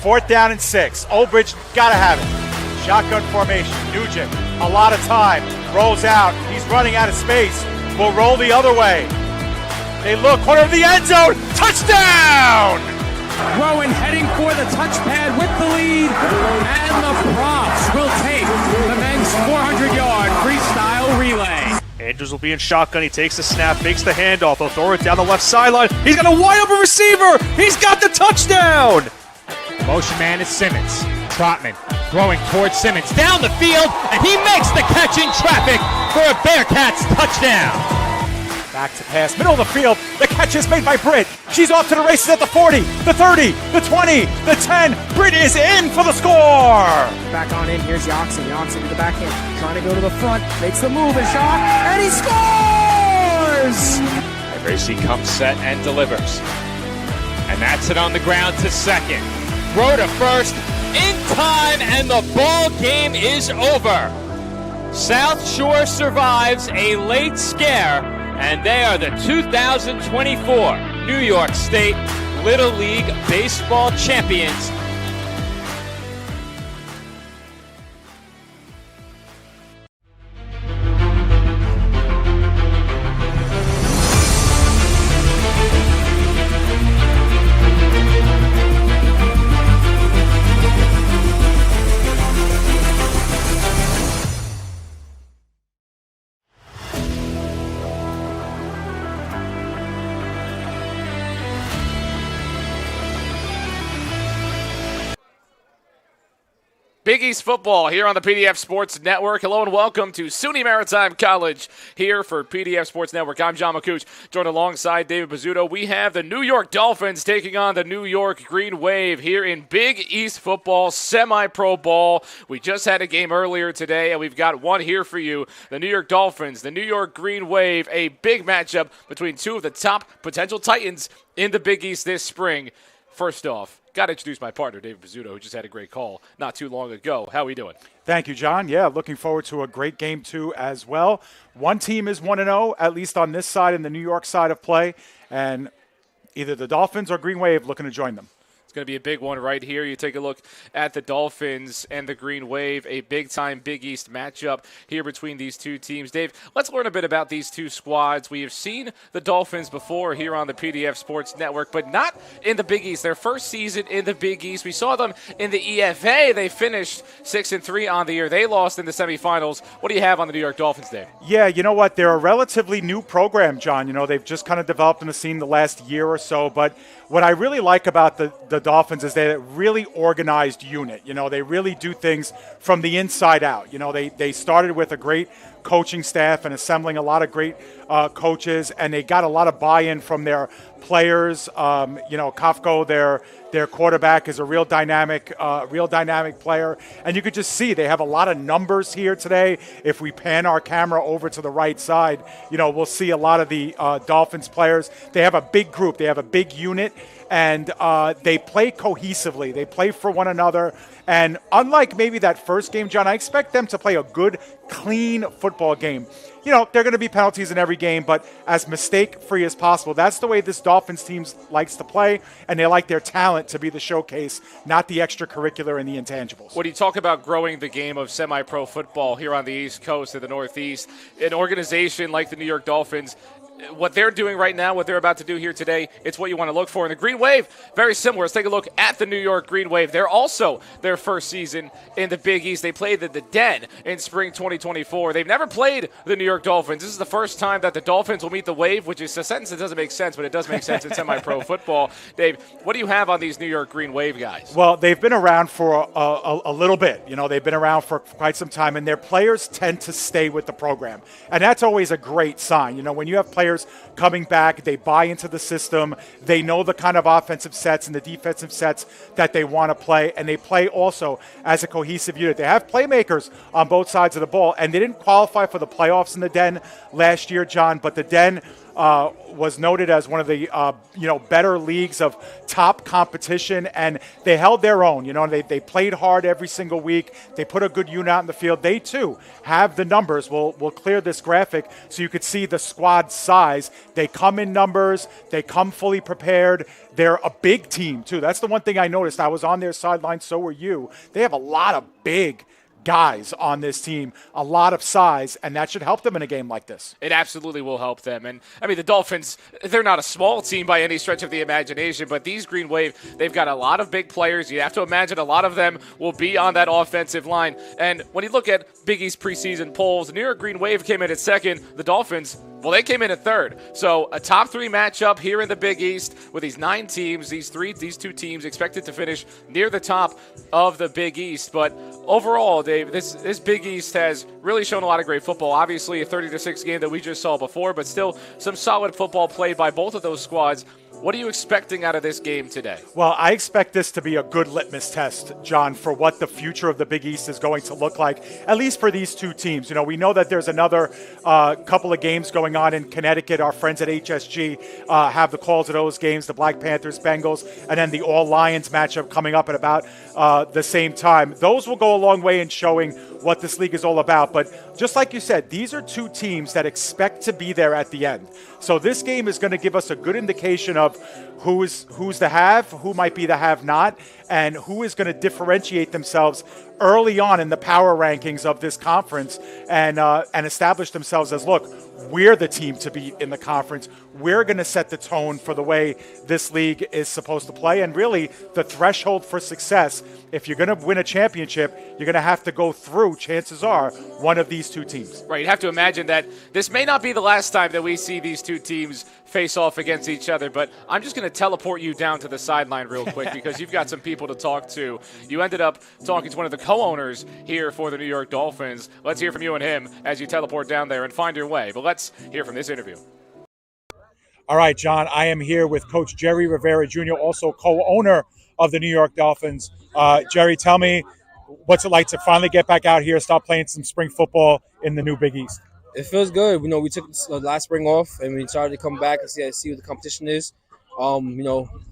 4th down and 6. Olbridge gotta have it. Shotgun formation. Nugent, a lot of time. Rolls out. He's running out of space. Will roll the other way. They look, corner of the end zone. Touchdown! Rowan heading for the touchpad with the lead. And the props will take the men's 400-yard freestyle relay. Andrews will be in shotgun. He takes the snap, makes the handoff. He'll throw it down the left sideline. He's got a wide open receiver. He's got the touchdown. Motion man is Simmons. Trotman throwing towards Simmons down the field, and he makes the catch in traffic for a Bearcats touchdown. Back to pass, middle of the field. The catch is made by Britt. She's off to the races at the 40, the 30, the 20, the 10. Britt is in for the score. Back on in, here's Yoxie. Yoxie to the backhand, trying to go to the front, makes the move and shot, and he scores! And Gracie comes set and delivers. And that's it on the ground to second. Throw to first, in time, and the ball game is over. South Shore survives a late scare, and they are the 2024 New York State Little League Baseball champions. Big East football here on the PDF Sports Network. Hello and welcome to SUNY Maritime College here for PDF Sports Network. I'm John McCooch, joined alongside David Pizzuto. We have the New York Dolphins taking on the New York Green Wave here in Big East football, semi-pro ball. We just had a game earlier today, and we've got one here for you. The New York Dolphins, the New York Green Wave, a big matchup between two of the top potential Titans in the Big East this spring. First off, got to introduce my partner, David Pizzuto, who just had a great call not too long ago. How are we doing? Thank you, John. Yeah, looking forward to a great game, too, as well. One team is 1-0, at least on this side and the New York side of play, and either the Dolphins or Green Wave looking to join them. It's going to be a big one right here. You take a look at the Dolphins and the Green Wave, a big-time Big East matchup here between these two teams. Dave, let's learn a bit about these two squads. We have seen the Dolphins before here on the PDF Sports Network, but not in the Big East. Their first season in the Big East. We saw them in the EFA. They finished 6-3 on the year. They lost in the semifinals. What do you have on the New York Dolphins, Dave? Yeah, you know what? They're a relatively new program, John. You know, they've just kind of developed in the scene the last year or so, but what I really like about the Dolphins is they're a really organized unit. You know, they really do things from the inside out. You know, they started with a great coaching staff and assembling a lot of great coaches, and they got a lot of buy-in from their players. You know, Kafko, their quarterback, is a real dynamic player, and you could just see they have a lot of numbers here today. If we pan our camera over to the right side, you know, we'll see a lot of the Dolphins players. They have a big group. They have a big unit, and they play cohesively. They play for one another. And unlike maybe that first game, John, I expect them to play a good, clean football game. You know, there are going to be penalties in every game, but as mistake-free as possible. That's the way this Dolphins team likes to play, and they like their talent to be the showcase, not the extracurricular and the intangibles. When you talk about growing the game of semi-pro football here on the East Coast and the Northeast, an organization like the New York Dolphins, what they're doing right now, what they're about to do here today, it's what you want to look for. And the Green Wave, very similar. Let's take a look at the New York Green Wave. They're also their first season in the Big East. They played the Den in spring 2024. They've never played the New York Dolphins. This is the first time that the Dolphins will meet the Wave, which is a sentence that doesn't make sense, but it does make sense in semi-pro football. Dave, what do you have on these New York Green Wave guys? Well, they've been around for a little bit. You know, they've been around for quite some time, and their players tend to stay with the program. And that's always a great sign. You know, when you have players coming back, they buy into the system, they know the kind of offensive sets and the defensive sets that they want to play, and they play also as a cohesive unit. They have playmakers on both sides of the ball, and they didn't qualify for the playoffs in the Den last year, John, but the Den was noted as one of the better leagues of top competition, and they held their own. They played hard every single week. They put a good unit out in the field. They too have the numbers. We'll clear this graphic so you could see the squad size. They come in numbers. They come fully prepared. They're a big team too. That's the one thing I noticed. I was on their sideline, so were you. They have a lot of big guys on this team, a lot of size, and that should help them in a game like this. It absolutely will help them. And, I mean, the Dolphins, they're not a small team by any stretch of the imagination, but these Green Wave, they've got a lot of big players. You have to imagine a lot of them will be on that offensive line. And when you look at Big East preseason polls, the New York Green Wave came in at second. The Dolphins, well, they came in at third. So a top three matchup here in the Big East with these 9 teams, these two teams expected to finish near the top of the Big East. But overall, Dave, this Big East has really shown a lot of great football. Obviously, a 30-6 game that we just saw before, but still some solid football played by both of those squads. What are you expecting out of this game today? Well, I expect this to be a good litmus test, John, for what the future of the Big East is going to look like, at least for these two teams. We know that there's another couple of games going on in Connecticut. Our friends at HSG have the calls of those games, the Black Panthers, Bengals, and then the All Lions matchup coming up at about the same time. Those will go a long way in showing what this league is all about. But just like you said, these are two teams that expect to be there at the end. So this game is going to give us a good indication of who's the have, who might be the have-not, and who is going to differentiate themselves early on in the power rankings of this conference and establish themselves as, look, we're the team to beat in the conference. We're going to set the tone for the way this league is supposed to play. And really, the threshold for success, if you're going to win a championship, you're going to have to go through, chances are, one of these two teams. Right, you have to imagine that this may not be the last time that we see these two teams face off against each other, but I'm just going to teleport you down to the sideline real quick because you've got some people to talk to. You ended up talking to one of the co-owners here for the New York Dolphins. Let's hear from you and him as you teleport down there and find your way. But let's hear from this interview. All right, John, I am here with Coach Jerry Rivera Jr., also co-owner of the New York Dolphins. Jerry, tell me, what's it like to finally get back out here, start playing some spring football in the new Big East? It feels good. We took last spring off, and we started to come back and see what the competition is. We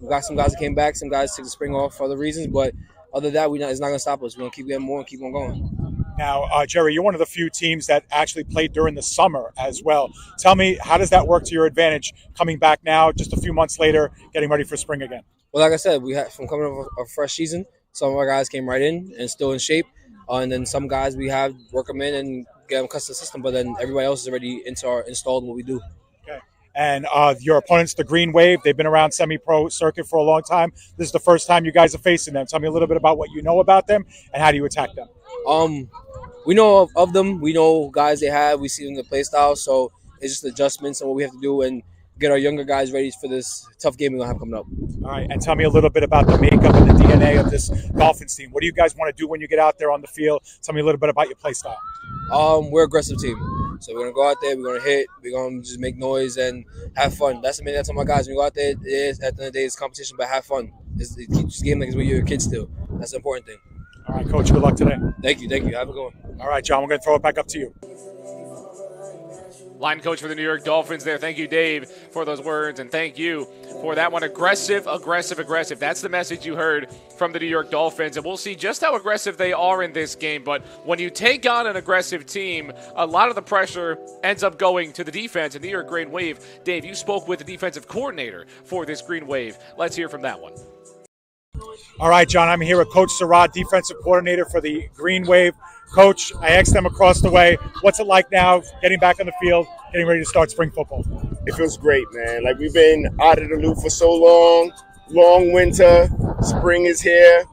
got some guys that came back, some guys took the spring off for other reasons, but other than that, it's not going to stop us. We're going to keep getting more and keep on going. Now, Jerry, you're one of the few teams that actually played during the summer as well. Tell me, how does that work to your advantage coming back now, just a few months later, getting ready for spring again? Well, like I said, we had from coming off a fresh season, some of our guys came right in and still in shape. And then some guys we have work them in and get them accustomed to the system, but then everybody else is already installed in what we do. Okay. And your opponents, the Green Wave, they've been around semi-pro circuit for a long time. This is the first time you guys are facing them. Tell me a little bit about what you know about them and how do you attack them? We know of them. We know guys they have. We see them in the play style. So it's just adjustments and what we have to do and get our younger guys ready for this tough game we're going to have coming up. All right. And tell me a little bit about the makeup and the DNA of this Dolphins team. What do you guys want to do when you get out there on the field? Tell me a little bit about your play style. We're an aggressive team. So we're going to go out there. We're going to hit. We're going to just make noise and have fun. That's the main thing I tell my guys. When you go out there, at the end of the day, it's competition, but have fun. It's a game like it's when you're a kid still. That's the important thing. All right, Coach, good luck today. Thank you. Have a good one. All right, John, we're going to throw it back up to you. Line coach for the New York Dolphins there. Thank you, Dave, for those words, and thank you for that one. Aggressive, aggressive, aggressive. That's the message you heard from the New York Dolphins, and we'll see just how aggressive they are in this game. But when you take on an aggressive team, a lot of the pressure ends up going to the defense. And New York Green Wave, Dave, you spoke with the defensive coordinator for this Green Wave. Let's hear from that one. All right, John, I'm here with Coach Sarad, defensive coordinator for the Green Wave. Coach, I asked them across the way, what's it like now getting back on the field, getting ready to start spring football? It feels great, man. Like, we've been out of the loop for so long winter, spring is here,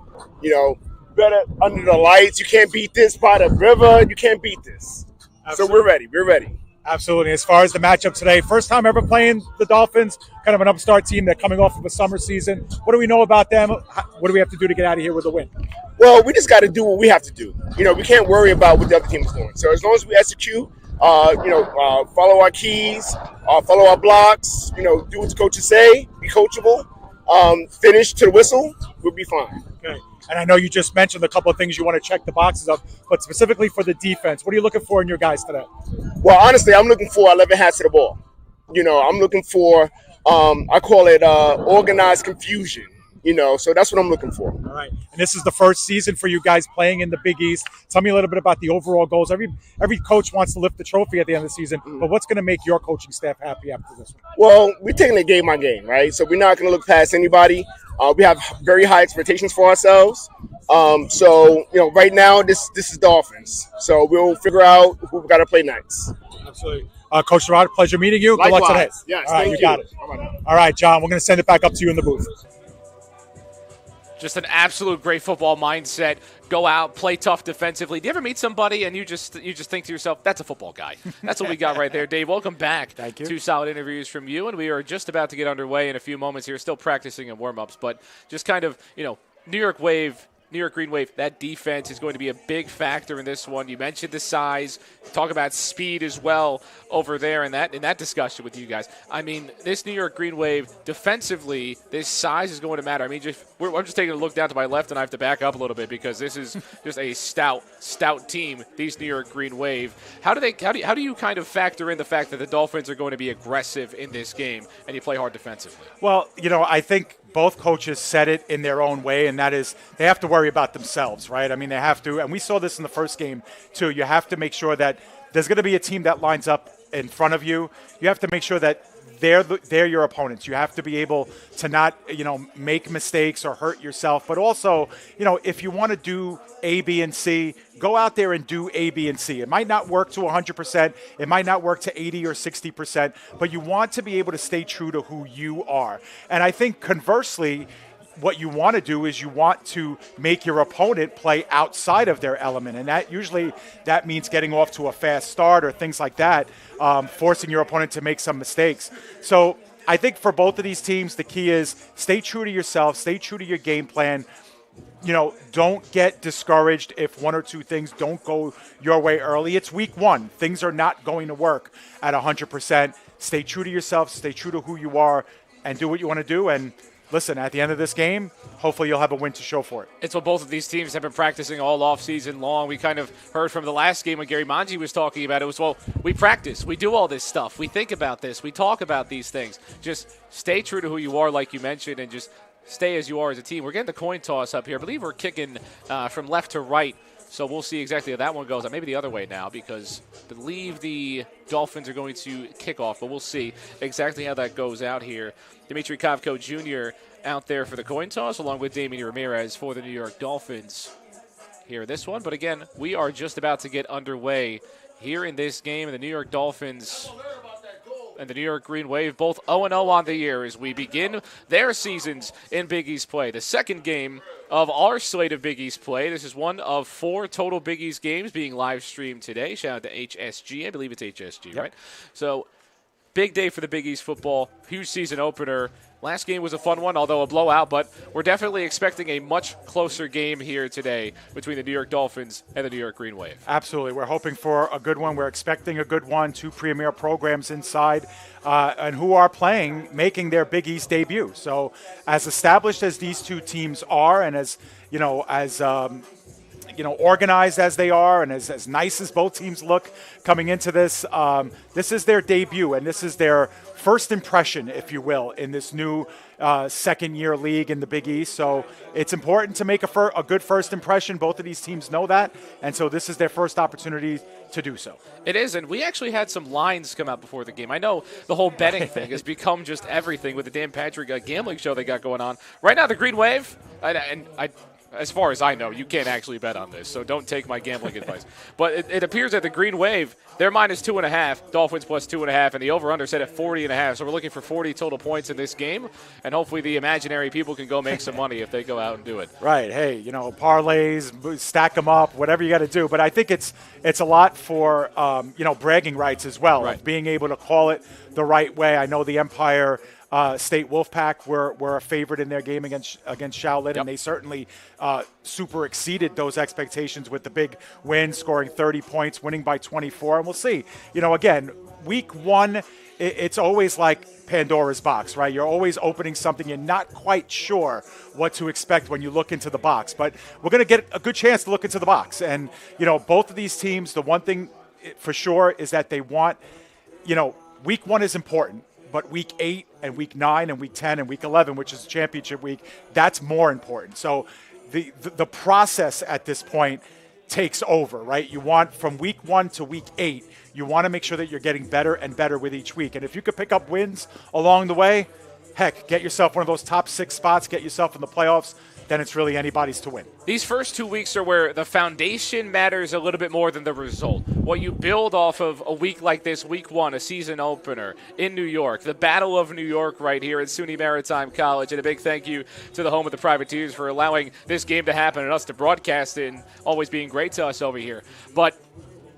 better under the lights. You can't beat this by the river. You can't beat this. Absolutely. So we're ready. Absolutely. As far as the matchup today, first time ever playing the Dolphins, kind of an upstart team. They're coming off of a summer season. What do we know about them? What do we have to do to get out of here with a win? Well, we just got to do what we have to do. We can't worry about what the other team is doing. So as long as we execute, follow our keys, follow our blocks, do what the coaches say, be coachable, finish to the whistle, we'll be fine. Okay. And I know you just mentioned a couple of things you want to check the boxes of, but specifically for the defense, what are you looking for in your guys today? Well, honestly, I'm looking for 11 hats to the ball. I'm looking for, I call it organized confusion. So that's what I'm looking for. All right. And this is the first season for you guys playing in the Big East. Tell me a little bit about the overall goals. Every coach wants to lift the trophy at the end of the season, but what's going to make your coaching staff happy after this one? Well, we're taking it game by game, right? So we're not going to look past anybody. We have very high expectations for ourselves. Right now, this is Dolphins. So we'll figure out who we got to play next. Absolutely. Coach Gerard, pleasure meeting you. Likewise. Good luck today. Yes, all right, thank you got it. All right, John, we're going to send it back up to you in the booth. Just an absolute great football mindset. Go out, play tough defensively. Do you ever meet somebody and you just think to yourself, that's a football guy? That's what we got right there. Dave, welcome back. Thank you. 2 solid interviews from you, and we are just about to get underway in a few moments here. Still practicing and warm-ups, but just kind of, New York Green Wave, that defense is going to be a big factor in this one. You mentioned the size. Talk about speed as well over there in that discussion with you guys. I mean, this New York Green Wave, defensively, this size is going to matter. I mean, I'm just taking a look down to my left, and I have to back up a little bit because this is just a stout team, these New York Green Wave. How do you kind of factor in the fact that the Dolphins are going to be aggressive in this game and you play hard defensively? Well, I think both coaches said it in their own way, and that is they have to worry about themselves, right? I mean, they have to, and we saw this in the first game too. You have to make sure that there's going to be a team that lines up in front of you. You have to make sure that they're your opponents. You have to be able to not, make mistakes or hurt yourself. But also, if you want to do A, B, and C, go out there and do A, B, and C. It might not work to 100%. It might not work to 80 or 60%. But you want to be able to stay true to who you are. And I think conversely, what you want to do is you want to make your opponent play outside of their element. And that means getting off to a fast start or things like that, forcing your opponent to make some mistakes. So I think for both of these teams, the key is stay true to yourself, stay true to your game plan. Don't get discouraged if one or two things don't go your way early. It's week 1. Things are not going to work at 100%. Stay true to yourself, stay true to who you are, and do what you want to do. And listen, at the end of this game, hopefully you'll have a win to show for it. It's what both of these teams have been practicing all offseason long. We kind of heard from the last game when Gary Manji was talking about it. It was, we practice. We do all this stuff. We think about this. We talk about these things. Just stay true to who you are, like you mentioned, and just stay as you are as a team. We're getting the coin toss up here. I believe we're kicking from left to right. So we'll see exactly how that one goes. Maybe the other way now because I believe the Dolphins are going to kick off, but we'll see exactly how that goes out here. Dimitri Kovko Jr. out there for the coin toss along with Damian Ramirez for the New York Dolphins here in this one. But again, we are just about to get underway here in this game. And the New York Dolphins and the New York Green Wave both 0-0 on the year as we begin their seasons in Big East play. The second game of our slate of Big East play. This is one of 4 total Big East games being live streamed today. Shout out to HSG. I believe it's HSG, right? So big day for the Big East football. Huge season opener. Last game was a fun one, although a blowout, but we're definitely expecting a much closer game here today between the New York Dolphins and the New York Green Wave. Absolutely. We're hoping for a good one. We're expecting a good one. 2 premier programs inside and who are making their Big East debut. So as established as these 2 teams are and as organized as they are and as nice as both teams look coming into this, this is their debut and this is their first impression, if you will, in this new second-year league in the Big East. So it's important to make a good first impression. Both of these teams know that, and so this is their first opportunity to do so. It is, and we actually had some lines come out before the game. I know the whole betting thing has become just everything with the Dan Patrick gambling show they got going on. Right now, the Green Wave, as far as I know, you can't actually bet on this, so don't take my gambling advice. But it appears that the Green Wave, they're minus 2.5, Dolphins plus 2.5, and the over-under set at 40.5. So we're looking for 40 total points in this game, and hopefully the imaginary people can go make some money if they go out and do it. Right. Hey, parlays, stack them up, whatever you got to do. But I think it's a lot for bragging rights as well, right. Of being able to call it the right way. I know the Empire State Wolfpack were a favorite in their game against Shaolin, yep. And they certainly super exceeded those expectations with the big win, scoring 30 points, winning by 24. And we'll see. Again, week 1, it's always like Pandora's box, right? You're always opening something. You're not quite sure what to expect when you look into the box. But we're going to get a good chance to look into the box. And, both of these teams, the one thing for sure is that they want, week 1 is important, but week 8 and week 9 and week 10 and week 11, which is championship week, that's more important. So the process at this point takes over, right? You want from week 1 to week 8, you want to make sure that you're getting better and better with each week. And if you could pick up wins along the way, heck, get yourself one of those top 6 spots, get yourself in the playoffs, then it's really anybody's to win. These first 2 weeks are where the foundation matters a little bit more than the result. What you build off of a week like this, week 1, a season opener in New York, the Battle of New York right here at SUNY Maritime College. And a big thank you to the home of the Privateers for allowing this game to happen and us to broadcast it and always being great to us over here. But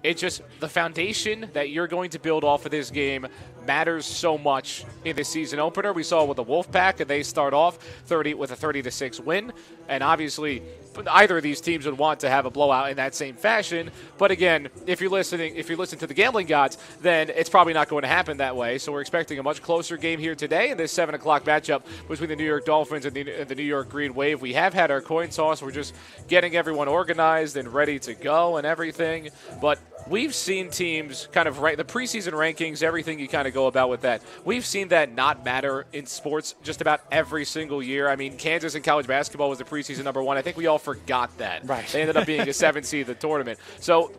it's just the foundation that you're going to build off of this game matters so much in this season opener. We saw with the Wolfpack, and they start off with a 30-6 win. And obviously, either of these teams would want to have a blowout in that same fashion. But again, if you listen to the gambling gods, then it's probably not going to happen that way. So we're expecting a much closer game here today in this 7 o'clock matchup between the New York Dolphins and the New York Green Wave. We have had our coin toss. We're just getting everyone organized and ready to go and everything. But we've seen teams kind of the preseason rankings, everything you kind of go about with that. We've seen that not matter in sports just about every single year. I mean, Kansas in college basketball was the preseason number 1. I think we all forgot that. Right. They ended up being a 7th seed in the tournament. So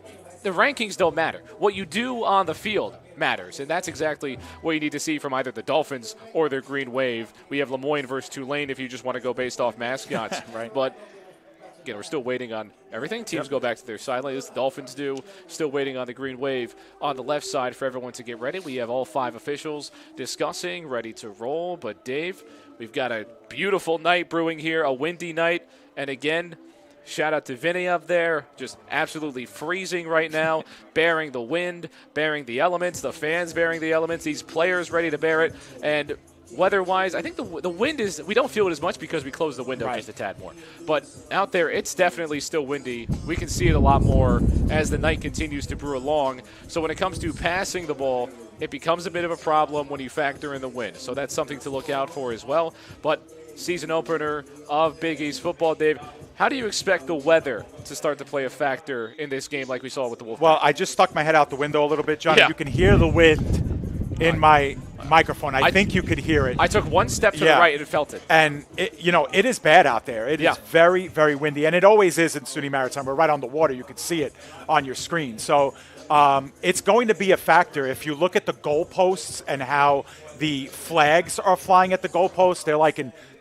the rankings don't matter. What you do on the field matters, and that's exactly what you need to see from either the Dolphins or the Green Wave. We have Lemoyne versus Tulane if you just want to go based off mascots. Right. But again, we're still waiting on everything. Teams go back to their sideline, as the Dolphins do. Still waiting on the Green Wave on the left side for everyone to get ready. We have all 5 officials discussing, ready to roll. But, Dave, we've got a beautiful night brewing here, a windy night. And, again, shout out to Vinny up there, just absolutely freezing right now, bearing the wind, bearing the elements, the fans bearing the elements, these players ready to bear it. And weather-wise, I think the wind is – we don't feel it as much because we close the window just a tad more. But out there, it's definitely still windy. We can see it a lot more as the night continues to brew along. So when it comes to passing the ball, it becomes a bit of a problem when you factor in the wind. So that's something to look out for as well. But season opener of Big East football, Dave, how do you expect the weather to start to play a factor in this game like we saw with the Wolfpack? Well, I just stuck my head out the window a little bit, John. Yeah. You can hear the wind in my microphone. I think you could hear it. I took one step to the right and felt it. And, it is bad out there. It is very, very windy. And it always is in SUNY Maritime. We're right on the water. You can see it on your screen. So it's going to be a factor. If you look at the goalposts and how the flags are flying at the goalposts,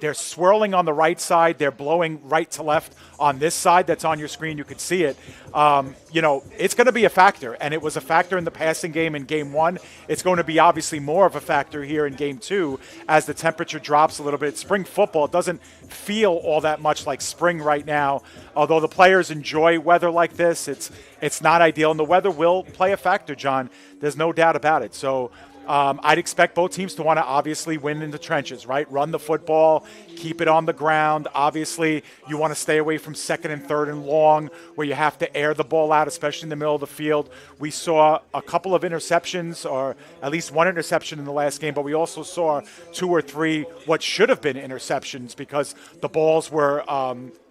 they're swirling on the right side. They're blowing right to left on this side that's on your screen. You could see it. It's going to be a factor, and it was a factor in the passing game in Game 1. It's going to be obviously more of a factor here in Game 2 as the temperature drops a little bit. Spring football doesn't feel all that much like spring right now, although the players enjoy weather like this. It's not ideal, and the weather will play a factor, John. There's no doubt about it. So I'd expect both teams to want to obviously win in the trenches, right? Run the football, keep it on the ground. Obviously, you want to stay away from 2nd and 3rd and long where you have to air the ball out, especially in the middle of the field. We saw a couple of interceptions, or at least one interception in the last game, but we also saw 2 or 3 what should have been interceptions because the balls were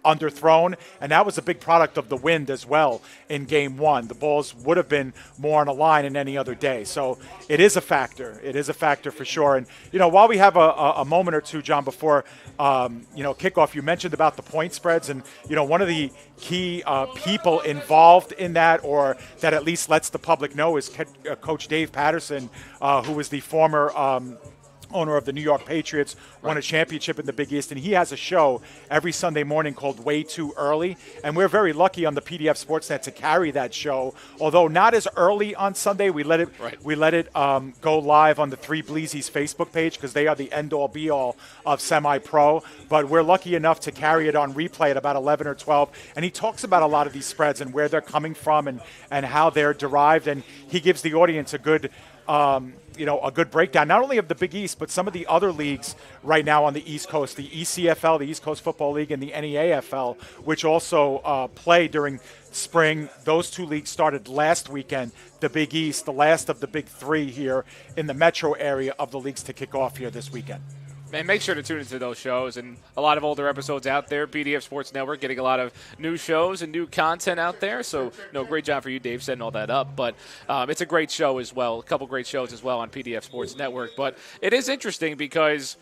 underthrown, and that was a big product of the wind as well in Game 1. The balls would have been more on a line in any other day. So it is a factor. It is a factor for sure. And, while we have a moment or two, John, before, kickoff, you mentioned about the point spreads. And, one of the key people involved in that, or that at least lets the public know, is Coach Dave Patterson, who was the former owner of the New York Patriots, won a championship in the Big East, and he has a show every Sunday morning called Way Too Early, and we're very lucky on the PDF Sportsnet to carry that show, although not as early on Sunday. We let it go live on the Three Bleezies Facebook page because they are the end-all, be-all of semi-pro, but we're lucky enough to carry it on replay at about 11 or 12, and he talks about a lot of these spreads and where they're coming from and how they're derived, and he gives the audience a good a good breakdown, not only of the Big East, but some of the other leagues right now on the East Coast, the ECFL, the East Coast Football League, and the NEAFL, which also play during spring. Those 2 leagues started last weekend. The Big East, the last of the big 3 here in the metro area of the leagues to kick off here this weekend. And make sure to tune into those shows and a lot of older episodes out there. PDF Sports Network getting a lot of new shows and new content out there. So, great job for you, Dave, setting all that up. But it's a great show as well. A couple great shows as well on PDF Sports Network. But it is interesting because,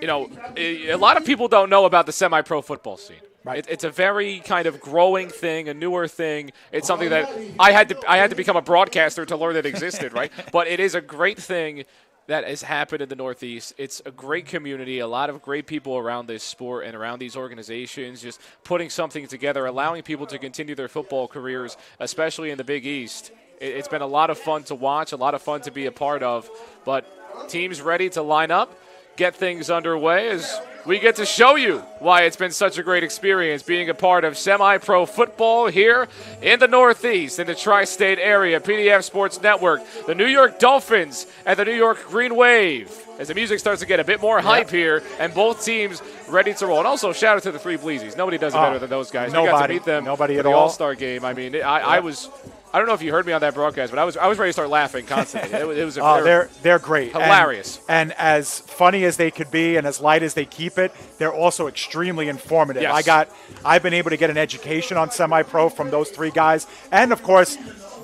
a lot of people don't know about the semi-pro football scene. Right. It's a very kind of growing thing, a newer thing. It's something that I had to become a broadcaster to learn that existed, right? But it is a great thing that has happened in the Northeast. It's a great community, a lot of great people around this sport and around these organizations, just putting something together, allowing people to continue their football careers, especially in the Big East. It's been a lot of fun to watch, a lot of fun to be a part of. But teams ready to line up, get things underway as we get to show you why it's been such a great experience being a part of semi-pro football here in the Northeast, in the tri-state area. PDF Sports Network, the New York Dolphins and the New York Green Wave. As the music starts to get a bit more hype here, and both teams ready to roll. And also, shout out to the Three Bleezies. Nobody does it better than those guys. Nobody. We got to meet them Nobody for at the all. All-Star game. I mean, I don't know if you heard me on that broadcast, but I was ready to start laughing constantly. It was they're great. Hilarious. And as funny as they could be and as light as they keep it, they're also extremely informative. Yes. I've been able to get an education on semi-pro from those three guys. And, of course,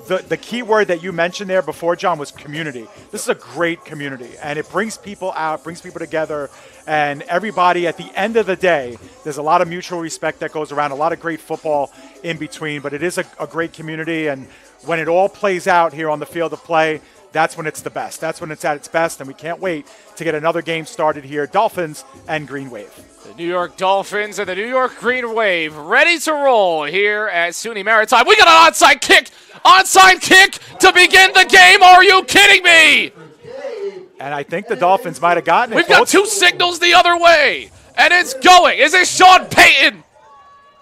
the key word that you mentioned there before, John, was community. This is a great community, and it brings people out, brings people together, and everybody at the end of the day, there's a lot of mutual respect that goes around, a lot of great football in between, but it is a great community, and when it all plays out here on the field of play, that's when it's the best. That's when it's at its best, and we can't wait to get another game started here, Dolphins and Green Wave. The New York Dolphins and the New York Green Wave ready to roll here at SUNY Maritime. We got an onside kick! Onside kick to begin the game! Are you kidding me? And I think the Dolphins might have gotten it. We've got two signals the other way, and it's going. Is it Sean Payton?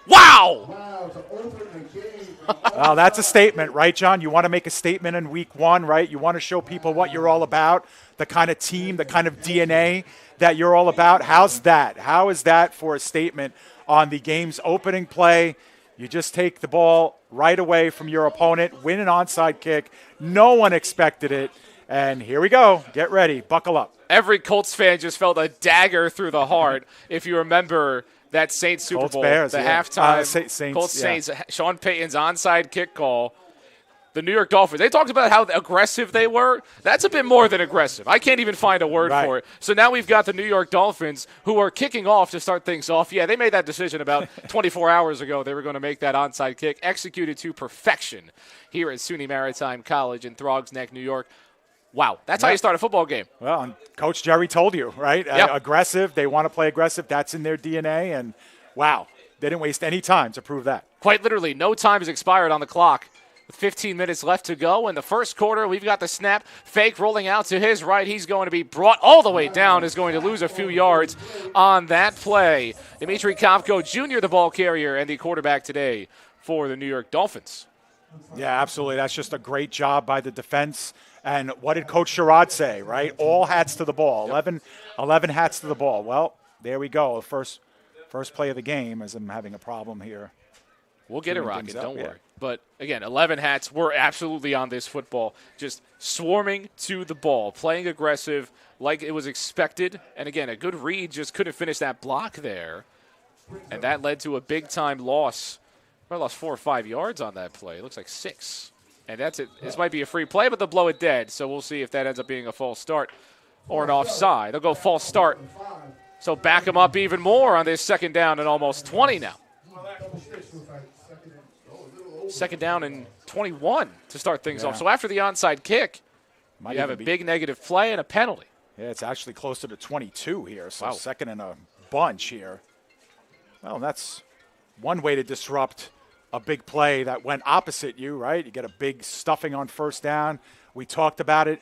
Wow! Well, that's a statement, right, John? You want to make a statement in week one, right? You want to show people what you're all about, the kind of team, the kind of DNA that you're all about. How's that? How is that for a statement on the game's opening play? You just take the ball right away from your opponent, win an onside kick. No one expected it. And here we go. Get ready. Buckle up. Every Colts fan just felt a dagger through the heart if you remember that Saints Super Colts Bowl, Bears, halftime Saints, Colts Saints, Sean Payton's onside kick call. The New York Dolphins, they talked about how aggressive they were. That's a bit more than aggressive. I can't even find a word for it. So now we've got the New York Dolphins who are kicking off to start things off. Yeah, they made that decision about 24 hours ago. They were going to make that onside kick, executed to perfection here at SUNY Maritime College in Throgs Neck, New York. Wow, that's how you start a football game. Well, and Coach Jerry told you, right? Yep. Aggressive. They want to play aggressive. That's in their DNA. And, wow, they didn't waste any time to prove that. Quite literally, no time has expired on the clock. With 15 minutes left to go in the first quarter, we've got the snap. Fake rolling out to his right. He's going to be brought all the way down, is going to lose a few yards on that play. Dimitri Kopko Jr., the ball carrier, and the quarterback today for the New York Dolphins. Yeah, absolutely. That's just a great job by the defense. And what did Coach Sherrod say, right? All hats to the ball. Yep. 11 hats to the ball. Well, there we go. The first play of the game, as I'm having a problem here. We'll get it rocking, don't worry. But, again, 11 hats were absolutely on this football, just swarming to the ball, playing aggressive like it was expected. And, again, a good read, just couldn't finish that block there. And that led to a big-time loss. I lost 4 or 5 yards on that play. It looks like 6. And that's it. This might be a free play, but they'll blow it dead. So we'll see if that ends up being a false start or an offside. They'll go false start. So back them up even more on this second down and almost 20 now. Second down and 21 to start things off. So after the onside kick, you have a big negative play and a penalty. Yeah, it's actually closer to 22 here. So wow. Second and a bunch here. Well, that's one way to disrupt a big play that went opposite you, right? You get a big stuffing on first down. We talked about it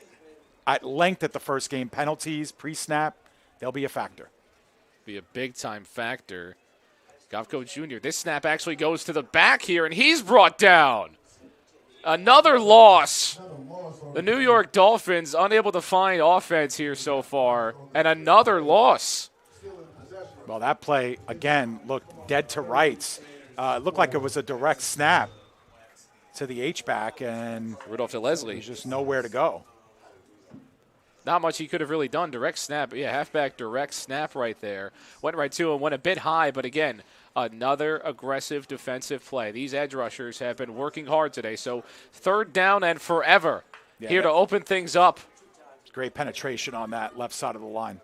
at length at the first game. Penalties, pre-snap, they'll be a factor. Be a big-time factor. Kopko Jr., this snap actually goes to the back here, and he's brought down. Another loss. The New York Dolphins unable to find offense here so far, and another loss. Well, that play, again, looked dead to rights. It looked like it was a direct snap to the H-back, and Rudolph to Leslie. there's just nowhere to go. not much he could have really done. Direct snap. Yeah, halfback direct snap right there. Went right to him, went a bit high, but again, another aggressive defensive play. These edge rushers have been working hard today. So 3rd down and forever here to open things up. Great penetration on that left side of the line.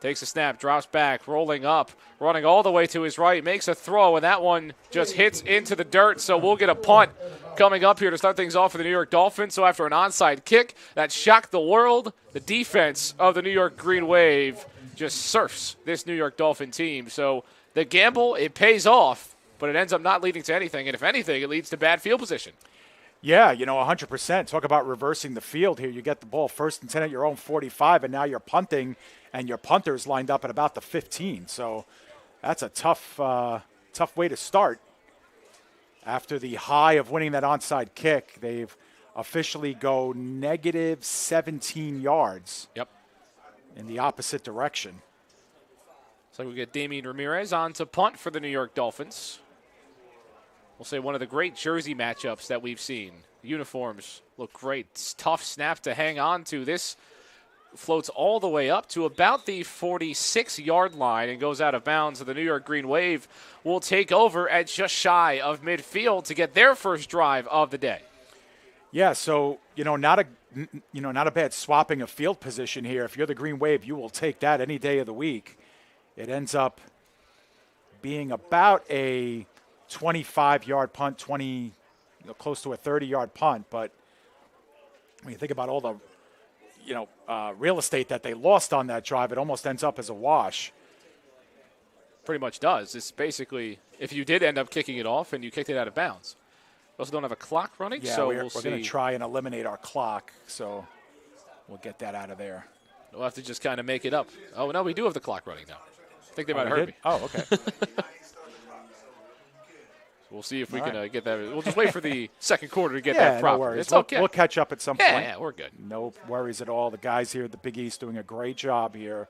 Takes a snap, drops back, rolling up, running all the way to his right, makes a throw, and that one just hits into the dirt. So we'll get a punt coming up here to start things off for the New York Dolphins. So after an onside kick that shocked the world, the defense of the New York Green Wave just surfs this New York Dolphin team. So the gamble, it pays off, but it ends up not leading to anything. And if anything, it leads to bad field position. Yeah, 100%. Talk about reversing the field here. You get the ball 1st and 10 at your own 45, and now you're punting, and your punter's lined up at about the 15. So that's a tough way to start. After the high of winning that onside kick, they've officially go negative 17 yards. Yep. In the opposite direction. So we get Damian Ramirez on to punt for the New York Dolphins. We'll say one of the great jersey matchups that we've seen. The uniforms look great. It's tough snap to hang on to. This floats all the way up to about the 46-yard line and goes out of bounds. So the New York Green Wave will take over at just shy of midfield to get their first drive of the day. Yeah, so not a bad swapping of field position here. If you're the Green Wave, you will take that any day of the week. It ends up being about a 25-yard punt, close to a 30-yard punt. But when you think about all the, real estate that they lost on that drive, it almost ends up as a wash. Pretty much does. It's basically, if you did end up kicking it off and you kicked it out of bounds. We also don't have a clock running, yeah, so we're we'll see. Going to try and eliminate our clock, so we'll get that out of there. We'll have to just kind of make it up. Oh, no, we do have the clock running now. I think they might have heard me. Oh, okay. We'll see if we can get that. We'll just wait for the second quarter to get that proper. No worries. It's okay. We'll catch up at some point. Yeah, we're good. No worries at all. The guys here at the Big East doing a great job here.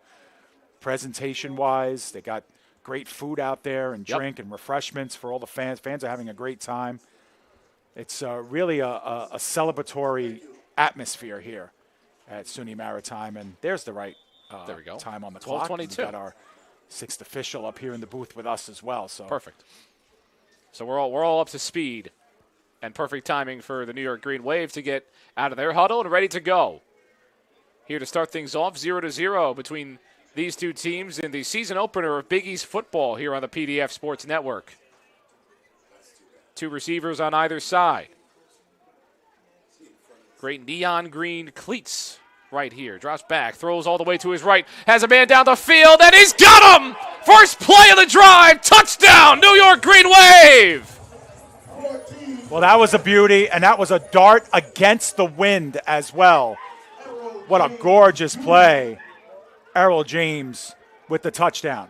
Presentation-wise, they got great food out there and drink and refreshments for all the fans. Fans are having a great time. It's really a celebratory atmosphere here at SUNY Maritime, and there's the right there we go. time on the clock. 12:22. We've got our 6th official up here in the booth with us as well. So perfect. So we're all up to speed, and perfect timing for the New York Green Wave to get out of their huddle and ready to go. Here to start things off, 0-0 between these two teams in the season opener of Big East football here on the PDF Sports Network. 2 receivers on either side. Great neon green cleats right here. Drops back, throws all the way to his right, has a man down the field, and he's got him! First play of the drive, touchdown, New York Green Wave! Well, that was a beauty, and that was a dart against the wind as well. What a gorgeous play. Errol James with the touchdown.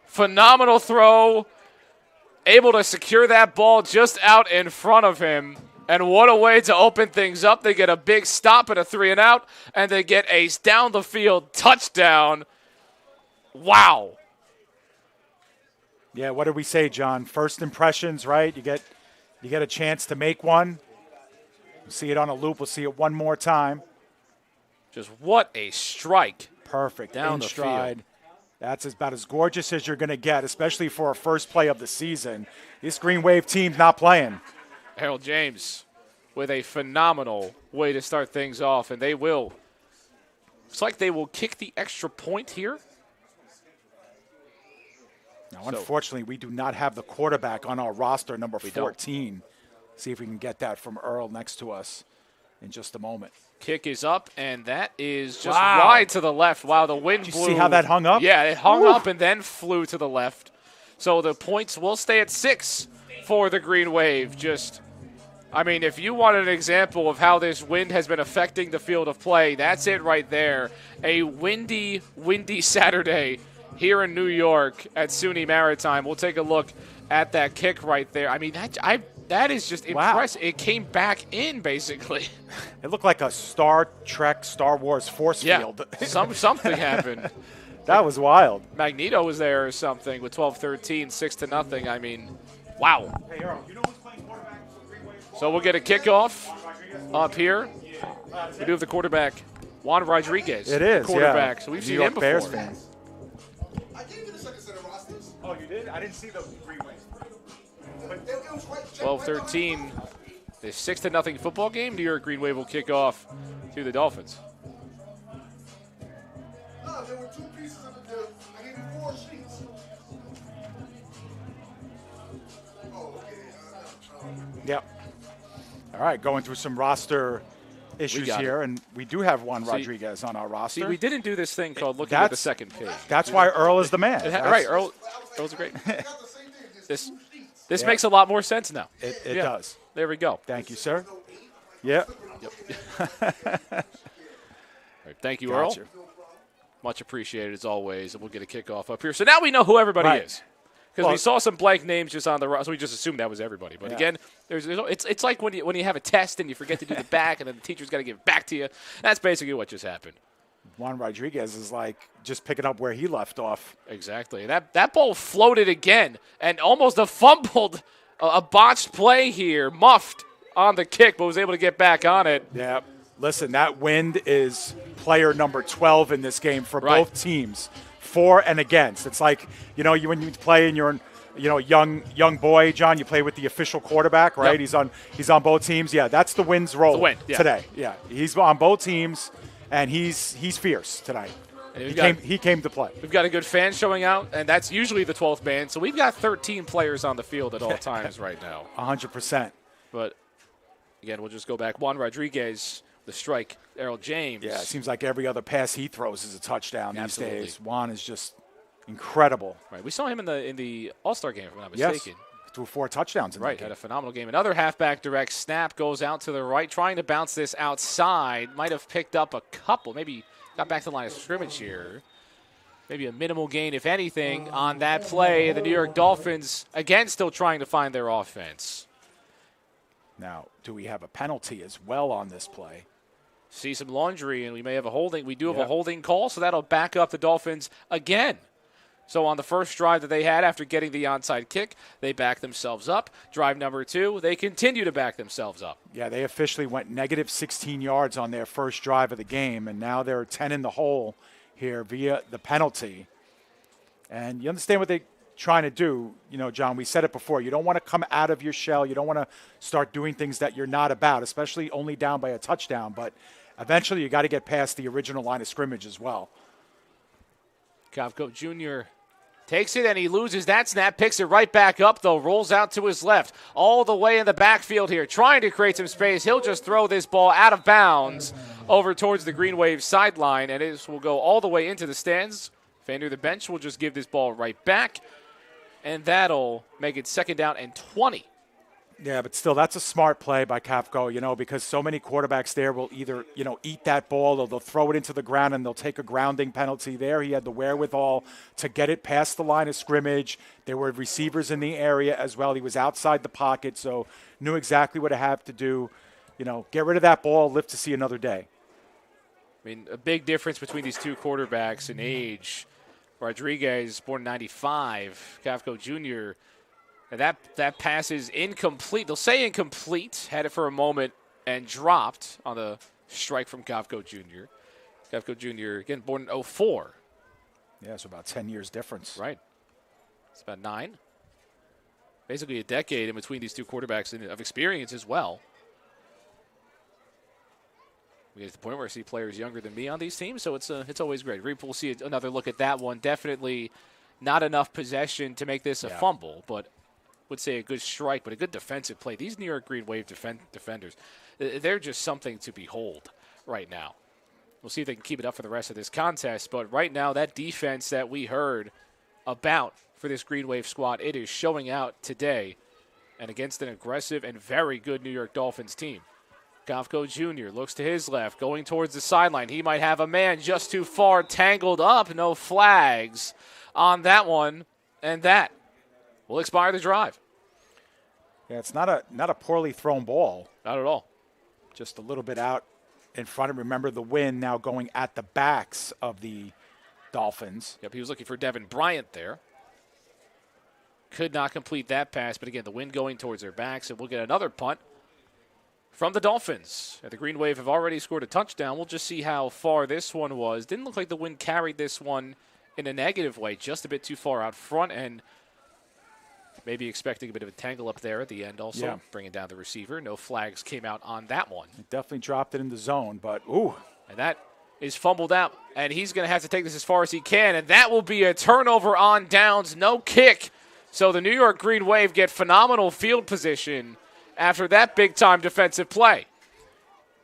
Phenomenal throw. Able to secure that ball just out in front of him. And what a way to open things up. They get a big stop and a 3-and-out, and they get a down-the-field touchdown. Wow. Yeah, what did we say, John? First impressions, right? You get a chance to make one. We'll see it on a loop. We'll see it one more time. Just what a strike. Perfect. Down in the stride. field. That's about as gorgeous as you're going to get, especially for a first play of the season. This Green Wave team's not playing. Harold James with a phenomenal way to start things off, and they will. Looks like they will kick the extra point here. Now, unfortunately, we do not have the quarterback on our roster, number 14. See if we can get that from Earl next to us in just a moment. Kick is up, and that is just wide to the left. Wow, the wind blew. Did you see how that hung up? Yeah, it hung up and then flew to the left. So the points will stay at 6 for the Green Wave. If you wanted an example of how this wind has been affecting the field of play, that's it right there. A windy Saturday here in New York at SUNY Maritime. We'll take a look at that kick right there. That is just impressive. It came back in, basically. It looked like a Star Trek, Star Wars force field. Something happened. That was wild. Magneto was there or something with 12-13, 6-0. Wow. Hey, Earl, you know who's playing quarterback for Green Wave? So we'll get a kickoff up here. We do have the quarterback, Juan Rodriguez. It is, quarterback. yeah. So we've New seen York him before. Bears fans. Oh, you did? I didn't see the green wave. 12-13. The 6-0 football game. New York Green Wave will kick off to the Dolphins. No, there were 2 pieces of the deal. I gave you 4 sheets. Oh, okay. Yep. All right, going through some roster issues got here, and we do have Juan Rodriguez on our roster. See, we didn't do this thing called looking at the second page. That's why Earl is the man. Right, Earl's great. This makes a lot more sense now. It does. There we go. Thank you, sir. Yep. All right, thank you, Gotcha. Earl. Much appreciated as always, and we'll get a kickoff up here. So now we know who everybody is. Because we saw some blank names just on the roster, so we just assumed that was everybody. But again, it's like when you have a test and you forget to do the back, and then the teacher's got to give it back to you. That's basically what just happened. Juan Rodriguez is like just picking up where he left off. Exactly. That ball floated again and almost fumbled a botched play here, muffed on the kick, but was able to get back on it. Yeah. Listen, that wind is player number 12 in this game for both teams. For and against. It's like, when you play and you're young boy, John, you play with the official quarterback, right? Yep. He's on both teams. Yeah, that's the wind's role today. Yeah. He's on both teams and he's fierce tonight. He came to play. We've got a good fan showing out, and that's usually the 12th man. So we've got 13 players on the field at all times right now. 100%. But again, we'll just go back. Juan Rodriguez, the strike, Errol James. Yeah, it seems like every other pass he throws is a touchdown these days. Juan is just incredible. Right, we saw him in the All-Star game, if I'm not mistaken. Yes, threw 4 touchdowns in that game. Had a phenomenal game. Another halfback direct snap goes out to the right, trying to bounce this outside. Might have picked up a couple, maybe got back to the line of scrimmage here. Maybe a minimal gain, if anything, on that play. The New York Dolphins, again, still trying to find their offense. Now, do we have a penalty as well on this play? See some laundry, and we may have a holding. We do have a holding call, so that'll back up the Dolphins again. So on the first drive that they had after getting the onside kick, they backed themselves up. Drive number 2, they continue to back themselves up. Yeah, they officially went negative 16 yards on their first drive of the game, and now they're 10 in the hole here via the penalty. And you understand what they're trying to do. John, we said it before. You don't want to come out of your shell. You don't want to start doing things that you're not about, especially only down by a touchdown. But eventually you got to get past the original line of scrimmage as well. Kovko Jr. takes it, and he loses that snap, picks it right back up, though, rolls out to his left, all the way in the backfield here, trying to create some space. He'll just throw this ball out of bounds over towards the Green Wave sideline, and it will go all the way into the stands. Fan near the bench will just give this ball right back, and that'll make it 2nd down and 20. Yeah, but still, that's a smart play by Kovko, because so many quarterbacks there will either, eat that ball or they'll throw it into the ground and they'll take a grounding penalty there. He had the wherewithal to get it past the line of scrimmage. There were receivers in the area as well. He was outside the pocket, so knew exactly what to have to do. Get rid of that ball, live to see another day. I mean, a big difference between these two quarterbacks in age. Rodriguez, born in 95, Kovko Jr., and that pass is incomplete. They'll say incomplete. Had it for a moment and dropped on the strike from Kovko Jr. Kovko Jr., again, born in 04. Yeah, so about 10 years difference. Right. It's about 9. Basically a decade in between these two quarterbacks of experience as well. We get to the point where I see players younger than me on these teams, so it's always great. We'll see another look at that one. Definitely not enough possession to make this a fumble, but would say a good strike, but a good defensive play. These New York Green Wave defenders, they're just something to behold right now. We'll see if they can keep it up for the rest of this contest, but right now that defense that we heard about for this Green Wave squad, it is showing out today and against an aggressive and very good New York Dolphins team. Kovko Jr. looks to his left, going towards the sideline. He might have a man just too far, tangled up, no flags on that one, and that will expire the drive. Yeah, it's not a poorly thrown ball. Not at all. Just a little bit out in front of. Remember the wind now going at the backs of the Dolphins. Yep, he was looking for Devin Bryant there. Could not complete that pass, but again, the wind going towards their backs, and we'll get another punt from the Dolphins. The Green Wave have already scored a touchdown. We'll just see how far this one was. Didn't look like the wind carried this one in a negative way, just a bit too far out front, and maybe expecting a bit of a tangle up there at the end also, bringing down the receiver. No flags came out on that one. It definitely dropped it in the zone, but ooh. And that is fumbled out, and he's going to have to take this as far as he can, and that will be a turnover on downs, no kick. So the New York Green Wave get phenomenal field position after that big-time defensive play.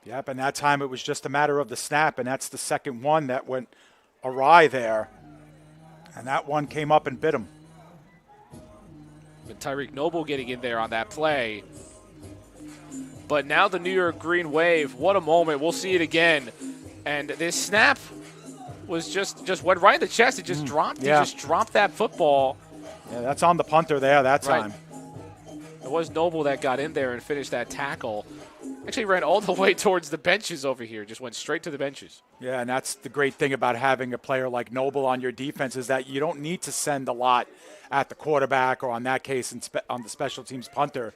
Yep, and that time it was just a matter of the snap, and that's the second one that went awry there. And that one came up and bit him. But Tyreek Noble getting in there on that play. But now the New York Green Wave, what a moment. We'll see it again. And this snap was just went right in the chest. It just dropped. Yeah. He just dropped that football. Yeah, that's on the punter there that time. It was Noble that got in there and finished that tackle. Actually ran all the way towards the benches over here. Just went straight to the benches. Yeah, and that's the great thing about having a player like Noble on your defense is that you don't need to send a lot at the quarterback or, on that case, on the special teams punter.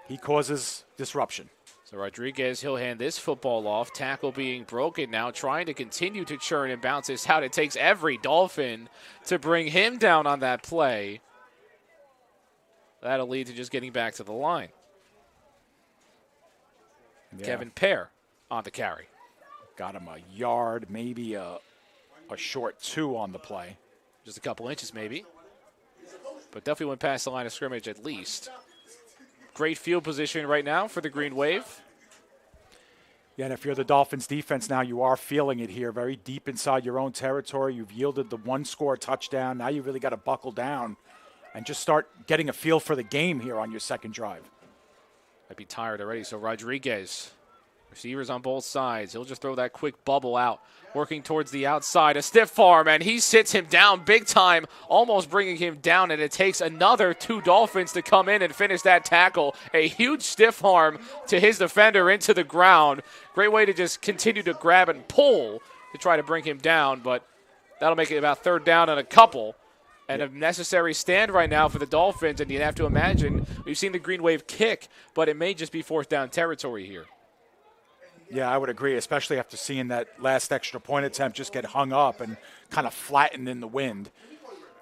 He causes disruption. So Rodriguez, he'll hand this football off. Tackle being broken now, trying to continue to churn and bounce this out. It takes every Dolphin to bring him down on that play. That'll lead to just getting back to the line. Yeah. Kevin Pear on the carry. Got him a yard, maybe a short 2 on the play. Just a couple inches maybe. But definitely went past the line of scrimmage at least. Great field position right now for the Green Wave. Yeah, and if you're the Dolphins defense now, you are feeling it here very deep inside your own territory. You've yielded the 1-score touchdown. Now you really got to buckle down and just start getting a feel for the game here on your second drive. Might be tired already. So Rodriguez, receivers on both sides. He'll just throw that quick bubble out, working towards the outside. A stiff arm, and he sits him down big time, almost bringing him down. And it takes another 2 Dolphins to come in and finish that tackle. A huge stiff arm to his defender into the ground. Great way to just continue to grab and pull to try to bring him down. But that'll make it about 3rd down and a couple. And a necessary stand right now for the Dolphins. And you'd have to imagine, we've seen the Green Wave kick, but it may just be 4th down territory here. Yeah, I would agree, especially after seeing that last extra point attempt just get hung up and kind of flattened in the wind.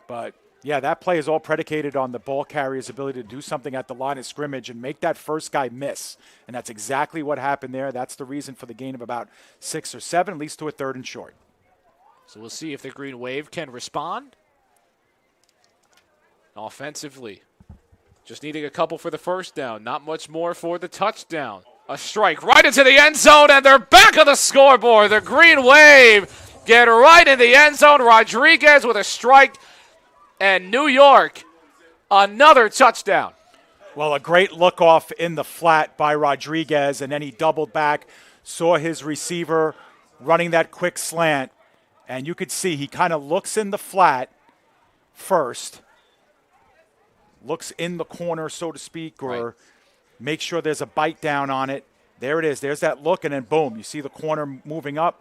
But, yeah, that play is all predicated on the ball carrier's ability to do something at the line of scrimmage and make that first guy miss. And that's exactly what happened there. That's the reason for the gain of about 6 or 7, leads to a 3rd and short. So we'll see if the Green Wave can respond. Offensively, just needing a couple for the first down. Not much more for the touchdown. A strike right into the end zone, and they're back on the scoreboard. The Green Wave get right in the end zone. Rodriguez with a strike, and New York, another touchdown. Well, a great look off in the flat by Rodriguez, and then he doubled back, saw his receiver running that quick slant, and you could see he kind of looks in the flat first, looks in the corner, so to speak, or make sure there's a bite down on it. There it is. There's that look, and then boom, you see the corner moving up,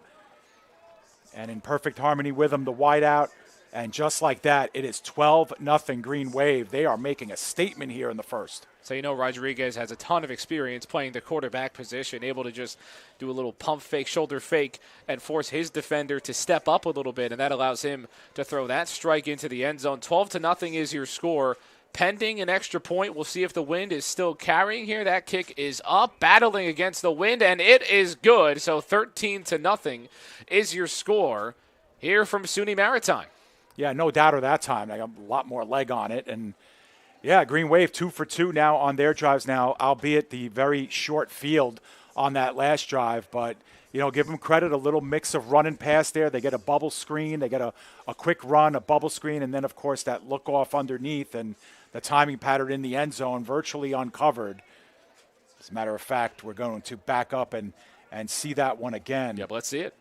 and in perfect harmony with him, the wide out. And just like that, it is 12-0 Green Wave. They are making a statement here in the first. So you know Rodriguez has a ton of experience playing the quarterback position, able to just do a little pump fake, shoulder fake, and force his defender to step up a little bit, and that allows him to throw that strike into the end zone. 12-0 is your score. Pending an extra point, we'll see if the wind is still carrying here. That kick is up, battling against the wind, and it is good. So 13-0 is your score here from SUNY Maritime. Yeah, no doubt of that time. They got a lot more leg on it. And, yeah, Green Wave 2 for 2 now on their drives now, albeit the very short field on that last drive. But, you know, give them credit, a little mix of run and pass there. They get a bubble screen. They get a quick run, a bubble screen, and then, of course, that look off underneath. And the timing pattern in the end zone virtually uncovered. As a matter of fact, we're going to back up and see that one again. Yep, let's see it.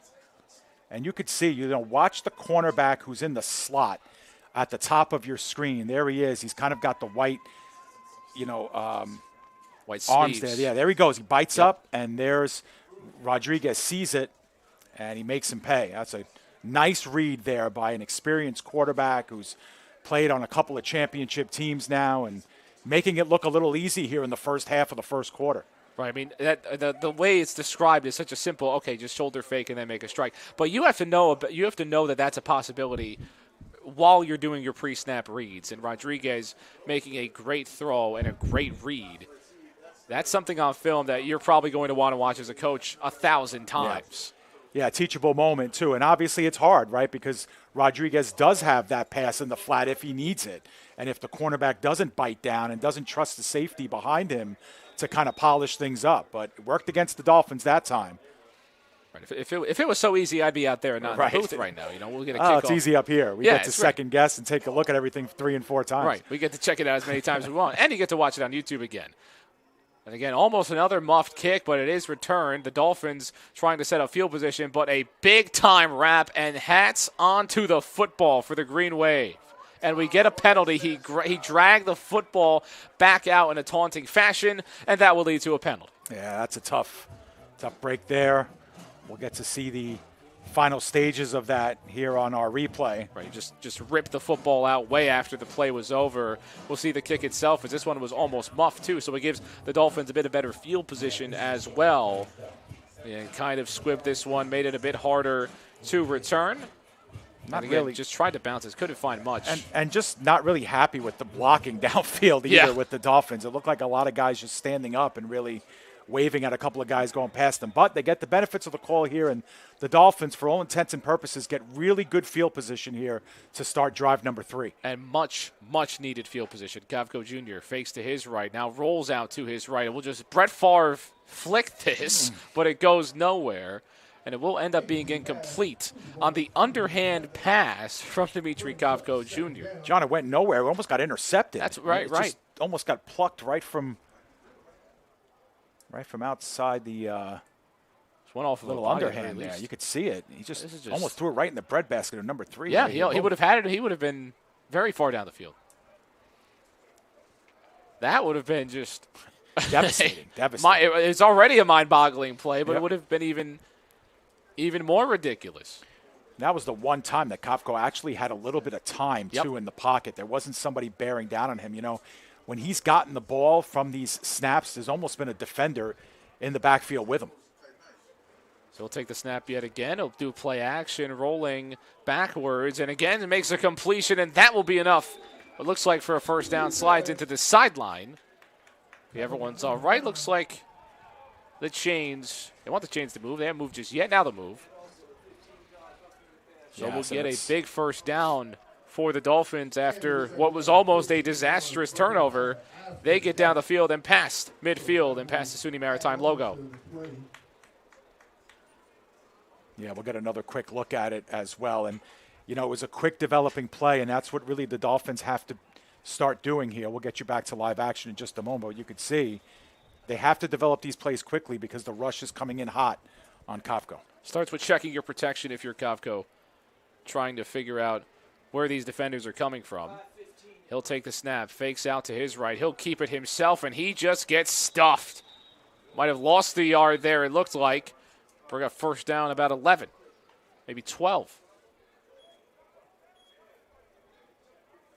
And you could see, you know, watch the cornerback who's in the slot at the top of your screen. There he is. He's kind of got the white, you know, white arms sleeves. there. Yeah, there he goes. He bites up, and there's Rodriguez sees it, and he makes him pay. That's a nice read there by an experienced quarterback who's played on a couple of championship teams now and making it look a little easy here in the first half of the first quarter. Right. I mean, the way it's described is such a simple, okay, just shoulder fake and then make a strike. But you have to know that that's a possibility while you're doing your pre-snap reads. And Rodriguez making a great throw and a great read. That's something on film that you're probably going to want to watch as a coach 1,000 times. Yeah, teachable moment, too. And obviously it's hard, right, because Rodriguez does have that pass in the flat if he needs it. And if the cornerback doesn't bite down and doesn't trust the safety behind him to kind of polish things up. But it worked against the Dolphins that time. Right. If it was so easy, I'd be out there and not in the booth right now. We'll get a kickoff. Oh, it's easy up here. We get to second guess and take a look at everything 3 and 4 times. Right. We get to check it out as many times as we want. And you get to watch it on YouTube again. And again, almost another muffed kick, but it is returned. The Dolphins trying to set up field position, but a big-time wrap, and hats onto the football for the Green Wave. And we get a penalty. He dragged the football back out in a taunting fashion, and that will lead to a penalty. Yeah, that's a tough break there. We'll get to see the final stages of that here on our replay. Right, just ripped the football out way after the play was over. We'll see the kick itself, as this one was almost muffed too, so it gives the Dolphins a bit of better field position as well. And kind of squibbed this one, made it a bit harder to return. Not again, really. Just tried to bounce it, couldn't find much. And just not really happy with the blocking downfield either with the Dolphins. It looked like a lot of guys just standing up and really waving at a couple of guys going past them. But they get the benefits of the call here, and the Dolphins, for all intents and purposes, get really good field position here to start drive number 3. And much, much needed field position. Kavko Jr. fakes to his right, now rolls out to his right. And we'll just Brett Favre flick this, but it goes nowhere. And it will end up being incomplete on the underhand pass from Dimitri Kavko Jr. John, it went nowhere. It almost got intercepted. That's right, it just almost got plucked right from outside the one off little underhand there. You could see it. He just almost threw it right in the breadbasket of number 3. Yeah, he would have had it. He would have been very far down the field. That would have been just devastating. It's already a mind-boggling play, but it would have been even more ridiculous. That was the one time that Kafko actually had a little bit of time, too, in the pocket. There wasn't somebody bearing down on him. When he's gotten the ball from these snaps, there's almost been a defender in the backfield with him. So he'll take the snap yet again. He'll do play action, rolling backwards, and again, it makes a completion, and that will be enough. It looks like for a first down, slides into the sideline. Everyone's all right. Looks like the chains, they want the chains to move. They haven't moved just yet. Now they'll move. So we'll get a big first down for the Dolphins after what was almost a disastrous turnover. They get down the field and past midfield and past the SUNY Maritime logo. Yeah, we'll get another quick look at it as well. And, it was a quick developing play, and that's what really the Dolphins have to start doing here. We'll get you back to live action in just a moment. But you could see they have to develop these plays quickly because the rush is coming in hot on Kafko. Starts with checking your protection if you're Kafko, trying to figure out where these defenders are coming from. He'll take the snap, fakes out to his right. He'll keep it himself, and he just gets stuffed. Might have lost the yard there, it looked like. But got first down about 11, maybe 12.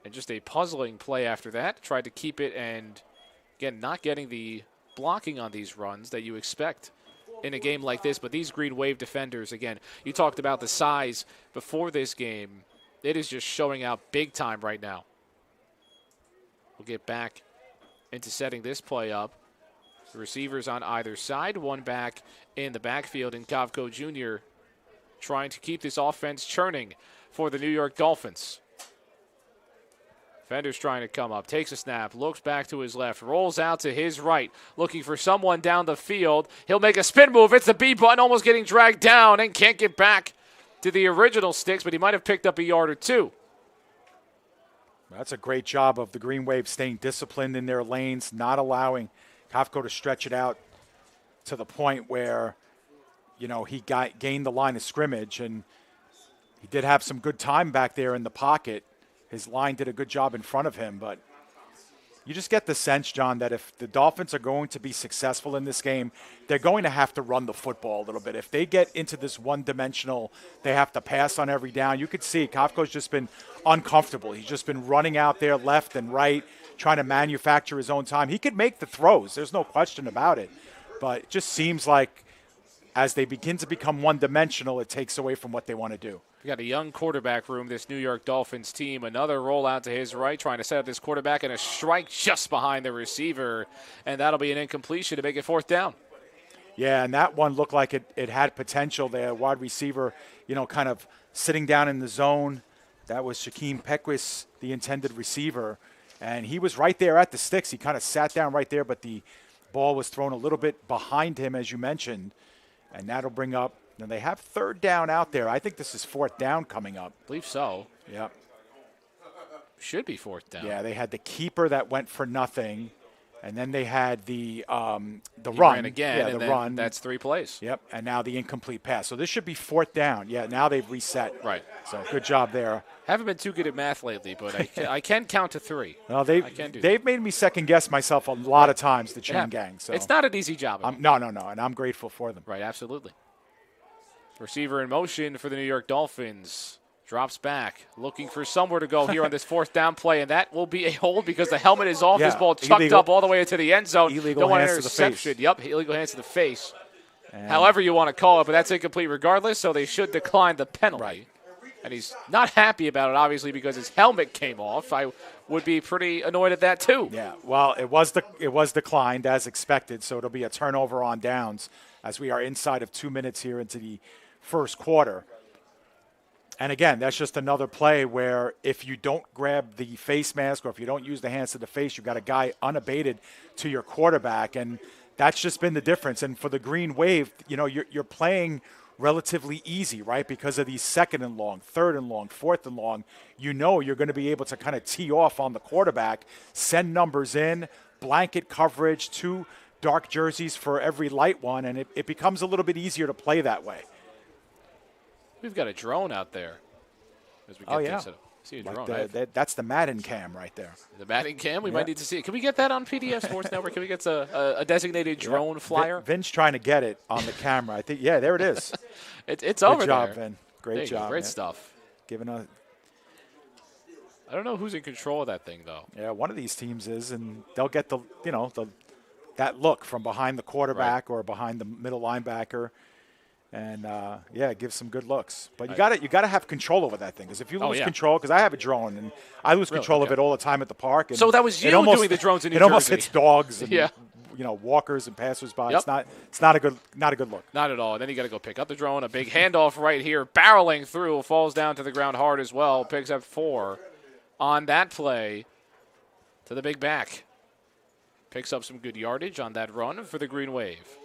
And just a puzzling play after that. Tried to keep it, and again, not getting the blocking on these runs that you expect in a game like this. But these Green Wave defenders, again, you talked about the size before this game. It is just showing out big time right now. We'll get back into setting this play up. The receivers on either side, one back in the backfield, and Kavko Jr. trying to keep this offense churning for the New York Dolphins. Defender's trying to come up, takes a snap, looks back to his left, rolls out to his right, looking for someone down the field. He'll make a spin move. It's the B button, almost getting dragged down and can't get back to the original sticks, but he might have picked up a yard or two. That's a great job of the Green Wave staying disciplined in their lanes, not allowing Kafko to stretch it out to the point where, he gained the line of scrimmage, and he did have some good time back there in the pocket. His line did a good job in front of him, but you just get the sense, John, that if the Dolphins are going to be successful in this game, they're going to have to run the football a little bit. If they get into this one-dimensional, they have to pass on every down. You could see Kafko's just been uncomfortable. He's just been running out there left and right, trying to manufacture his own time. He could make the throws. There's no question about it. but it just seems like as they begin to become one-dimensional, it takes away from what they want to do. We got a young quarterback room, this New York Dolphins team. Another rollout to his right, trying to set up this quarterback, and a strike just behind the receiver, and that'll be an incompletion to make it 4th down. Yeah, and that one looked like it had potential there. Wide receiver, kind of sitting down in the zone. That was Shaquem Peckwis, the intended receiver, and he was right there at the sticks. He kind of sat down right there, but the ball was thrown a little bit behind him, as you mentioned, and that'll bring up. Now they have 3rd down out there. I think this is 4th down coming up. I believe so. Yep. Should be 4th down. Yeah, they had the keeper that went for nothing, and then they had the run. Ran again, yeah, and the then run. that's 3 plays. Yep, and now the incomplete pass. So this should be 4th down. Yeah, now they've reset. Right. So good job there. Haven't been too good at math lately, but I can count to 3. Well, I can do they've made me second guess myself a lot of times, the chain Yeah. gang. So It's not an easy job. no, and I'm grateful for them. Right, absolutely. Receiver in motion for the New York Dolphins. Drops back, looking for somewhere to go here on this 4th down play, and that will be a hold because the helmet is off. Yeah, This ball chucked illegal. up all the way into the end zone. Illegal Don't want an hands to the face. interception. Yep, illegal hands to the face. However you want to call it, but that's incomplete regardless, so they should decline the penalty. Right. And he's not happy about it, obviously, because his helmet came off. I would be pretty annoyed at that, too. Yeah, well, it was declined as expected, so it'll be a turnover on downs as we are inside of 2 minutes here into the first quarter. And again, that's just another play where if you don't grab the face mask or if you don't use the hands to the face, you've got a guy unabated to your quarterback, and that's just been the difference. And for the Green Wave, you're playing relatively easy, right? Because of these 2nd and long, 3rd and long, 4th and long, you're going to be able to kind of tee off on the quarterback, send numbers in, blanket coverage, 2 dark jerseys for every light one, and it becomes a little bit easier to play that way. We've got a drone out there. As we get things set up. See a drone. That's the Madden cam right there. The batting cam, we might need to see it. Can we get that on PDF Sports Network? Can we get a designated drone flyer? Vin's trying to get it on the camera. I think, yeah, there it is. It's over Good job, there. Vin. Great job. Great man. stuff. Giving a I don't know who's in control of that thing, though. Yeah, one of these teams is, and they'll get that look from behind the quarterback or behind the middle linebacker. And give some good looks. But you got to have control over that thing, because if you lose control, because I have a drone and I lose control of it all the time at the park. And so that was you doing the drones in New Jersey. It almost hits dogs and walkers and passersby. Yep. It's not a good look. Not at all. And then you got to go pick up the drone. A big handoff right here, barreling through, falls down to the ground hard as well. Picks up 4 on that play to the big back. Picks up some good yardage on that run for the Green Wave.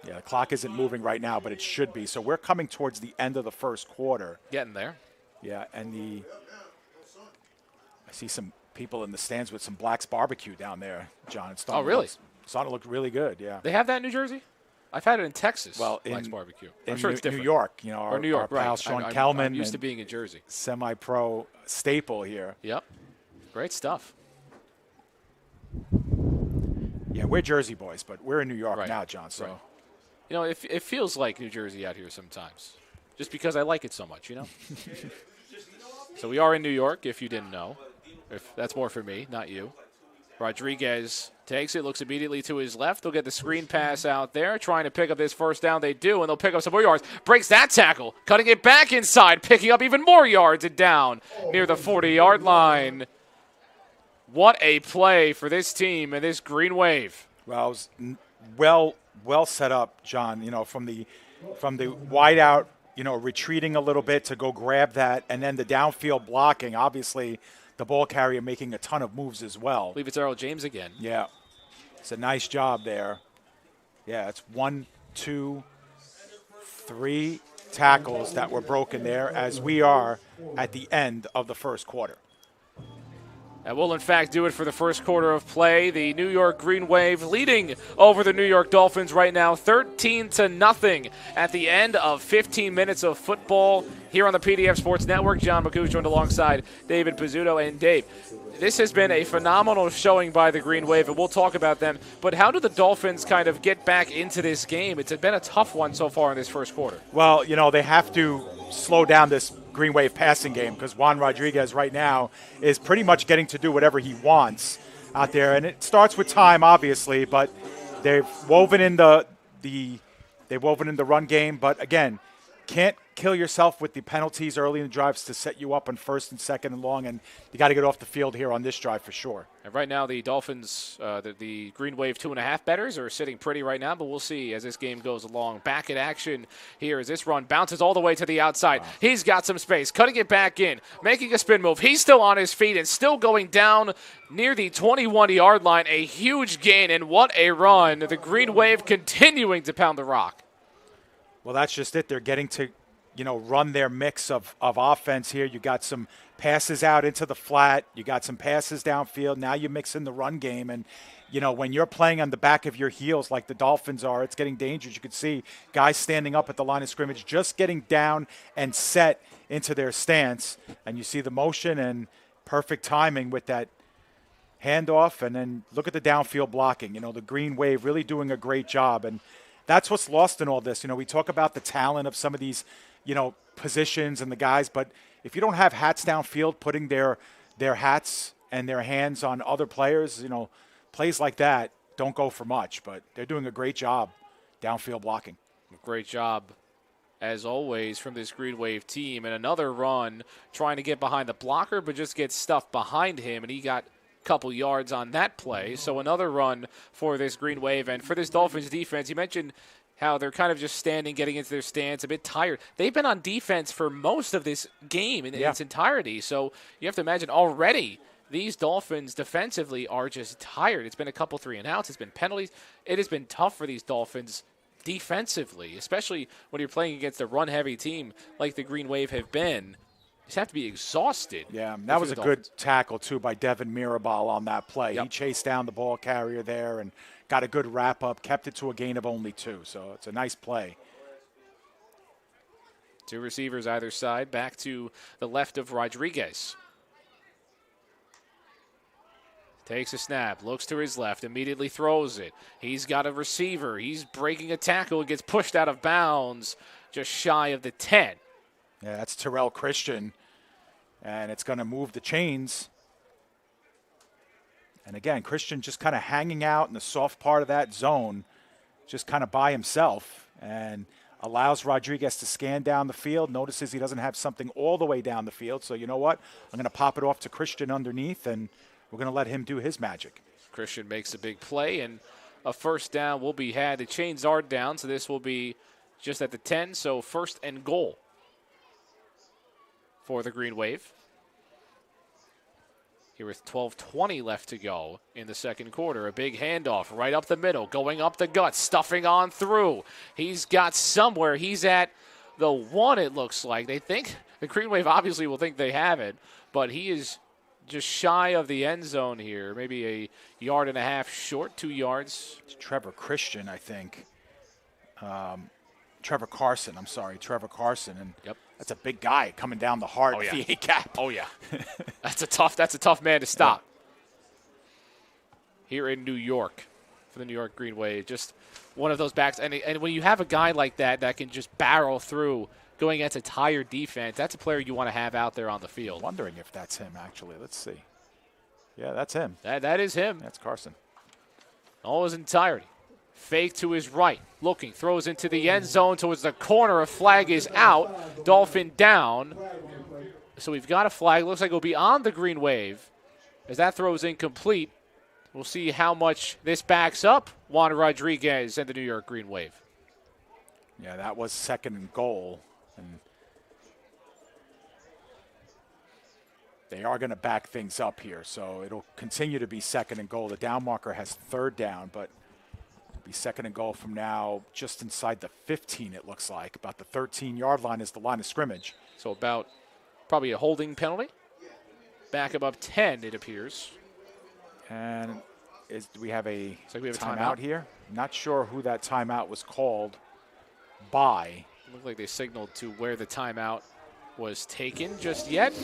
Yeah, the clock isn't moving right now, but it should be. So we're coming towards the end of the first quarter. Getting there. Yeah, and I see some people in the stands with some Black's Barbecue down there, John. It's really? Starting to look really good, yeah. They have that in New Jersey? I've had it in Texas, well, Black's Barbecue. I'm sure New, it's different. New York, or New York, our pal right. Sean Kelman. I'm used to being in Jersey. Semi-pro staple here. Yep. Great stuff. Yeah, we're Jersey boys, but we're in New York Right. now, John, so... Right. It feels like New Jersey out here sometimes, just because I like it so much, So we are in New York, if you didn't know. If that's more for me, not you. Rodriguez takes it, looks immediately to his left. They'll get the screen pass out there, trying to pick up this first down. They do, and they'll pick up some more yards. Breaks that tackle, cutting it back inside, picking up even more yards and down near the 40-yard line. What a play for this team and this Green Wave. Well, it was well set up, John, from the wide out, retreating a little bit to go grab that, and then the downfield blocking. Obviously, the ball carrier making a ton of moves as well. I believe it's Earl James again. Yeah. It's a nice job there. Yeah, it's 1, 2, 3 tackles that were broken there as we are at the end of the first quarter. That will, in fact, do it for the first quarter of play. The New York Green Wave leading over the New York Dolphins right now, 13-0 at the end of 15 minutes of football here on the PDF Sports Network. John McCouch joined alongside David Pizzuto. And Dave, this has been a phenomenal showing by the Green Wave, and we'll talk about them. But how do the Dolphins kind of get back into this game? It's been a tough one so far in this first quarter. Well, they have to slow down this Green Wave passing game because Juan Rodriguez right now is pretty much getting to do whatever he wants out there. And it starts with time, obviously, but they've woven in the they've woven in the run game, but again, can't kill yourself with the penalties early in the drives to set you up on first and second and long, and you got to get off the field here on this drive for sure. And right now, the Dolphins, the Green Wave 2.5 betters are sitting pretty right now, but we'll see as this game goes along. Back in action here as this run bounces all the way to the outside. Wow. He's got some space, cutting it back in, making a spin move. He's still on his feet and still going down near the 21-yard line. A huge gain, and what a run. The Green Wave continuing to pound the rock. Well, that's just it. They're getting to, run their mix of offense here. You got some passes out into the flat. You got some passes downfield. Now you mix in the run game. And, when you're playing on the back of your heels like the Dolphins are, it's getting dangerous. You could see guys standing up at the line of scrimmage, just getting down and set into their stance. And you see the motion and perfect timing with that handoff. And then look at the downfield blocking. The Green Wave really doing a great job. And that's what's lost in all this. We talk about the talent of some of these, positions and the guys, but if you don't have hats downfield putting their hats and their hands on other players, plays like that don't go for much, but they're doing a great job downfield blocking. Great job, as always, from this Green Wave team. And another run trying to get behind the blocker, but just gets stuffed behind him, and he got couple yards on that play. So another run for this Green Wave. And for this Dolphins defense, you mentioned how they're kind of just standing, getting into their stance, a bit tired. They've been on defense for most of this game in its entirety. So you have to imagine already these Dolphins defensively are just tired. It's been a couple 3-and-outs. It's been penalties. It has been tough for these Dolphins defensively, especially when you're playing against a run-heavy team like the Green Wave have been. Just have to be exhausted. Yeah, that was a good tackle, too, by Devin Mirabal on that play. Yep. He chased down the ball carrier there and got a good wrap-up, kept it to a gain of only 2. So it's a nice play. 2 receivers either side, back to the left of Rodriguez. Takes a snap, looks to his left, immediately throws it. He's got a receiver. He's breaking a tackle and gets pushed out of bounds just shy of the 10. Yeah, that's Terrell Christian, and it's going to move the chains. And again, Christian just kind of hanging out in the soft part of that zone, just kind of by himself, and allows Rodriguez to scan down the field, notices he doesn't have something all the way down the field. So you know what? I'm going to pop it off to Christian underneath, and we're going to let him do his magic. Christian makes a big play, and a first down will be had. The chains are down, so this will be just at the 10, so first and goal for the Green Wave. Here with 12:20 left to go in the second quarter. A big handoff right up the middle, going up the gut, stuffing on through. He's got somewhere. He's at the 1, it looks like. They think, the Green Wave obviously will think they have it, but he is just shy of the end zone here. Maybe a yard and a half short, 2 yards. It's Trevor Christian, I think. Trevor Carson, and yep. That's a big guy coming down the hard the A-gap. Oh, yeah. That's a tough man to stop. Here in New York for the New York Green Wave. Just one of those backs. And when you have a guy like that that can just barrel through going against a tired defense, that's a player you want to have out there on the field. Wondering if that's him, actually. Let's see. Yeah, that's him. That is him. That's Carson. All his entirety. Fake to his right, looking, throws into the end zone towards the corner. A flag is out. Dolphin down. So we've got a flag. Looks like it'll be on the Green Wave as that throws incomplete. We'll see how much this backs up Juan Rodriguez and the New York Green Wave. Yeah, that was second and goal. And they are going to back things up here, so it'll continue to be second and goal. The down marker has third down, but be second and goal from now, just inside the 15, it looks like. About the 13-yard line is the line of scrimmage. So about probably a holding penalty. Back above 10, it appears. And do we have a timeout here? Not sure who that timeout was called by. It looked like they signaled to where the timeout was taken just yet.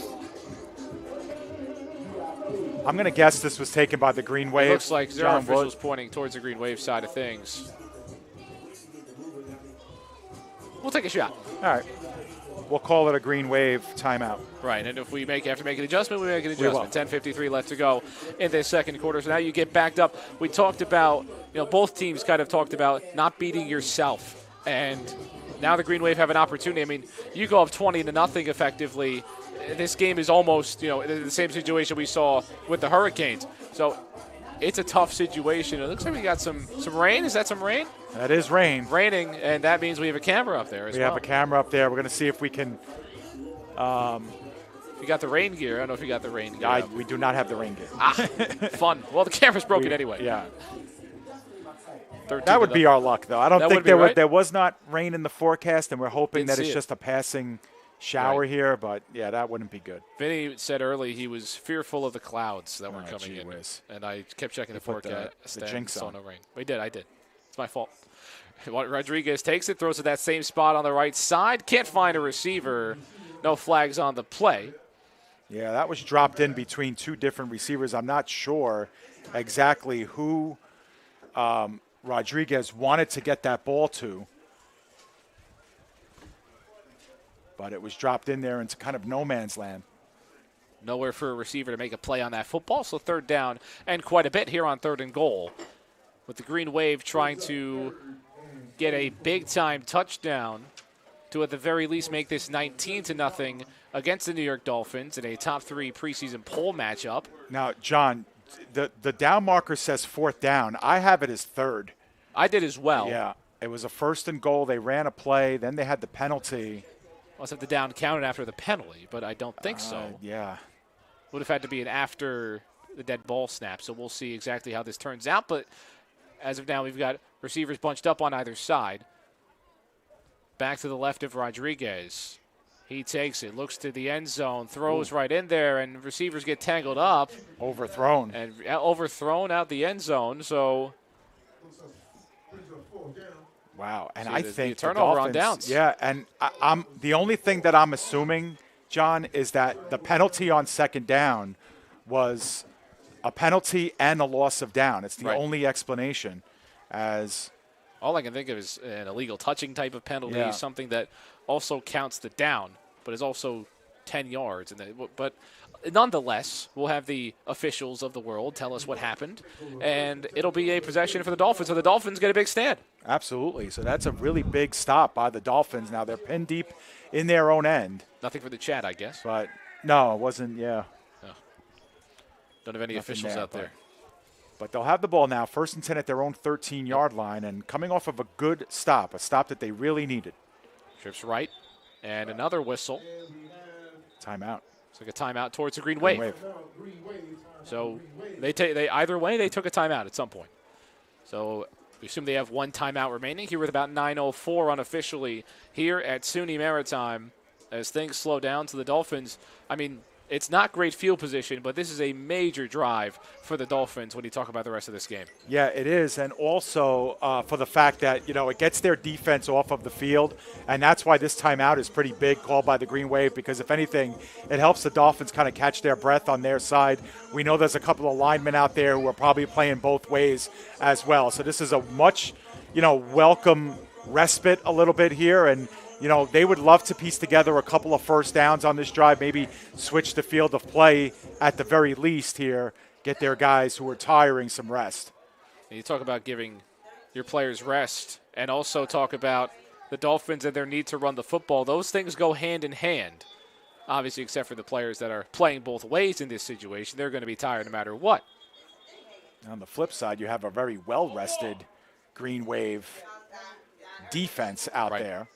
I'm going to guess this was taken by the Green Wave. It looks like there are officials pointing towards the Green Wave side of things. We'll take a shot. All right. we'll call it a green wave timeout. Right, and if we have to make an adjustment, we make an We will. adjustment. 10:53 left to go in this second quarter. So now you get backed up. We talked about, both teams kind of talked about not beating yourself, and now the Green Wave have an opportunity. I mean, you go up 20-0 effectively. This game is almost, the same situation we saw with the Hurricanes. So it's a tough situation. It looks like we got some rain. Is that some rain? That is rain. Raining, and that means we have a camera up there as well. We have a camera up there. We're going to see if we can. If you got the rain gear, I don't know if you got the rain gear. We do not have the rain gear. Fun. Well, the camera's broken anyway. Yeah. 13 That would to be our luck, though. I don't That think would be right. there was not rain in the forecast, and we're hoping Didn't that see it's it. just a passing shower Right. here. But, yeah, that wouldn't be good. Vinny said early he was fearful of the clouds that were Oh, coming gee in. whiz. And I kept checking the put the forecast. and jinx saw on. no rain. I did. It's my fault. Rodriguez takes it, throws it that same spot on the right side. Can't find a receiver. No flags on the play. Yeah, that was dropped in between two different receivers. I'm not sure exactly who Rodriguez wanted to get that ball to. But it was dropped in there into kind of no man's land. Nowhere for a receiver to make a play on that football, so third down and quite a bit here on 3rd and goal. With the Green Wave trying to get a big-time touchdown to at the very least make this 19-0 against the New York Dolphins in a top 3 preseason poll matchup. Now, John, the down marker says 4th down. I have it as 3rd. I did as well. Yeah, it was a 1st and goal. They ran a play. Then they had the penalty. Must have the down counted after the penalty, but I don't think so. Yeah. Would have had to be an after the dead ball snap, so we'll see exactly how this turns out. But as of now, we've got receivers bunched up on either side. Back to the left of Rodriguez. He takes it, looks to the end zone, throws right in there, and receivers get tangled up. Overthrown. And overthrown out the end zone, so Wow, and See, I the think the turnover on Dolphins, downs. Yeah, and I'm the only thing that I'm assuming, John, is that the penalty on 2nd down was a penalty and a loss of down. It's the Right. only explanation. As all I can think of is an illegal touching type of penalty, Yeah. something that also counts the down, but is also 10 yards. But nonetheless, we'll have the officials of the world tell us what happened, and it'll be a possession for the Dolphins, so the Dolphins get a big stand. absolutely, so that's a really big stop by the Dolphins. Now they're pinned deep in their own end, Nothing for the chat, I guess. but no, it wasn't. Yeah, Don't have any Nothing officials there, out there. but they'll have the ball now, 1st and 10 at their own 13-yard line, and coming off of a good stop, a stop that they really needed. Trips right, and another whistle. Timeout. It's like a timeout towards the Green Green Wave. wave. So either way they took a timeout at some point. So we assume they have one timeout remaining here with about 9:04 unofficially here at SUNY Maritime as things slow down to the Dolphins. I mean, it's not great field position, but this is a major drive for the Dolphins when you talk about the rest of this game. Yeah, it is, and also for the fact that it gets their defense off of the field, and that's why this timeout is pretty big, called by the Green Wave, because if anything, it helps the Dolphins kind of catch their breath on their side. We know there's a couple of linemen out there who are probably playing both ways as well, so this is a much, welcome respite a little bit here, and they would love to piece together a couple of 1st downs on this drive, maybe switch the field of play at the very least here, get their guys who are tiring some rest. And you talk about giving your players rest and also talk about the Dolphins and their need to run the football. Those things go hand in hand, obviously, except for the players that are playing both ways in this situation. They're going to be tired no matter what. On the flip side, you have a very well-rested Green Wave defense out Right. there.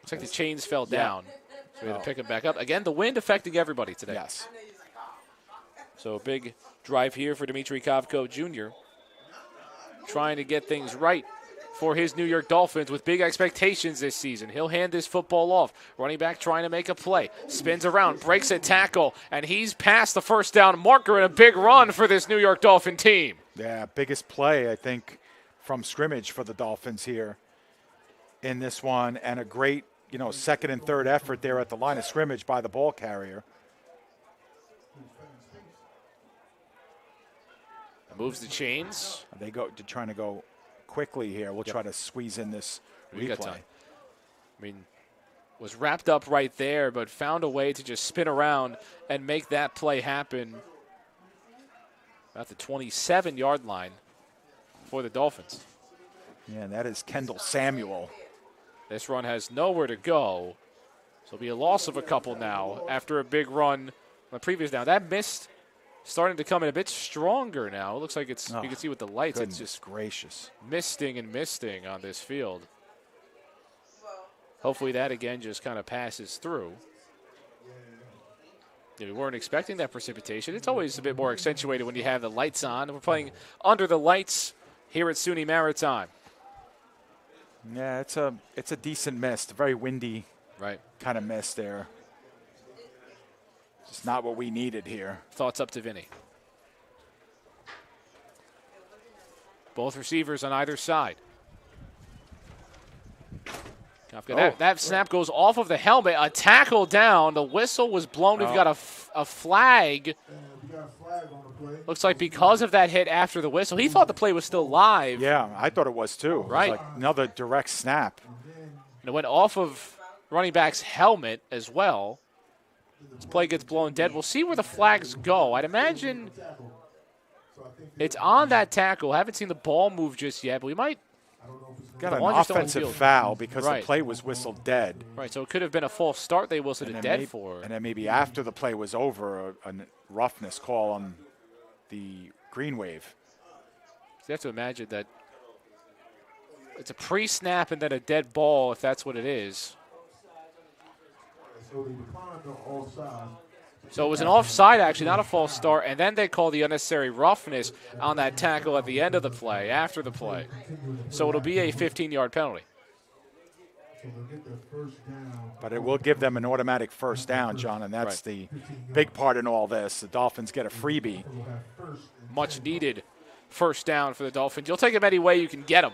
Looks like the chains fell down. So we had to pick them back up. Again, the wind affecting everybody today. Yes. So a big drive here for Dmitry Kovko Jr. Trying to get things right for his New York Dolphins with big expectations this season. He'll hand this football off. Running back trying to make a play. Spins around, breaks a tackle, and he's past the 1st down marker in a big run for this New York Dolphin team. Yeah, biggest play, I think, from scrimmage for the Dolphins here in this one, and a great, 2nd and 3rd effort there at the line of scrimmage by the ball carrier. Moves the chains. They go to trying to go quickly here. We'll try to squeeze in this We got replay. time. I mean, Was wrapped up right there, but found a way to just spin around and make that play happen at the 27-yard line for the Dolphins. Yeah, and that is Kendall Samuel. This run has nowhere to go. So it'll be a loss of a couple now after a big run on the previous down. That mist starting to come in a bit stronger now. It looks like it's, you can see with the lights, it's just gracious. misting and misting on this field. Hopefully that, again, just kind of passes through. Yeah, we weren't expecting that precipitation. It's always a bit more accentuated when you have the lights on. We're playing under the lights here at SUNY Maritime. Yeah, it's a decent mist, very windy Right. kind of mist there. Just not what we needed here. Thoughts up to Vinny. Both receivers on either side. That snap goes off of the helmet. A tackle down. The whistle was blown. We've got a flag. Looks like because of that hit after the whistle. He thought the play was still live. Yeah, I thought it was too. Right. It was like another direct snap. And it went off of running back's helmet as well. This play gets blown dead. We'll see where the flags go. I'd imagine it's on that tackle. Haven't seen the ball move just yet, but we might. Got an offensive foul because Right. the play was whistled dead. Right, so it could have been a false start they whistled it dead for. And then maybe after the play was over, a roughness call on the green wave. So you have to imagine that it's a pre-snap and then a dead ball, if that's what it is. So it was an offside, actually, not a false start, and then they call the unnecessary roughness on that tackle at the end of the play, after the play. So it'll be a 15-yard penalty. But it will give them an automatic first down, John, and that's the big part in all this. The Dolphins get a freebie. Much needed first down for the Dolphins. You'll take them any way you can get them.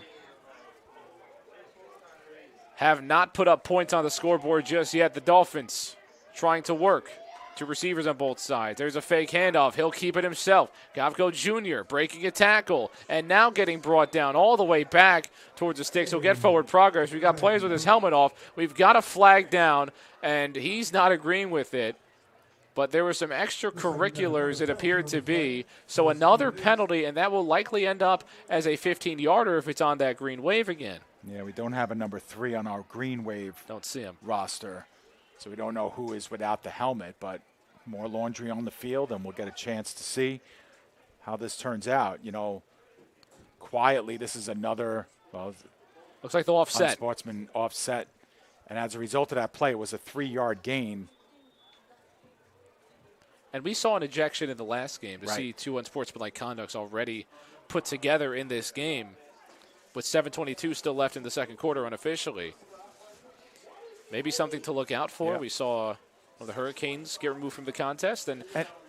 Have not put up points on the scoreboard just yet. The Dolphins trying to work. Two receivers on both sides. There's a fake handoff. He'll keep it himself. Gavko Jr. breaking a tackle and now getting brought down all the way back towards the sticks. He'll get forward progress. We've got players with his helmet off. We've got a flag down, and he's not agreeing with it. But there were some extracurriculars, it appeared to be. So another penalty, and that will likely end up as a 15-yarder if it's on that green wave again. Yeah, we don't have a number 3 on our green wave Don't see him. roster. So we don't know who is without the helmet, but more laundry on the field, and we'll get a chance to see how this turns out. You know, quietly, this is another, well, looks like the offset. Unsportsman offset. And as a result of that play, it was a 3-yard gain. And we saw an ejection in the last game to see two unsportsmanlike conducts already put together in this game, with 7:22 still left in the second quarter unofficially. Maybe something to look out for. Yeah. We saw one of the Hurricanes get removed from the contest. And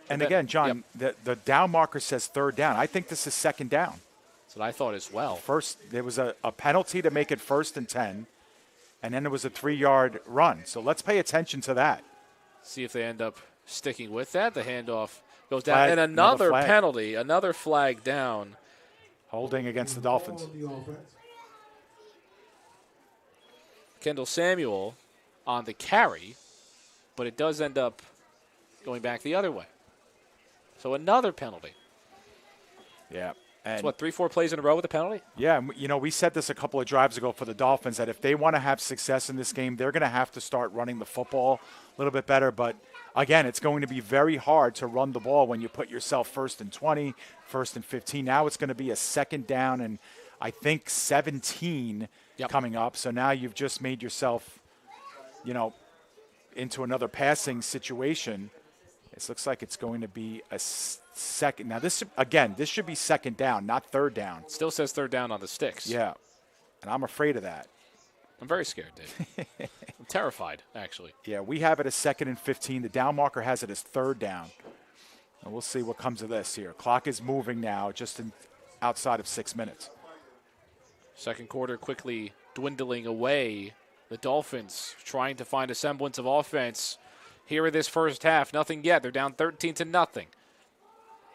again, John, the down marker says third down. I think this is second down. That's what I thought as well. First, there was a penalty to make it 1st and 10, and then there was a 3-yard run. So let's pay attention to that. See if they end up sticking with that. The handoff goes down. Flag, And another flag. penalty, another flag down. Holding against the Dolphins. Kendall Samuel on the carry, but it does end up going back the other way. So another penalty. Yeah. It's And what, 3-4 plays in a row with a penalty? yeah, and, you know, we said this a couple of drives ago for the Dolphins that if they want to have success in this game, they're going to have to start running the football a little bit better. But again, it's going to be very hard to run the ball when you put yourself 1st and 20, 1st and 15. Now it's going to be a second down and I think 17 coming up. So now you've just made yourself, you know, into another passing situation. It looks like it's going to be a second. Now, this should be second down, not third down. Still says third down on the sticks. Yeah, and I'm afraid of that. I'm very scared, Dave. I'm terrified, actually. Yeah, we have it as 2nd and 15. The down marker has it as third down. And we'll see what comes of this here. Clock is moving now, just outside of 6 minutes. Second quarter quickly dwindling away. The Dolphins trying to find a semblance of offense here in this first half. Nothing yet. They're down 13-0.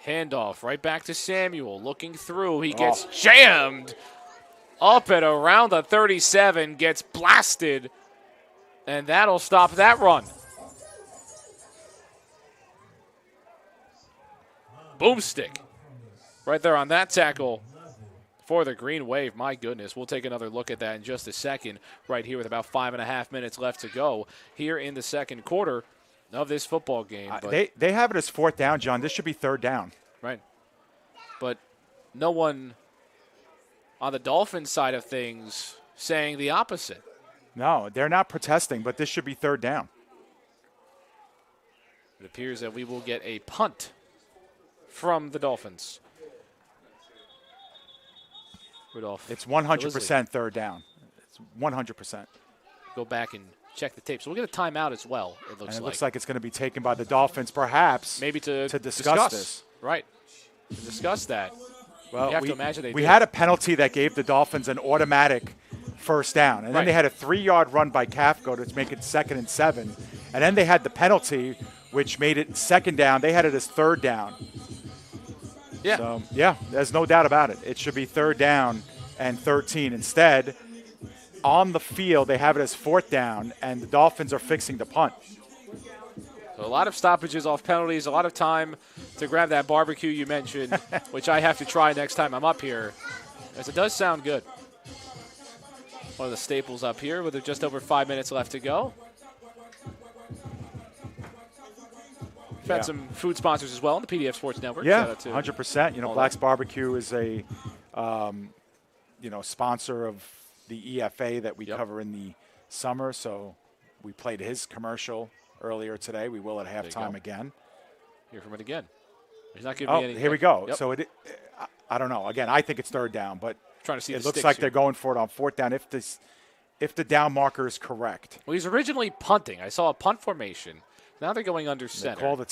Handoff right back to Samuel. Looking through. He gets jammed up at around the 37. Gets blasted. And that'll stop that run. Boomstick. Right there on that tackle for the Green Wave. My goodness, we'll take another look at that in just a second right here with about 5.5 minutes left to go here in the second quarter of this football game. They have it as 4th down, John. This should be 3rd down. Right. But no one on the Dolphins side of things saying the opposite. No, they're not protesting, but this should be 3rd down. It appears that we will get a punt from the Dolphins. Rudolph. It's 100% 3rd down. It's 100%. Go back and check the tape. So we'll get a timeout as well, it looks and it like. looks like it's going to be taken by the Dolphins, perhaps. Maybe to discuss this. Right. To discuss that. Well, you have to imagine we had a penalty that gave the Dolphins an automatic 1st down. And then they had a 3-yard run by Kafko to make it 2nd and 7. And then they had the penalty, which made it 2nd down. They had it as 3rd down. Yeah. So, yeah, there's no doubt about it. It should be 3rd down and 13. Instead, on the field, they have it as 4th down, and the Dolphins are fixing the punt. So a lot of stoppages off penalties, a lot of time to grab that barbecue you mentioned, which I have to try next time I'm up here, as it does sound good. One of the staples up here with just over 5 minutes left to go. We've had some food sponsors as well on the PDF Sports Network. Yeah, Shout out to 100%. You know, Black's Barbecue is a, sponsor of the EFA that we cover in the summer. So we played his commercial earlier today. We will at halftime again. Hear from it again. He's not giving me any. Here we go. Yep. So I don't know. Again, I think it's 3rd down, but trying to see it the looks like here. they're going for it on 4th down if the down marker is correct. Well, he's originally punting. I saw a punt formation. Now they're going under center. They call the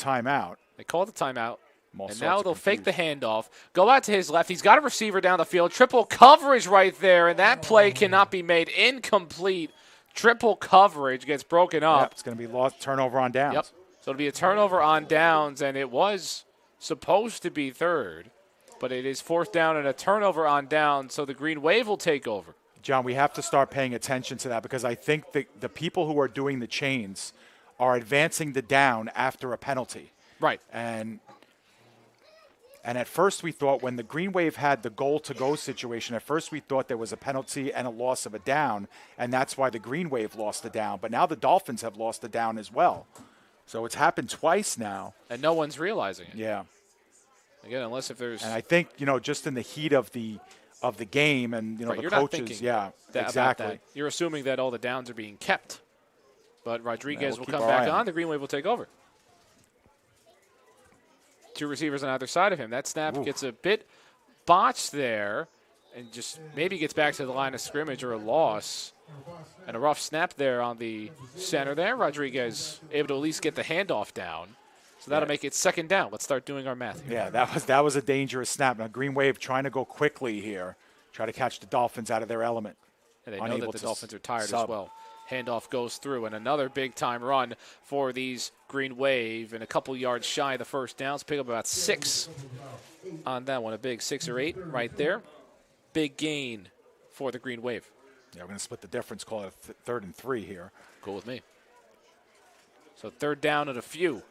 timeout. And now they'll fake the handoff, go out to his left. He's got a receiver down the field. Triple coverage right there, and that play cannot be made. Incomplete. Triple coverage gets broken up. Yep, it's going to be lost turnover on downs. Yep. So it'll be a turnover on downs, and it was supposed to be 3rd, but it is 4th down and a turnover on downs, so the Green Wave will take over. John, we have to start paying attention to that because I think the people who are doing the chains are advancing the down after a penalty. Right. And at first we thought when the Green Wave had the goal-to-go situation, at first we thought there was a penalty and a loss of a down, and that's why the Green Wave lost the down. But now the Dolphins have lost the down as well. So it's happened twice now. And no one's realizing it. Yeah. Again, unless if there's... And I think, just in the heat of the game and, the you're coaches. Not exactly. About that. You're assuming that all the downs are being kept. But Rodriguez will come back on. The Green Wave will take over. 2 receivers on either side of him. That snap gets a bit botched there and just maybe gets back to the line of scrimmage or a loss. And a rough snap there on the center there. Rodriguez able to at least get the handoff down. So that'll make it 2nd down. Let's start doing our math here. Yeah, that was a dangerous snap. Now, Green Wave trying to go quickly here, try to catch the Dolphins out of their element. And they know that the Dolphins are tired as well. Handoff goes through, and another big-time run for these Green Wave, and a couple yards shy of the 1st down. So pick up about 6 on that one, a big 6 or 8 right there. Big gain for the Green Wave. Yeah, we're going to split the difference, call it 3rd and 3 here. Cool with me. So 3rd down and a few.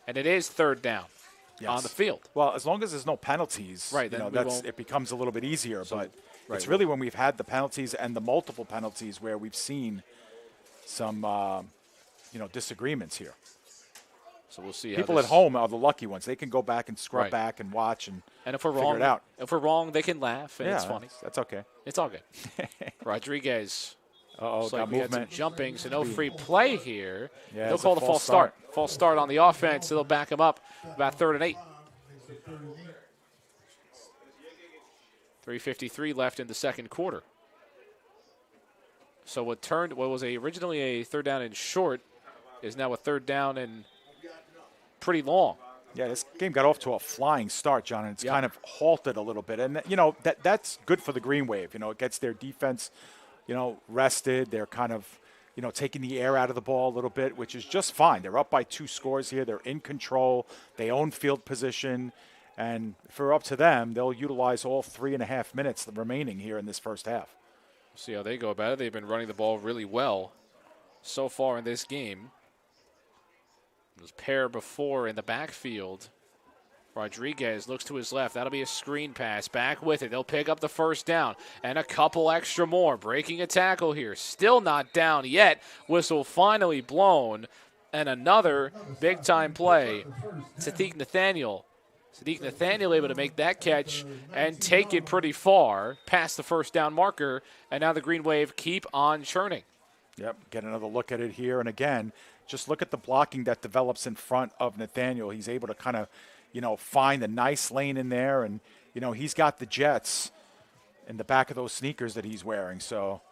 And it is 3rd down on the field. Well, as long as there's no penalties, right, it becomes a little bit easier, but it's really when we've had the penalties and the multiple penalties where we've seen some, disagreements here. So we'll see. People at home are the lucky ones. They can go back and scrub back and watch and if we're figure wrong, it out. If we're wrong, they can laugh, and it's funny. That's okay. It's all good. Rodriguez. Got we movement. had some jumping, so no free play here. Yeah, they'll call the false start. False start on the offense. So they'll back him up about 3rd and 8. 3:53 left in the second quarter. So what was originally a 3rd down and short is now a 3rd down and pretty long. Yeah, this game got off to a flying start, John, and it's kind of halted a little bit. And, that's good for the Green Wave. It gets their defense, rested. They're kind of, taking the air out of the ball a little bit, which is just fine. They're up by 2 scores here. They're in control. They own field position. And if we're up to them, they'll utilize all 3.5 minutes remaining here in this first half. We'll see how they go about it. They've been running the ball really well so far in this game. It was pair before in the backfield. Rodriguez looks to his left. That'll be a screen pass. Back with it. They'll pick up the first down and a couple extra more. Breaking a tackle here. Still not down yet. Whistle finally blown. And another big-time play. Sadiq Nathaniel able to make that catch and take it pretty far past the first down marker. And now the Green Wave keep on churning. Yep, get another look at it here. And again, just look at the blocking that develops in front of Nathaniel. He's able to kind of, find a nice lane in there. And, he's got the jets in the back of those sneakers that he's wearing. So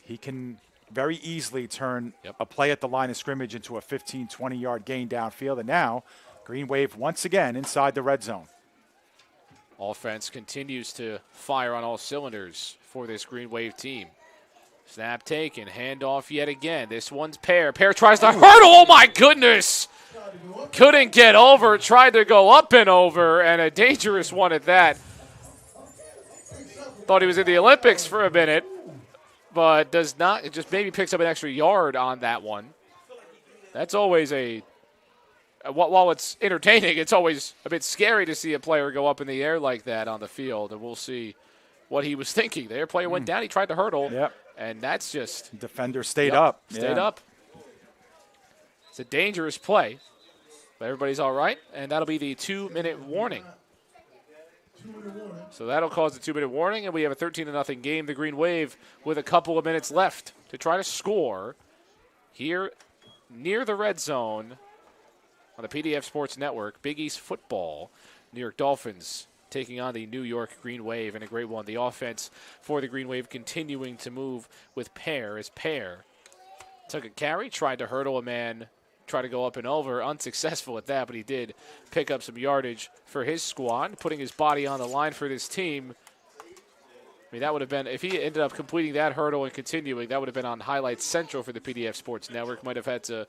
he can very easily turn a play at the line of scrimmage into a 15, 20-yard gain downfield. And now Green Wave once again inside the red zone. Offense continues to fire on all cylinders for this Green Wave team. Snap taken, handoff yet again. This one's Pear. Pear tries to hurdle. Oh, my goodness. Couldn't get over. Tried to go up and over, and a dangerous one at that. Thought he was in the Olympics for a minute, but does not. It just maybe picks up an extra yard on that one. That's always while it's entertaining, it's always a bit scary to see a player go up in the air like that on the field, and we'll see what he was thinking there. Player went down. He tried to hurdle. Yep. And that's just... Defender stayed up. Stayed up. It's a dangerous play. But everybody's all right. And that'll be the 2-minute warning. So that'll cause the 2-minute warning. And we have a 13-0 game. The Green Wave with a couple of minutes left to try to score here near the red zone on the PDF Sports Network. Big East football. New York Dolphins taking on the New York Green Wave, and a great one. The offense for the Green Wave continuing to move with Pear as Pear took a carry, tried to hurdle a man, tried to go up and over. Unsuccessful at that, but he did pick up some yardage for his squad, putting his body on the line for this team. I mean, that would have been, if he ended up completing that hurdle and continuing, that would have been on Highlights Central for the PDF Sports Network. Might have had to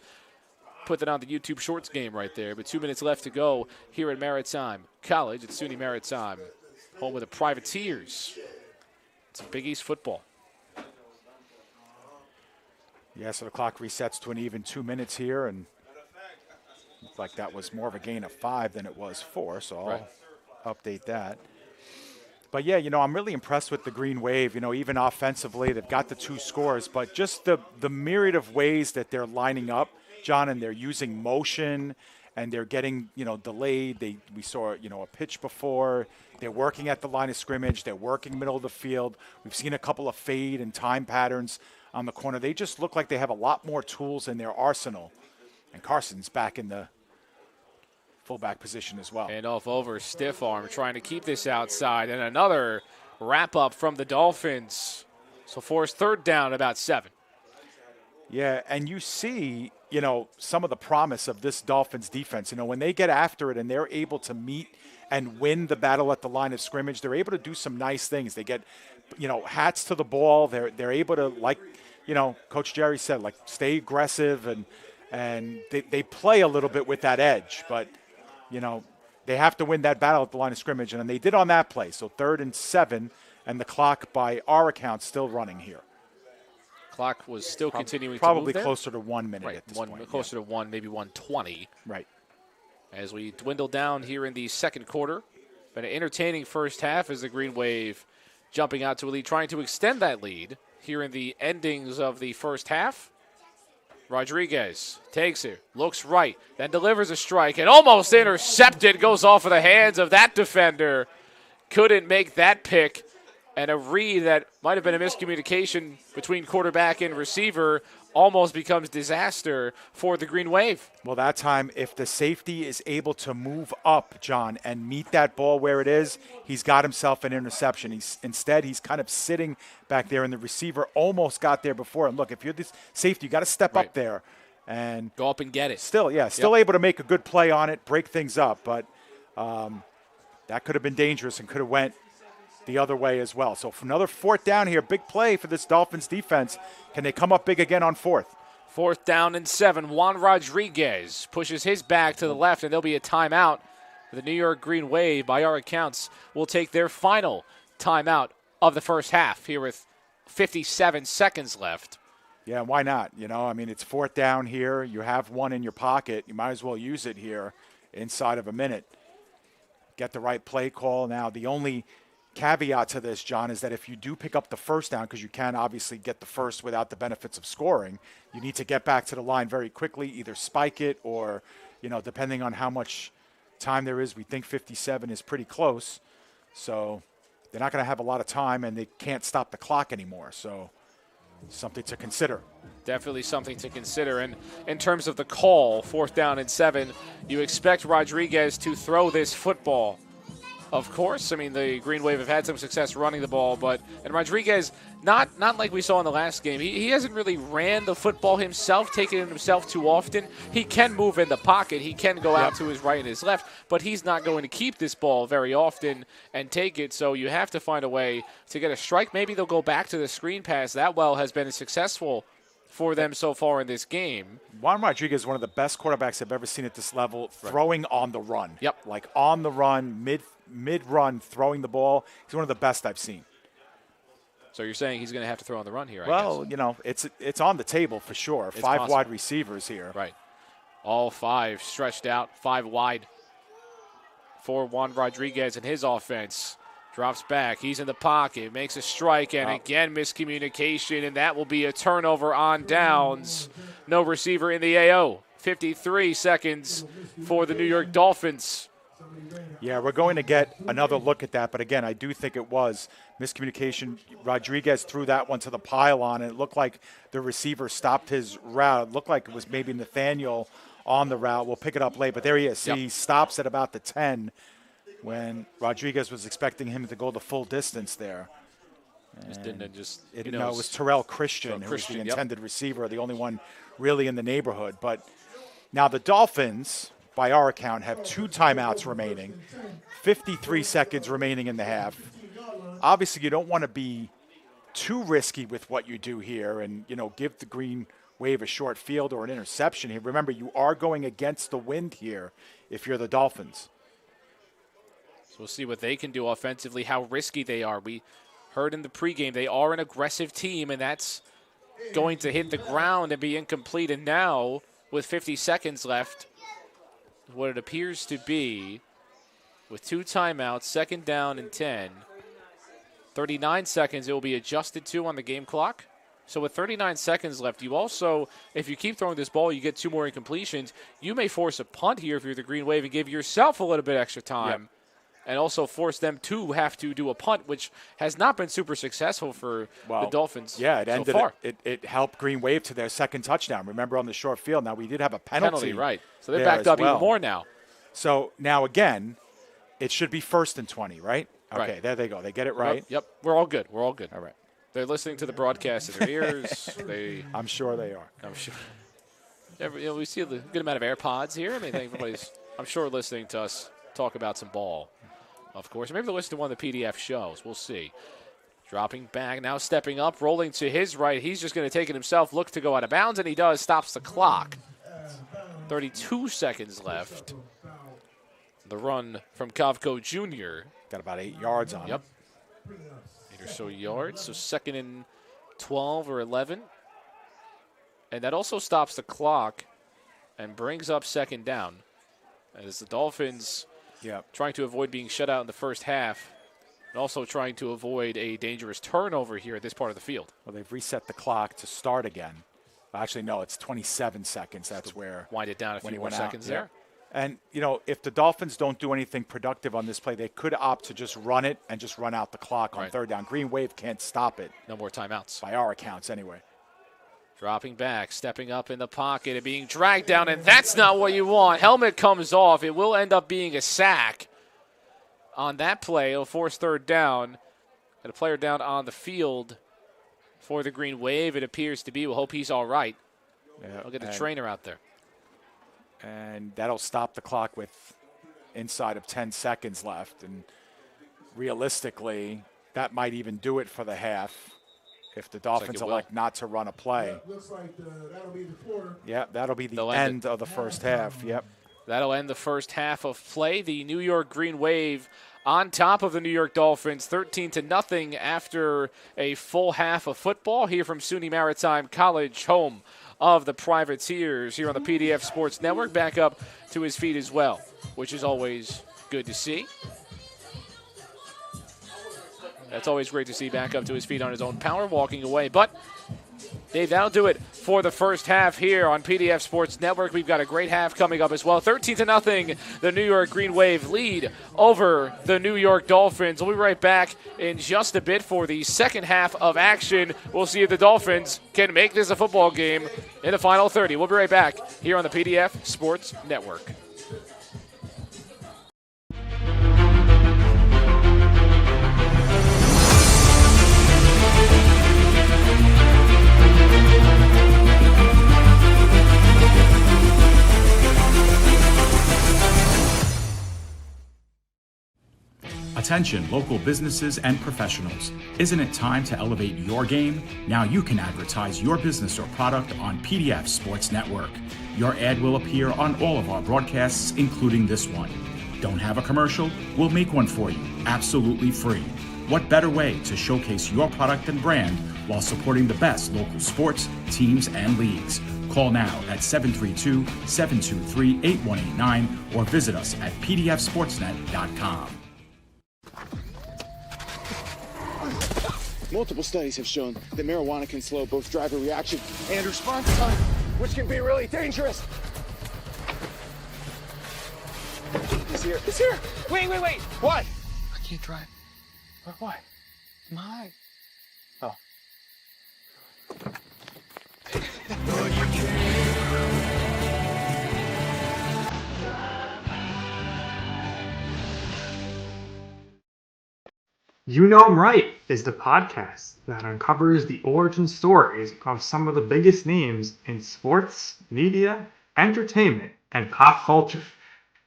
put that on the YouTube Shorts game right there. But 2 minutes left to go here at Maritime College at SUNY Maritime, home of the Privateers. It's Big East football. Yeah, so the clock resets to an even 2 minutes here, and looks like that was more of a gain of 5 than it was 4, so I'll update that. But, yeah, I'm really impressed with the Green Wave. Even offensively, they've got the 2 scores, but just the myriad of ways that they're lining up, John, and they're using motion, and they're getting, delayed. We saw, a pitch before. They're working at the line of scrimmage. They're working middle of the field. We've seen a couple of fade and time patterns on the corner. They just look like they have a lot more tools in their arsenal. And Carson's back in the fullback position as well. And off over, stiff arm, trying to keep this outside. And another wrap-up from the Dolphins. So force third down, about 7. Yeah, and you see, some of the promise of this Dolphins defense. When they get after it and they're able to meet and win the battle at the line of scrimmage, they're able to do some nice things. They get, hats to the ball. They're able to, like, Coach Jerry said, like, stay aggressive, and they play a little bit with that edge. But, they have to win that battle at the line of scrimmage, and they did on that play. So 3rd and 7, and the clock, by our account, still running here. Clock was still continuing probably to move there. Closer to 1 minute at this point. Closer to 1, maybe 1:20. Right. As we dwindle down here in the second quarter. Been an entertaining first half as the Green Wave jumping out to a lead, trying to extend that lead here in the endings of the first half. Rodriguez takes it, looks right, then delivers a strike, and almost intercepted, goes off of the hands of that defender. Couldn't make that pick. And a read that might have been a miscommunication between quarterback and receiver almost becomes disaster for the Green Wave. Well, that time, if the safety is able to move up, John, and meet that ball where it is, he's got himself an interception. Instead, he's kind of sitting back there, and the receiver almost got there before. And look, if you're this safety, you got to step up there and go up and get it. Still able to make a good play on it, break things up. But that could have been dangerous and could have went the other way as well. So for another 4th down here, big play for this Dolphins defense. Can they come up big again on 4th? 4th down and 7. Juan Rodriguez pushes his back to the left, and there'll be a timeout. The New York Green Wave, by our accounts, will take their final timeout of the first half here with 57 seconds left. Yeah, why not? You know, I mean, it's 4th down here. You have one in your pocket. You might as well use it here inside of a minute. Get the right play call. Now, the only caveat to this, John, is that if you do pick up the first down, because you can obviously get the first without the benefits of scoring, you need to get back to the line very quickly, either spike it or, you know, depending on how much time there is, we think 57 is pretty close. So they're not going to have a lot of time, and they can't stop the clock anymore. So something to consider. Definitely something to consider. And in terms of the call, 4th down and 7, you expect Rodriguez to throw this football. Of course, I mean, the Green Wave have had some success running the ball, and Rodriguez, not like we saw in the last game. He hasn't really ran the football himself, taken it himself too often. He can move in the pocket. He can go out to his right and his left, but he's not going to keep this ball very often and take it, so you have to find a way to get a strike. Maybe they'll go back to the screen pass. That has been successful for them so far in this game. Juan Rodriguez is one of the best quarterbacks I've ever seen at this level, throwing on the run. Yep. Like on the run, mid-run, throwing the ball. He's one of the best I've seen. So you're saying he's going to have to throw on the run here, I Well, guess. you know, it's on the table for sure. It's 5 possible. wide receivers here. Right. All 5 stretched out, 5 wide for Juan Rodriguez and his offense. Drops back. He's in the pocket. Makes a strike, and again, miscommunication, and that will be a turnover on downs. No receiver in the AO. 53 seconds for the New York Dolphins. Yeah, we're going to get another look at that. But, again, I do think it was miscommunication. Rodriguez threw that one to the pylon, and it looked like the receiver stopped his route. It looked like it was maybe Nathaniel on the route. We'll pick it up late. But there he is. See, he stops at about the 10 when Rodriguez was expecting him to go the full distance there. It was Terrell Christian, who was the intended receiver, the only one really in the neighborhood. But now the Dolphins, by our account, have 2 timeouts remaining, 53 seconds remaining in the half. Obviously, you don't want to be too risky with what you do here and, you know, give the Green Wave a short field or an interception here. Remember, you are going against the wind here if you're the Dolphins. We'll see what they can do offensively, how risky they are. We heard in the pregame they are an aggressive team, and that's going to hit the ground and be incomplete. And now, with 50 seconds left, what it appears to be, with 2 timeouts, 2nd down and 10, 39 seconds it will be adjusted to on the game clock. So with 39 seconds left, you also, if you keep throwing this ball, you get 2 more incompletions. You may force a punt here if you're the Green Wave and give yourself a little bit extra time. Yep. And also force them to have to do a punt, which has not been super successful for the Dolphins. Yeah, it ended. So far. It helped Green Wave to their 2nd touchdown. Remember, on the short field. Now we did have a penalty, right? So they're backed up even more now. So now again, it should be 1st and 20, right? Okay, there they go. They get it right. Yep, we're all good. We're all good. All right. They're listening to the broadcast in their ears. I'm sure they are. I'm sure. We see a good amount of AirPods here. I mean, everybody's, I'm sure, listening to us talk about some ball. Of course. Maybe they'll listen to one of the PDF shows. We'll see. Dropping back, now stepping up, rolling to his right. He's just going to take it himself, look to go out of bounds, and he does. Stops the clock. 32 seconds left. The run from Kovco Jr. Got about 8 yards on it. 8 or so yards. So 2nd and 12 or 11. And that also stops the clock and brings up 2nd down. As the Dolphins... trying to avoid being shut out in the first half, and also trying to avoid a dangerous turnover here at this part of the field. Well, they've reset the clock to start again. Actually, no, it's 27 seconds. That's where wind it down a few more seconds there. And, you know, if the Dolphins don't do anything productive on this play, they could opt to just run it and just run out the clock on 3rd down. Green Wave can't stop it. No more timeouts. By our accounts, anyway. Dropping back, stepping up in the pocket, and being dragged down, and that's not what you want. Helmet comes off. It will end up being a sack on that play. It'll force 3rd down. And a player down on the field for the Green Wave, it appears to be. We'll hope he's all right. We'll get the trainer out there. And that'll stop the clock with inside of 10 seconds left. And realistically, that might even do it for the half. If the Dolphins elect not to run a play. Looks like that'll be the quarter. Yeah, that'll be the end of the first half. Yep. That'll end the first half of play. The New York Green Wave on top of the New York Dolphins, 13-0 after a full half of football here from SUNY Maritime College, home of the Privateers here on the PDF Sports Network. Back up to his feet as well, which is always good to see. That's always great to see, back up to his feet on his own power, walking away. But, Dave, that'll do it for the first half here on PDF Sports Network. We've got a great half coming up as well. 13-0, the New York Green Wave lead over the New York Dolphins. We'll be right back in just a bit for the second half of action. We'll see if the Dolphins can make this a football game in the final 30. We'll be right back here on the PDF Sports Network. Attention local businesses and professionals. Isn't it time to elevate your game? Now you can advertise your business or product on PDF Sports Network. Your ad will appear on all of our broadcasts, including this one. Don't have a commercial? We'll make one for you, absolutely free. What better way to showcase your product and brand while supporting the best local sports, teams, and leagues? Call now at 732-723-8189 or visit us at pdfsportsnet.com. Multiple studies have shown that marijuana can slow both driver reaction and response time, which can be really dangerous. It's here. It's here. Wait. What? I can't drive. Why? My. Oh. You Know 'Em Right is the podcast that uncovers the origin stories of some of the biggest names in sports, media, entertainment, and pop culture.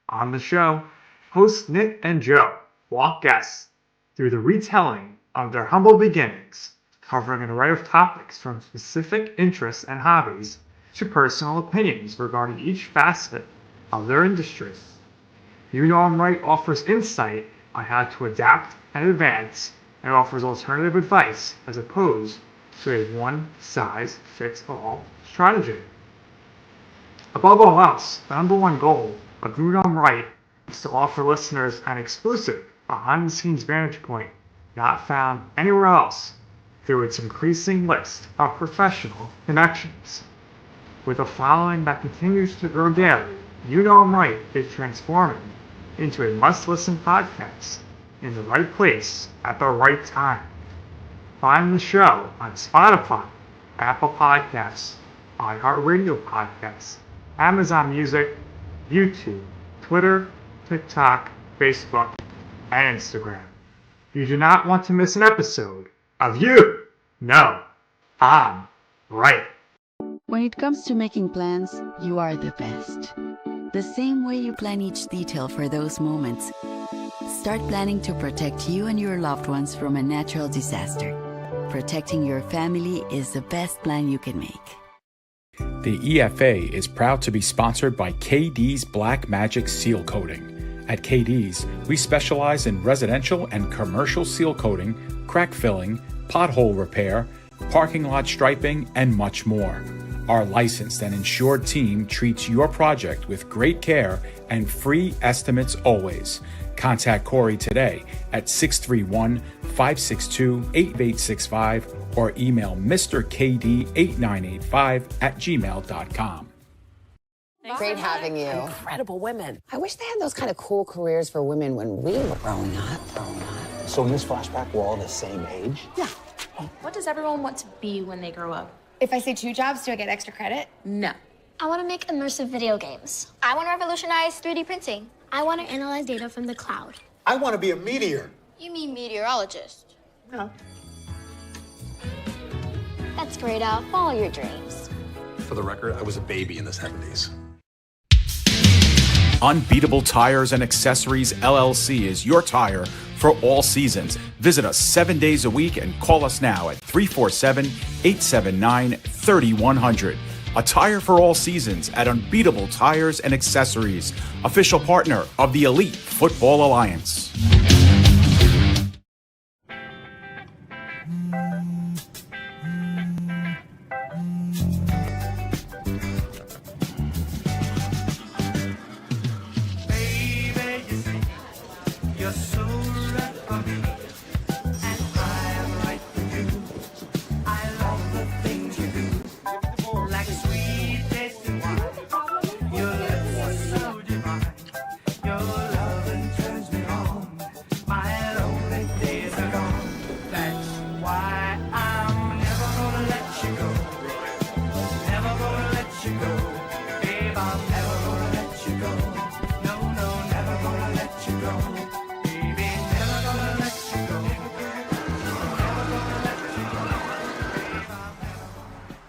On the show, hosts Nick and Joe walk guests through the retelling of their humble beginnings, covering an array of topics from specific interests and hobbies to personal opinions regarding each facet of their industry. You Know 'Em Right offers insight on how to adapt and advance, and offers alternative advice as opposed to a one-size-fits-all strategy. Above all else, the number one goal of You Know 'Em Right is to offer listeners an exclusive, behind-the-scenes vantage point not found anywhere else through its increasing list of professional connections. With a following that continues to grow daily, You Know 'Em Right is transforming into a must-listen podcast in the right place at the right time. Find the show on Spotify, Apple Podcasts, iHeartRadio Podcasts, Amazon Music, YouTube, Twitter, TikTok, Facebook, and Instagram. You do not want to miss an episode of You Know 'Em Right. When it comes to making plans, you are the best. The same way you plan each detail for those moments. Start planning to protect you and your loved ones from a natural disaster. Protecting your family is the best plan you can make. The EFA is proud to be sponsored by KD's Black Magic Seal Coating. At KD's, we specialize in residential and commercial seal coating, crack filling, pothole repair, parking lot striping, and much more. Our licensed and insured team treats your project with great care and free estimates always. Contact Corey today at 631-562-8865 or email mrkd8985@gmail.com. Great having you. Incredible women. I wish they had those kind of cool careers for women when we were growing up. So in this flashback, we're all the same age? Yeah. What does everyone want to be when they grow up? If I say 2 jobs, do I get extra credit? No. I want to make immersive video games. I want to revolutionize 3D printing. I want to analyze data from the cloud. I want to be a meteor. You mean meteorologist? No. That's great, Al. Follow your dreams. For the record, I was a baby in the 70s. Unbeatable Tires and Accessories LLC is your tire for all seasons. Visit us 7 days a week and call us now at 347-879-3100. a tire for all seasons at Unbeatable Tires and Accessories, official partner of the Elite Football Alliance.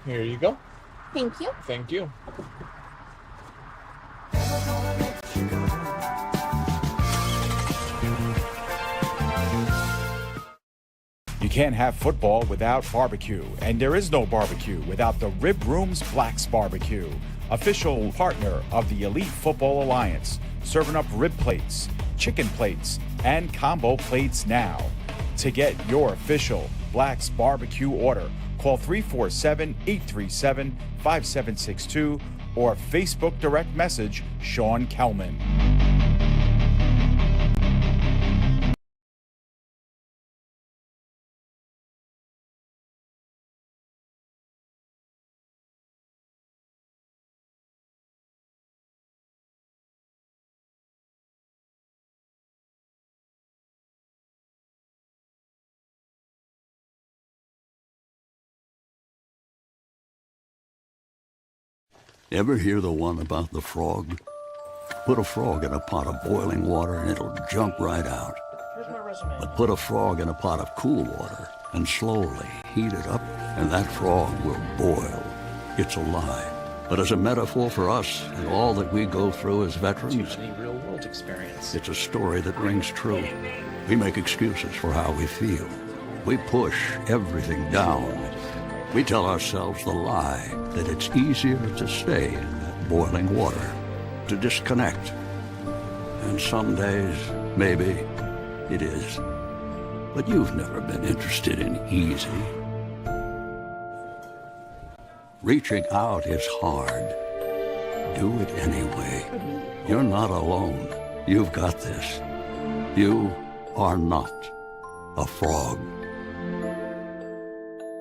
Here you go. Thank you. Thank you. You can't have football without barbecue, and there is no barbecue without the Rib Room's Black's Barbecue, official partner of the Elite Football Alliance, serving up rib plates, chicken plates, and combo plates now. To get your official Black's Barbecue order, call 347-837-5762 or Facebook direct message Sean Kelman. Ever hear the one about the frog? Put a frog in a pot of boiling water and it'll jump right out. But put a frog in a pot of cool water and slowly heat it up, and that frog will boil. It's a lie. But as a metaphor for us and all that we go through as veterans, real-world experience. it's a story that rings true. We make excuses for how we feel. We push everything down. We tell ourselves the lie that it's easier to stay in that boiling water, to disconnect. And some days, maybe, it is. But you've never been interested in easy. Reaching out is hard. Do it anyway. You're not alone. You've got this. You are not a frog.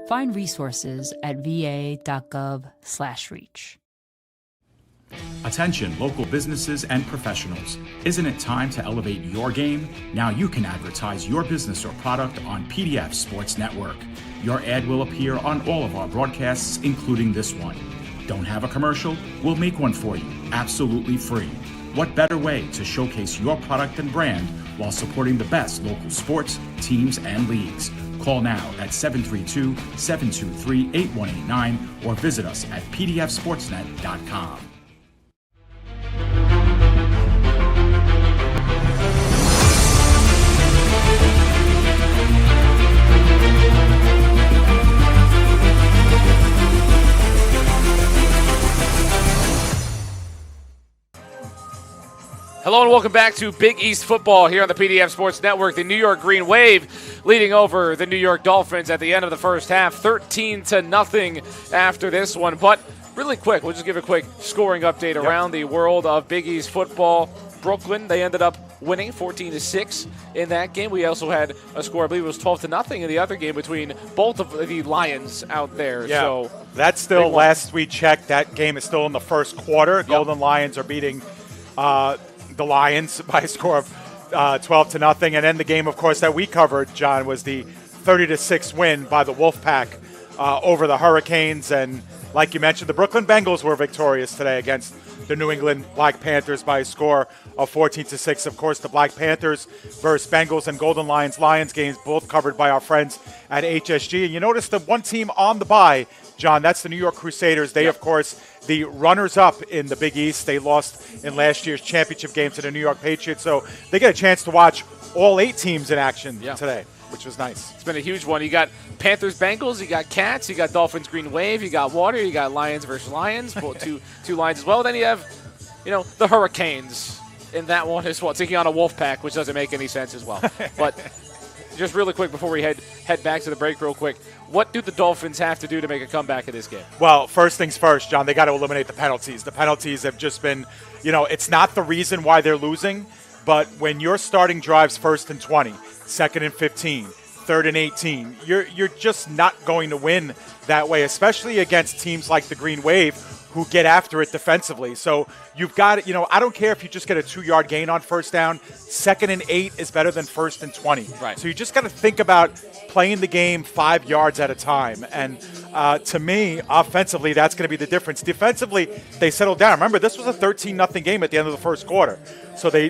Find resources at va.gov/reach. Attention local businesses and professionals. Isn't it time to elevate your game? Now you can advertise your business or product on PDF Sports Network. Your ad will appear on all of our broadcasts, including this one. Don't have a commercial? We'll make one for you, absolutely free. What better way to showcase your product and brand while supporting the best local sports, teams, and leagues? Call now at 732-723-8189 or visit us at pdfsportsnet.com. Hello and welcome back to Big East Football here on the PDF Sports Network. The New York Green Wave leading over the New York Dolphins at the end of the first half, 13-0 after this one. But really quick, we'll just give a quick scoring update around the world of Big East football. Brooklyn, they ended up winning 14-6 in that game. We also had a score, I believe it was 12-0 in the other game between both of the Lions out there. Yeah, so that's still, last we checked, that game is still in the first quarter. Golden Lions are beating the Lions by a score of 12-0. And then the game, of course, that we covered, John, was the 30-6 win by the Wolfpack over the Hurricanes. And like you mentioned, the Brooklyn Bengals were victorious today against the New England Black Panthers by a score of 14-6. Of course, the Black Panthers versus Bengals and Golden Lions games, both covered by our friends at HSG. And you notice the one team on the bye, John, that's the New York Crusaders. They, of course, the runners-up in the Big East. They lost in last year's championship game to the New York Patriots. So they get a chance to watch all 8 teams in action today. which was nice. It's been a huge one. You got Panthers, Bengals, you got Cats, you got Dolphins, Green Wave, you got Water, you got Lions versus Lions, two Lions as well. Then you have, the Hurricanes in that one as well, taking on a Wolfpack, which doesn't make any sense as well. But just really quick before we head back to the break real quick, what do the Dolphins have to do to make a comeback in this game? Well, first things first, John, they got to eliminate the penalties. The penalties have just been, it's not the reason why they're losing, but when you're starting drives 1st and 20, 2nd and 15, 3rd and 18, you're just not going to win that way, especially against teams like the Green Wave who get after it defensively. So you've got to, I don't care if you just get a 2-yard gain on first down. 2nd and 8 is better than 1st and 20. Right. So you just got to think about playing the game 5 yards at a time. And to me, offensively, that's going to be the difference. Defensively, they settled down. Remember, this was a 13-0 game at the end of the first quarter. So they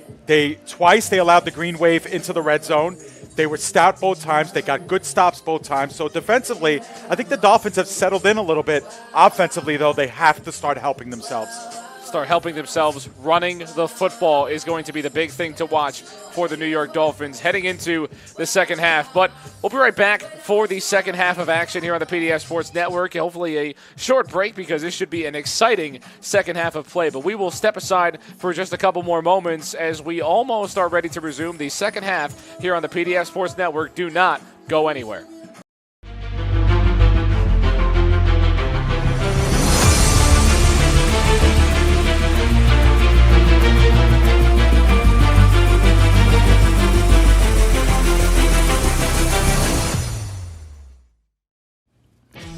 twice they allowed the Green Wave into the red zone. They were stout both times. They got good stops both times. So defensively, I think the Dolphins have settled in a little bit. Offensively, though, they have to start helping themselves. Running the football is going to be the big thing to watch for the New York Dolphins heading into the second half. But we'll be right back for the second half of action here on the PDF Sports Network. Hopefully a short break because this should be an exciting second half of play. But we will step aside for just a couple more moments as we almost are ready to resume the second half here on the PDF Sports Network. Do not go anywhere.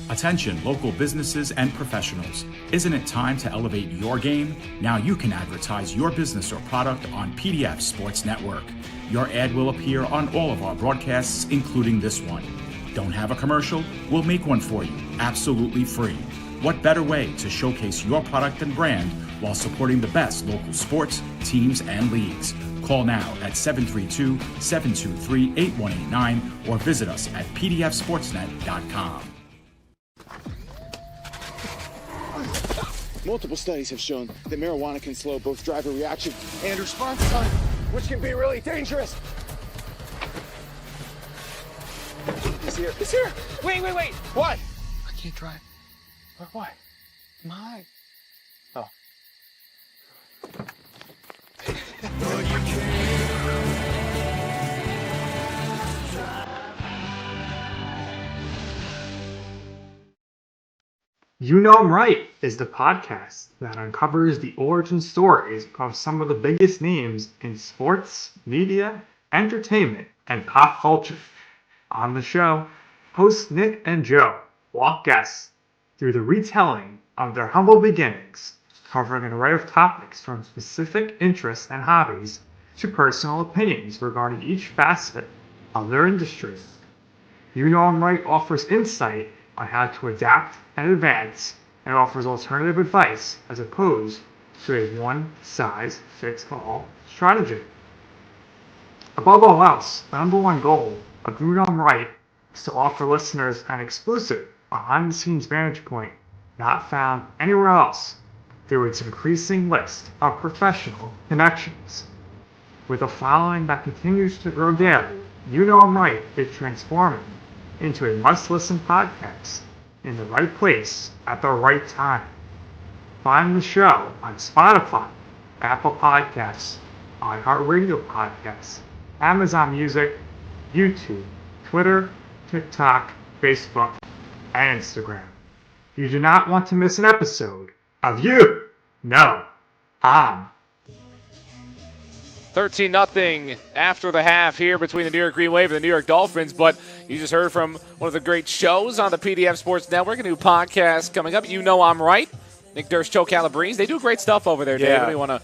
Attention, local businesses and professionals. Isn't it time to elevate your game? Now you can advertise your business or product on PDF Sports Network. Your ad will appear on all of our broadcasts, including this one. Don't have a commercial? We'll make one for you, absolutely free. What better way to showcase your product and brand while supporting the best local sports, teams, and leagues? Call now at 732-723-8189 or visit us at pdfsportsnet.com. Multiple studies have shown that marijuana can slow both driver reaction and response time, which can be really dangerous. He's here. He's here. Wait. What? I can't drive. Why? My. Oh. You Know I'm Right is the podcast that uncovers the origin stories of some of the biggest names in sports, media, entertainment, and pop culture. On the show, hosts Nick and Joe walk guests through the retelling of their humble beginnings, covering an array of topics from specific interests and hobbies to personal opinions regarding each facet of their industry. You Know I'm Right offers insight on how to adapt and advance, and offers alternative advice as opposed to a one-size-fits-all strategy. Above all else, the number one goal of You Know I'm Right is to offer listeners an exclusive, behind-the-scenes vantage point not found anywhere else through its increasing list of professional connections. With a following that continues to grow daily, You Know I'm Right is transforming into a must-listen podcast in the right place at the right time. Find the show on Spotify, Apple Podcasts, iHeartRadio Podcasts, Amazon Music, YouTube, Twitter, TikTok, Facebook, and Instagram. You do not want to miss an episode of You Know I'm 13-0 after the half here between the New York Green Wave and the New York Dolphins. But you just heard from one of the great shows on the PDF Sports Network, a new podcast coming up, You Know I'm Right. Nick Durst, Joe Calabrese. They do great stuff over there, David. We want to,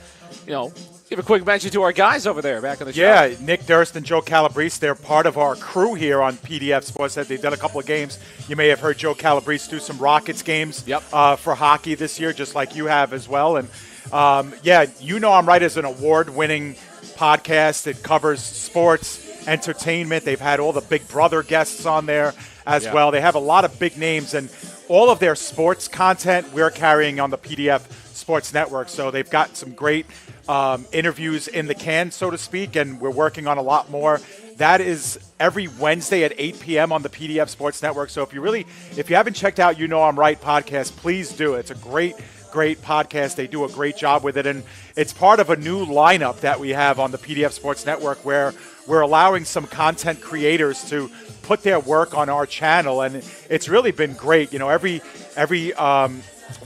give a quick mention to our guys over there back in the show. Yeah, Nick Durst and Joe Calabrese, they're part of our crew here on PDF Sports. They've done a couple of games. You may have heard Joe Calabrese do some Rockets games for hockey this year, just like you have as well. And, You Know I'm Right is an award-winning podcast. It covers sports, entertainment. They've had all the Big Brother guests on there as well. They have a lot of big names, and all of their sports content we're carrying on the PDF Sports Network. So they've got some great interviews in the can, so to speak, and we're working on a lot more That is every Wednesday at 8 p.m. on the PDF Sports Network. So if you haven't checked out You Know I'm Right podcast, please do. It's a great podcast. They do a great job with it. And it's part of a new lineup that we have on the PDF Sports Network where we're allowing some content creators to put their work on our channel. And it's really been great. Every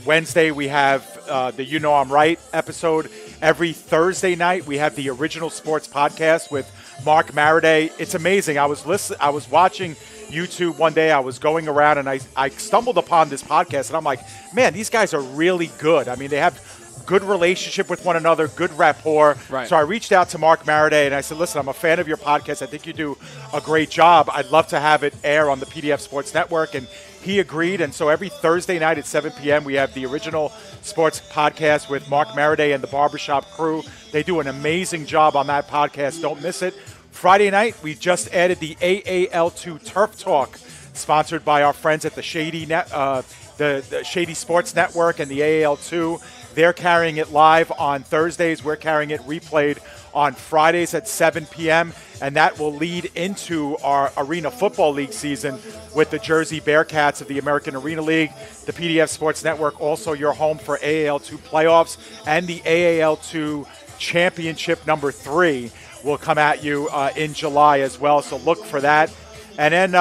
Wednesday we have the You Know I'm Right episode. Every Thursday night we have the Original Sports Podcast with Mark Mariday. It's amazing. I was watching YouTube one day. I was going around and I stumbled upon this podcast and I'm like, man, these guys are really good. I mean, they have good relationship with one another, good rapport. Right. So I reached out to Mark Mariday and I said, listen, I'm a fan of your podcast. I think you do a great job. I'd love to have it air on the PDF Sports Network. And he agreed. And so every Thursday night at 7 p.m., we have the Original Sports Podcast with Mark Mariday and the Barbershop crew. They do an amazing job on that podcast. Don't miss it. Friday night, we just added the AAL2 Turf Talk, sponsored by our friends at the the Shady Sports Network and the AAL2. They're carrying it live on Thursdays. We're carrying it replayed on Fridays at 7 p.m., and that will lead into our Arena Football League season with the Jersey Bearcats of the American Arena League. The PDF Sports Network, also your home for AAL2 playoffs, and the AAL2 Championship number 3 will come at you in July as well, so look for that. And then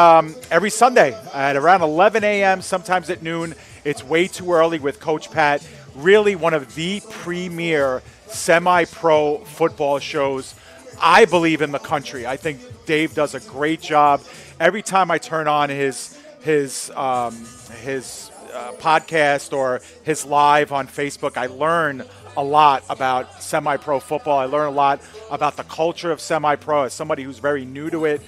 every Sunday at around 11 a.m., sometimes at noon, it's Way Too Early with Coach Pat. Really one of the premier semi-pro football shows, I believe, in the country. I think Dave does a great job. Every time I turn on his podcast or his live on Facebook, I learn a lot about semi-pro football. I learn a lot about the culture of semi-pro. As somebody who's very new to it,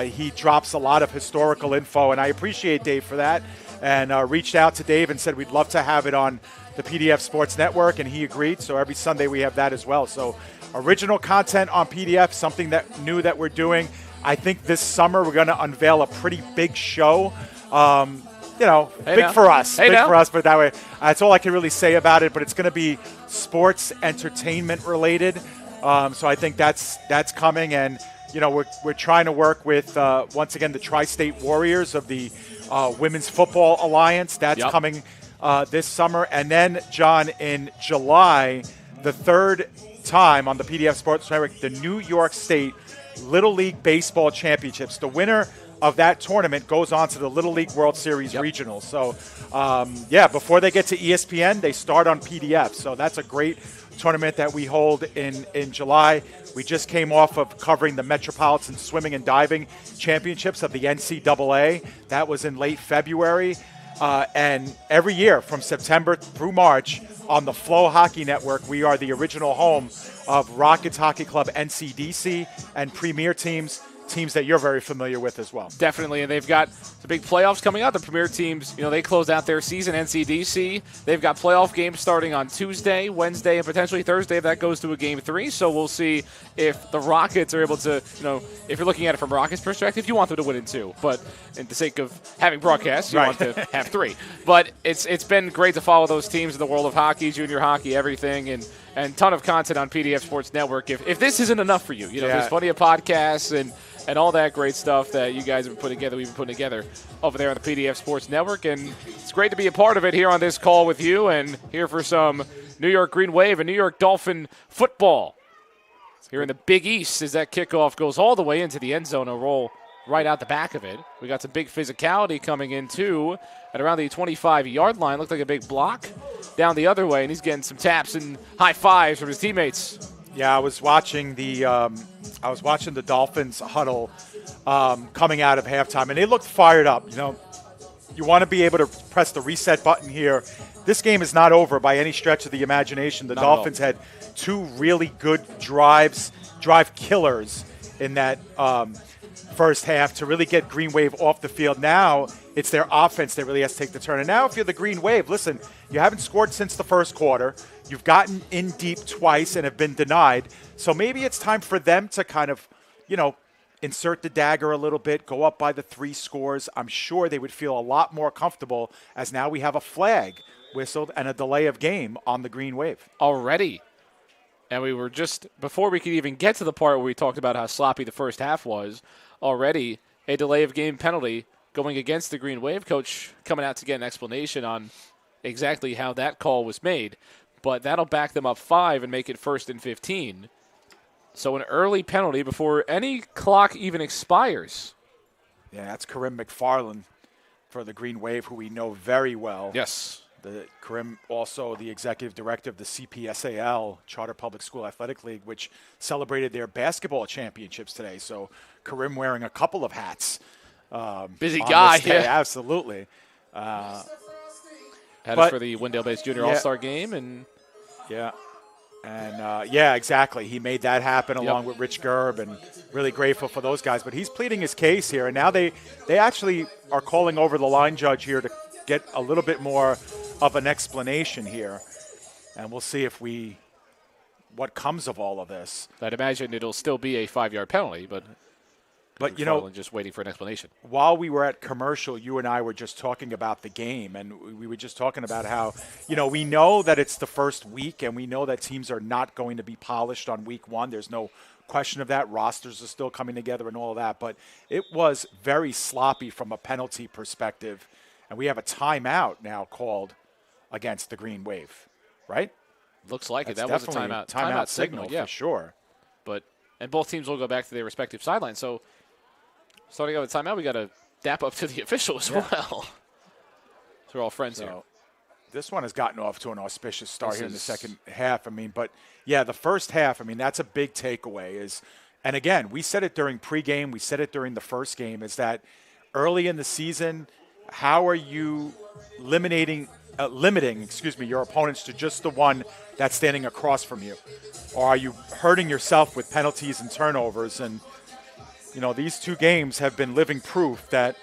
he drops a lot of historical info, and I appreciate Dave for that. And reached out to Dave and said we'd love to have it on the PDF Sports Network, and he agreed. So every Sunday we have that as well. So original content on PDF, something that new that we're doing. I think this summer we're going to unveil a pretty big show. Big for us, but that way, that's all I can really say about it. But it's going to be sports entertainment related. So I think that's coming, and we're trying to work with once again the Tri-State Warriors of the Women's Football Alliance. That's coming this summer, and then John, in July, the third time on the PDF Sports Network, the New York State Little League Baseball Championships. The winner of that tournament goes on to the Little League World Series Regionals. So, before they get to ESPN, they start on PDF. So that's a great tournament that we hold in July. We just came off of covering the Metropolitan Swimming and Diving Championships of the NCAA. That was in late February. And every year from September through March on the Flow Hockey Network, we are the original home of Rockets Hockey Club NCDC and Premier teams that you're very familiar with as well. Definitely, and they've got the big playoffs coming out. The Premier teams, they close out their season. NCDC, they've got playoff games starting on Tuesday, Wednesday, and potentially Thursday if that goes to a Game 3. So we'll see if the Rockets are able to, if you're looking at it from Rockets' perspective, you want them to win in 2. But in the sake of having broadcasts, you want to have 3. But it's been great to follow those teams in the world of hockey, junior hockey, everything, and ton of content on PDF Sports Network. If this isn't enough for you, there's plenty of podcasts and all that great stuff that you guys have been putting together, we've been putting together over there on the PDF Sports Network. And it's great to be a part of it here on this call with you and here for some New York Green Wave and New York Dolphin football. Here in the Big East as that kickoff goes all the way into the end zone, a roll right out the back of it. We got some big physicality coming in, too, at around the 25-yard line. Looked like a big block down the other way, and he's getting some taps and high fives from his teammates. Yeah, I was watching the Dolphins huddle coming out of halftime, and they looked fired up. You want to be able to press the reset button here. This game is not over by any stretch of the imagination. The Dolphins had 2 really good drive killers in that first half to really get Green Wave off the field. Now it's their offense that really has to take the turn. And now if you're the Green Wave, listen, you haven't scored since the first quarter. You've gotten in deep twice and have been denied. So maybe it's time for them to kind of, insert the dagger a little bit, go up by the 3 scores. I'm sure they would feel a lot more comfortable as now we have a flag whistled and a delay of game on the Green Wave. Already. And we were just, before we could even get to the part where we talked about how sloppy the first half was, already a delay of game penalty going against the Green Wave. Coach coming out to get an explanation on exactly how that call was made. But that'll back them up 5 and make it 1st and 15. So an early penalty before any clock even expires. Yeah, that's Karim McFarland for the Green Wave, who we know very well. Yes. Karim, also the executive director of the CPSAL, Charter Public School Athletic League, which celebrated their basketball championships today. So Karim wearing a couple of hats. Busy guy, yeah. Absolutely. Had us for the Wendell-based Junior All-Star game. And exactly. He made that happen along with Rich Gerb, and really grateful for those guys. But he's pleading his case here, and now they actually are calling over the line judge here to get a little bit more of an explanation here, and we'll see what comes of all of this. I'd imagine it'll still be a 5-yard penalty, but you know, just waiting for an explanation. While we were at commercial, you and I were just talking about the game, and we were just talking about how, you know, we know that it's the first week, and we know that teams are not going to be polished on week 1. There's no question of that. Rosters are still coming together and all of that, but it was very sloppy from a penalty perspective, and we have a timeout now called against the Green Wave, right? Looks like That's it. That was a definitely timeout signal yeah. for sure. And both teams will go back to their respective sidelines. So starting out with timeout, we got to dap up to the official as well. So we're all friends here. This one has gotten off to an auspicious start here in the second half. I mean, but yeah, the first half, I mean, that's a big takeaway and again, we said it during pregame, we said it during the first game, is that early in the season, how are you limiting your opponents to just the one that's standing across from you? Or are you hurting yourself with penalties and turnovers? And, you know, these 2 games have been living proof that,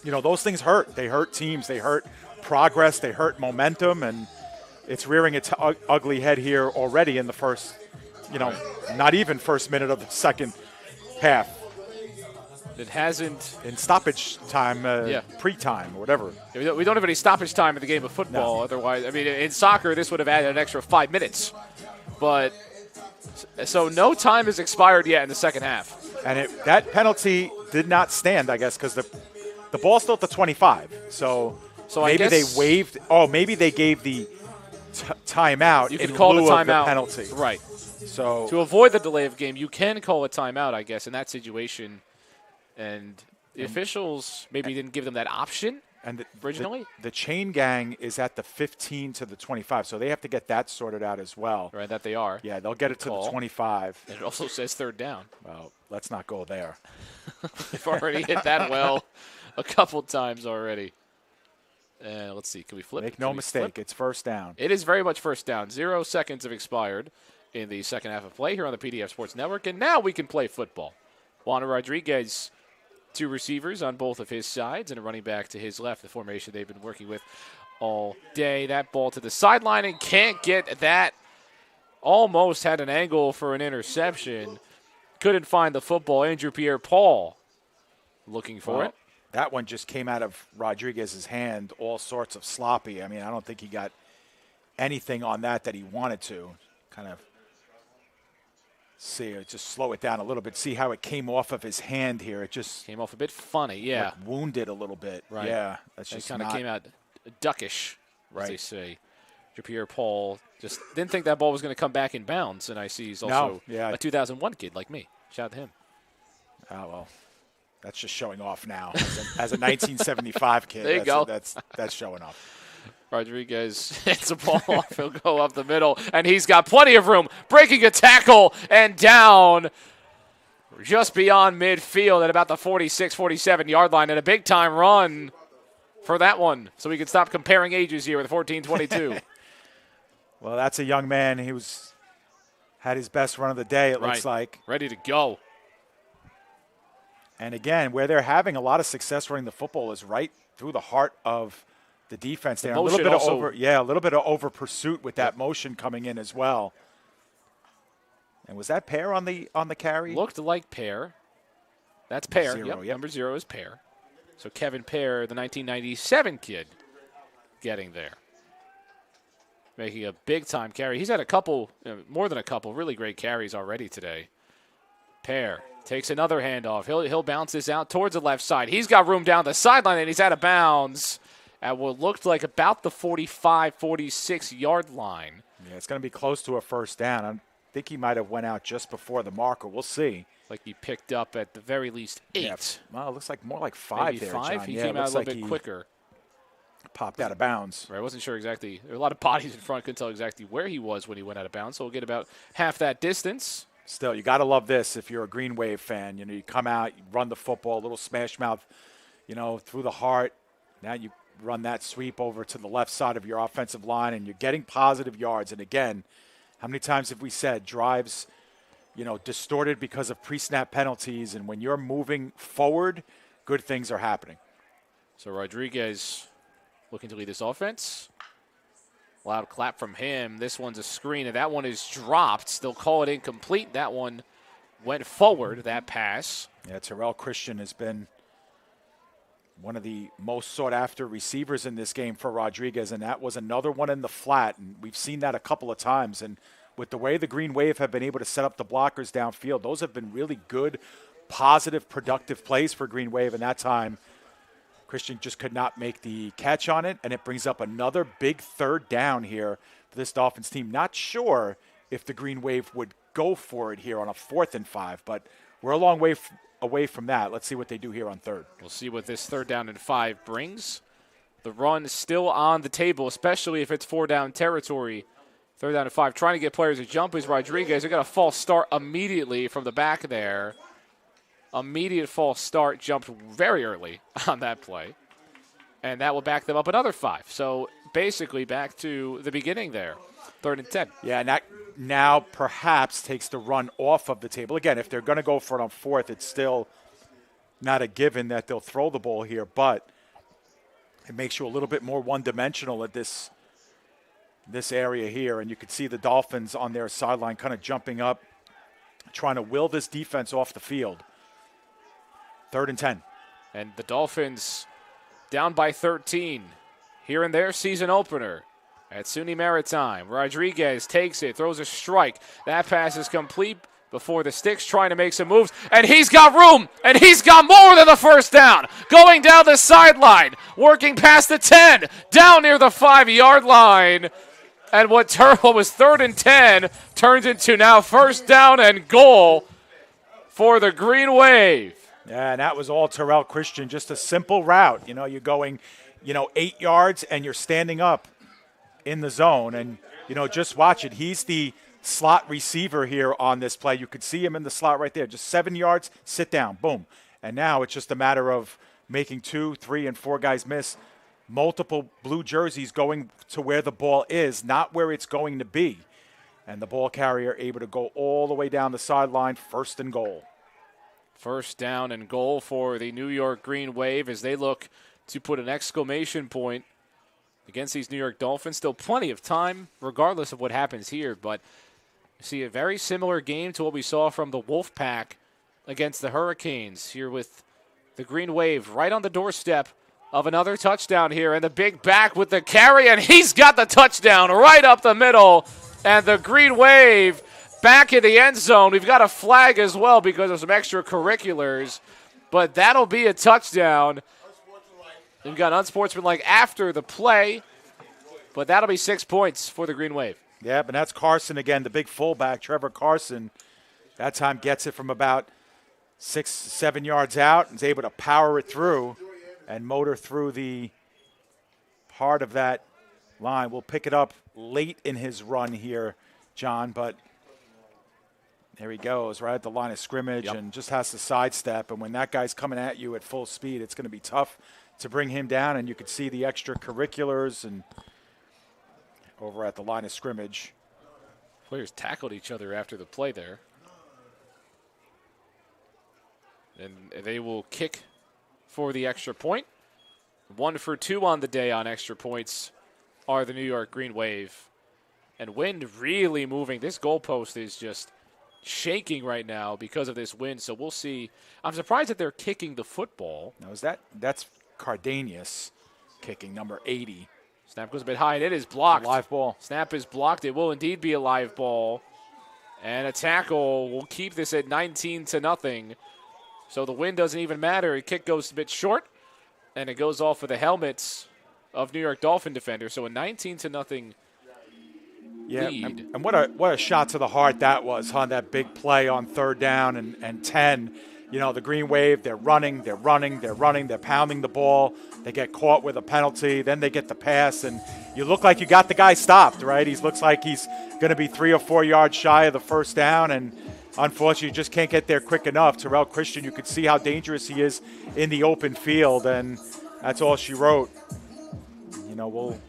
you know, those things hurt. They hurt teams. They hurt progress. They hurt momentum. And it's rearing its ugly head here already in the first, you know, not even first minute of the second half. It hasn't. In stoppage time, pre-time, or whatever. We don't have any stoppage time in the game of football. No. Otherwise, I mean, in soccer, this would have added an extra 5 minutes. But so no time has expired yet in the second half. And that penalty did not stand, I guess, because the ball's still at the 25. So maybe they waived. Oh, maybe they gave the timeout in lieu of the penalty. Right. So to avoid the delay of game, you can call a timeout, I guess, in that situation. And the officials maybe didn't give them that option originally. The chain gang is at the 15 to the 25, so they have to get that sorted out as well. Right, that they are. Yeah, they'll get it to the 25. And it also says third down. Well, let's not go there. They've already hit that well a couple times already. Let's see, can we flip? Make no mistake, it's first down. It is very much first down. 0 seconds have expired in the second half of play here on the PDF Sports Network, and now we can play football. Juan Rodriguez, 2 receivers on both of his sides and a running back to his left, the formation they've been working with all day. That ball to the sideline and can't get that. Almost had an angle for an interception. Couldn't find the football. Andrew Pierre-Paul looking for it. That one just came out of Rodriguez's hand, all sorts of sloppy. I mean, I don't think he got anything on that he wanted to. Kind of just slow it down a little bit. See how it came off of his hand here. It just came off a bit funny, yeah. Like wounded a little bit. Right. Yeah, that's just kind of came out duckish, as they say. Pierre-Paul just didn't think that ball was going to come back in bounds, and I see he's also a 2001 kid like me. Shout out to him. Oh, well, that's just showing off now. As a 1975 kid, there you go. That's showing off. Rodriguez hits a ball off. He'll go up the middle, and he's got plenty of room. Breaking a tackle and down just beyond midfield at about the 46, 47-yard line, and a big-time run for that one. So we can stop comparing ages here with 14-22. Well, that's a young man. He had his best run of the day, it looks like. Ready to go. And again, where they're having a lot of success running the football is right through the heart of the defense there. A little bit of over pursuit with that motion coming in as well. And was that Pear on the carry? Looked like Pear. That's Pear. 0, yep. Number 0 is Pear. So Kevin Pear, the 1997 kid, getting there. making a big-time carry. He's had a couple, more than a couple, really great carries already today. Pear takes another handoff. He'll bounce this out towards the left side. He's got room down the sideline, and he's out of bounds at what looked like about the 45, 46-yard line. Yeah, it's going to be close to a first down. I think he might have went out just before the marker. We'll see. Like he picked up at the very least 8. Yeah, well, it looks like more like 5 Maybe there, 5? John. He yeah, came out a little like bit quicker. Popped out of bounds. Right, I wasn't sure exactly. There were a lot of bodies in front. Couldn't tell exactly where he was when he went out of bounds. So we'll get about half that distance. Still, you got to love this if you're a Green Wave fan. You know, you come out, you run the football, a little smash mouth, through the heart. Now you run that sweep over to the left side of your offensive line, and you're getting positive yards. And again, how many times have we said drives, distorted because of pre-snap penalties, and when you're moving forward, good things are happening. So Rodriguez looking to lead this offense. Loud clap from him. This one's a screen, and that one is dropped. They'll call it incomplete. That one went forward, that pass. Yeah, Terrell Christian has been one of the most sought-after receivers in this game for Rodriguez, and that was another one in the flat, and we've seen that a couple of times. And with the way the Green Wave have been able to set up the blockers downfield, those have been really good, positive, productive plays for Green Wave, and that time Christian just could not make the catch on it, and it brings up another big third down here for this Dolphins team. Not sure if the Green Wave would go for it here on a 4th and 5, but we're a long way away from that. Let's see what they do here on third. We'll see what this 3rd down and 5 brings. The run is still on the table, especially if it's 4-down territory. 3rd down and 5, trying to get players to jump is Rodriguez. They got a false start immediately from the back there. Immediate false start, jumped very early on that play. And that will back them up another 5. So basically back to the beginning there, 3rd and 10. Yeah, and that now perhaps takes the run off of the table. Again, if they're going to go for it on 4th, it's still not a given that they'll throw the ball here, but it makes you a little bit more one-dimensional at this area here. And you could see the Dolphins on their sideline kind of jumping up, trying to will this defense off the field. 3rd and 10. And the Dolphins down by 13 here in their season opener at SUNY Maritime. Rodriguez takes it, throws a strike. That pass is complete before the sticks, trying to make some moves. And he's got room, and he's got more than the first down. Going down the sideline, working past the 10, down near the 5-yard line. And what was 3rd and 10 turns into now 1st down and goal for the Green Wave. Yeah, and that was all Terrell Christian, just a simple route. You're going, 8 yards, and you're standing up in the zone. And, just watch it. He's the slot receiver here on this play. You could see him in the slot right there. Just 7 yards, sit down, boom. And now it's just a matter of making 2, 3, and 4 guys miss. Multiple blue jerseys going to where the ball is, not where it's going to be. And the ball carrier able to go all the way down the sideline, 1st and goal. 1st down and goal for the New York Green Wave as they look to put an exclamation point against these New York Dolphins. Still plenty of time, regardless of what happens here, but you see a very similar game to what we saw from the Wolfpack against the Hurricanes here with the Green Wave right on the doorstep of another touchdown here, and the big back with the carry, and he's got the touchdown right up the middle, and the Green Wave back in the end zone. We've got a flag as well because of some extracurriculars, but that'll be a touchdown. We've got unsportsmanlike after the play, but that'll be 6 points for the Green Wave. Yeah, but that's Carson again, the big fullback, Trevor Carson. That time gets it from about 6, 7 yards out and is able to power it through and motor through the part of that line. We'll pick it up late in his run here, John, but there he goes, right at the line of scrimmage, and just has to sidestep. And when that guy's coming at you at full speed, it's going to be tough to bring him down. And you could see the extracurriculars and over at the line of scrimmage. Players tackled each other after the play there. And they will kick for the extra point. 1 for 2 on the day on extra points are the New York Green Wave. And wind really moving. This goalpost is just shaking right now because of this wind, so we'll see. I'm surprised that they're kicking the football. Now, that's Cardanius kicking, number 80. Snap goes a bit high, and it is blocked. Live ball. Snap is blocked. It will indeed be a live ball. And a tackle will keep this at 19-0. So the win doesn't even matter. A kick goes a bit short, and it goes off for the helmets of New York Dolphin defenders. So a 19-0 lead. And what a shot to the heart that was, huh? That big play on 3rd down and 10. You know, the Green Wave, they're running, they're pounding the ball. They get caught with a penalty, then they get the pass, and you look like you got the guy stopped, right? He looks like he's going to be 3 or 4 yards shy of the 1st down, and unfortunately, you just can't get there quick enough. Terrell Christian, you could see how dangerous he is in the open field, and that's all she wrote. You know, we'll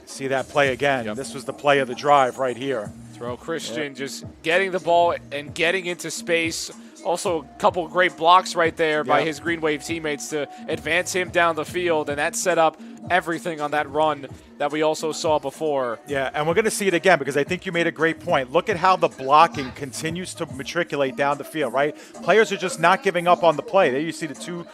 see that play again. Yep. This was the play of the drive right here. Terrell Christian just getting the ball and getting into space. Also, a couple great blocks right there by his Green Wave teammates to advance him down the field, and that set up everything on that run that we also saw before. Yeah, and we're going to see it again because I think you made a great point. Look at how the blocking continues to matriculate down the field, right? Players are just not giving up on the play. There you see the 2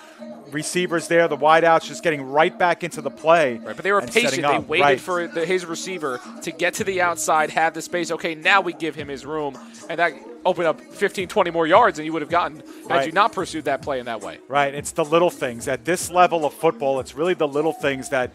receivers there, the wideouts just getting right back into the play. Right, but they were patient. They waited for his receiver to get to the outside, have the space. Okay, now we give him his room, and that opened up 15, 20 more yards than you would have gotten had you not pursued that play in that way. Right, it's the little things. At this level of football, it's really the little things that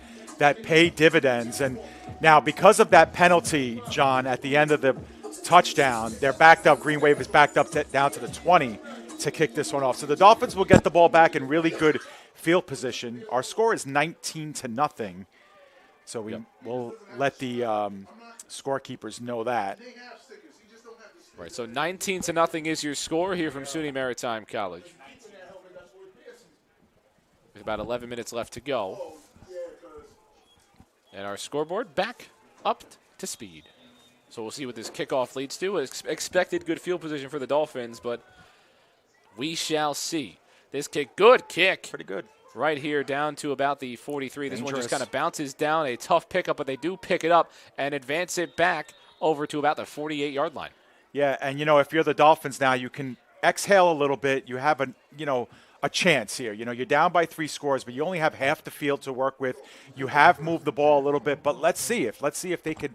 pay dividends. And now because of that penalty, John, at the end of the touchdown, they're backed up. Green Wave is backed up down to the 20 to kick this one off. So the Dolphins will get the ball back in really good field position. Our score is 19-0. So we'll let the scorekeepers know that. Right, so 19-0 is your score here from SUNY Maritime College. With about 11 minutes left to go. And our scoreboard back up to speed. So we'll see what this kickoff leads to. Expected good field position for the Dolphins, but we shall see. This kick, good kick. Pretty good. Right here down to about the 43. This Dangerous. one just kind of bounces down. A tough pickup, but they do pick it up and advance it back over to about the 48-yard line. Yeah, and, you know, if you're the Dolphins now, you can exhale a little bit. You have a chance here. You know, you're down by 3 scores, but you only have half the field to work with. You have moved the ball a little bit, but let's see if they could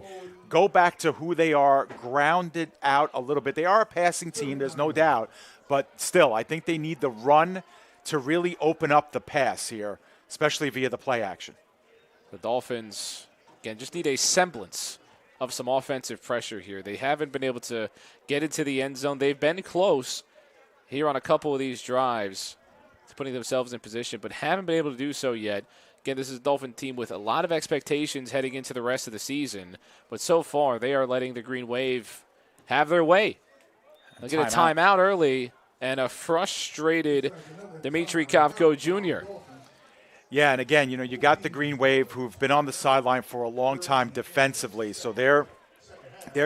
go back to who they are, grounded out a little bit. They are a passing team, there's no doubt, but still, I think they need the run to really open up the pass here, especially via the play action. The Dolphins, again, just need a semblance of some offensive pressure here. They haven't been able to get into the end zone. They've been close here on a couple of these drives to putting themselves in position, but haven't been able to do so yet. Again, this is a Dolphin team with a lot of expectations heading into the rest of the season, but so far they are letting the Green Wave have their way. They'll get a timeout early and a frustrated Dimitri Kovko Jr. Yeah, and again, you know, you got the Green Wave who've been on the sideline for a long time defensively, so they're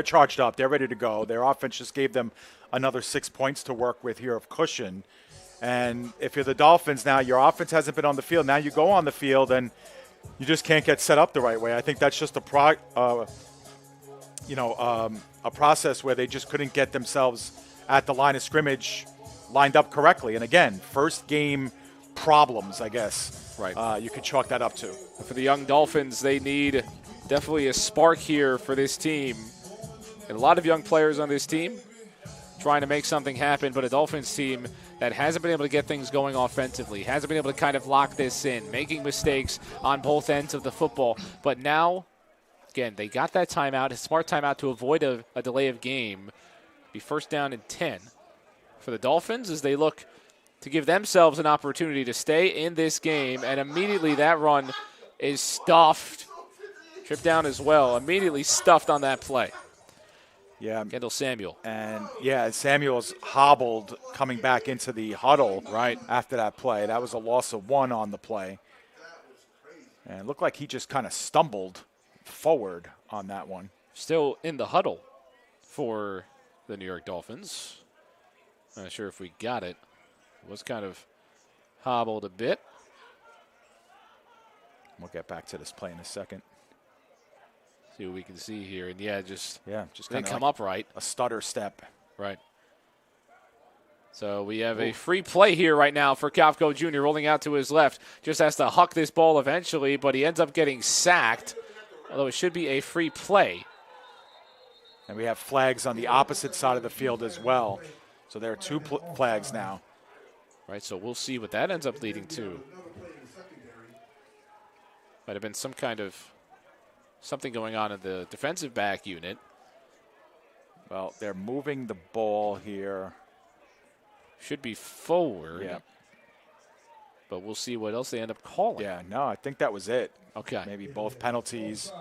charged up. They're ready to go. Their offense just gave them another 6 points to work with here of cushion. And if you're the Dolphins now, your offense hasn't been on the field. Now you go on the field and you just can't get set up the right way. I think that's just a process where they just couldn't get themselves at the line of scrimmage lined up correctly. And again, first game problems, I guess. Right. You could chalk that up to. For the young Dolphins, they need definitely a spark here for this team. And a lot of young players on this team trying to make something happen, but a Dolphins team that hasn't been able to get things going offensively, hasn't been able to kind of lock this in, making mistakes on both ends of the football. But now, again, they got that timeout, a smart timeout to avoid a delay of game. Be first down and 10 for the Dolphins as they look to give themselves an opportunity to stay in this game, and immediately that run is stuffed. Trip down as well, immediately stuffed on that play. Yeah. Kendall Samuel. And, yeah, Samuel's hobbled coming back into the huddle right after that play. That was a loss of 1 on the play. And it looked like he just kind of stumbled forward on that one. Still in the huddle for the New York Dolphins. Not sure if we got it. Was kind of hobbled a bit. We'll get back to this play in a second. See what we can see here. And, just didn't come up right. A stutter step. Right. So we have a free play here right now for Kafko Jr. rolling out to his left. Just has to huck this ball eventually, but he ends up getting sacked, although it should be a free play. And we have flags on the opposite side of the field as well. So there are two flags now. Right, so we'll see what that ends up leading to. Might have been some kind of something going on in the defensive back unit. Well, they're moving the ball here. Should be forward. Yeah. But we'll see what else they end up calling. Yeah, no, I think that was it. Okay. Maybe both penalties.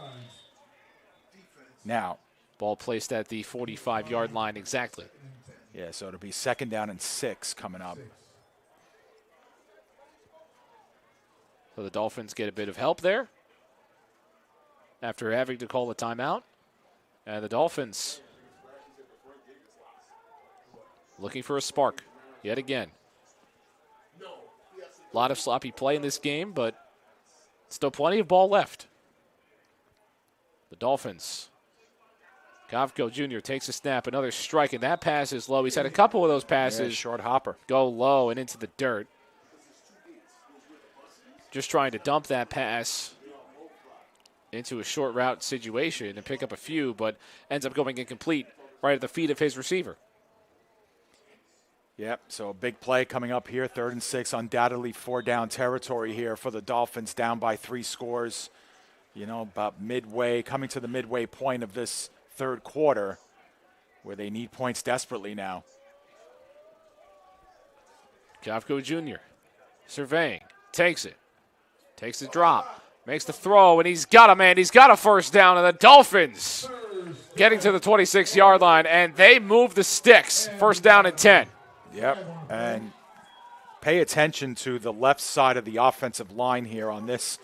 Now. Ball placed at the 45-yard line exactly. Yeah, so it'll be 2nd down and 6 coming up. So the Dolphins get a bit of help there after having to call a timeout. And the Dolphins looking for a spark yet again. A lot of sloppy play in this game, but still plenty of ball left. The Dolphins. Kafko Jr. takes a snap, another strike, and that pass is low. He's had a couple of those passes short hopper go low and into the dirt. Just trying to dump that pass into a short route situation and pick up a few, but ends up going incomplete right at the feet of his receiver. Yep, so a big play coming up here, 3rd and 6, undoubtedly 4-down territory here for the Dolphins, down by 3 scores, about midway, coming to the midway point of this third quarter where they need points desperately now. Kafko Jr. surveying, takes it, takes the drop, makes the throw, and he's got a man. He's got a first down, and the Dolphins getting to the 26-yard line, and they move the sticks. 1st down and 10. Yep, and pay attention to the left side of the offensive line here on this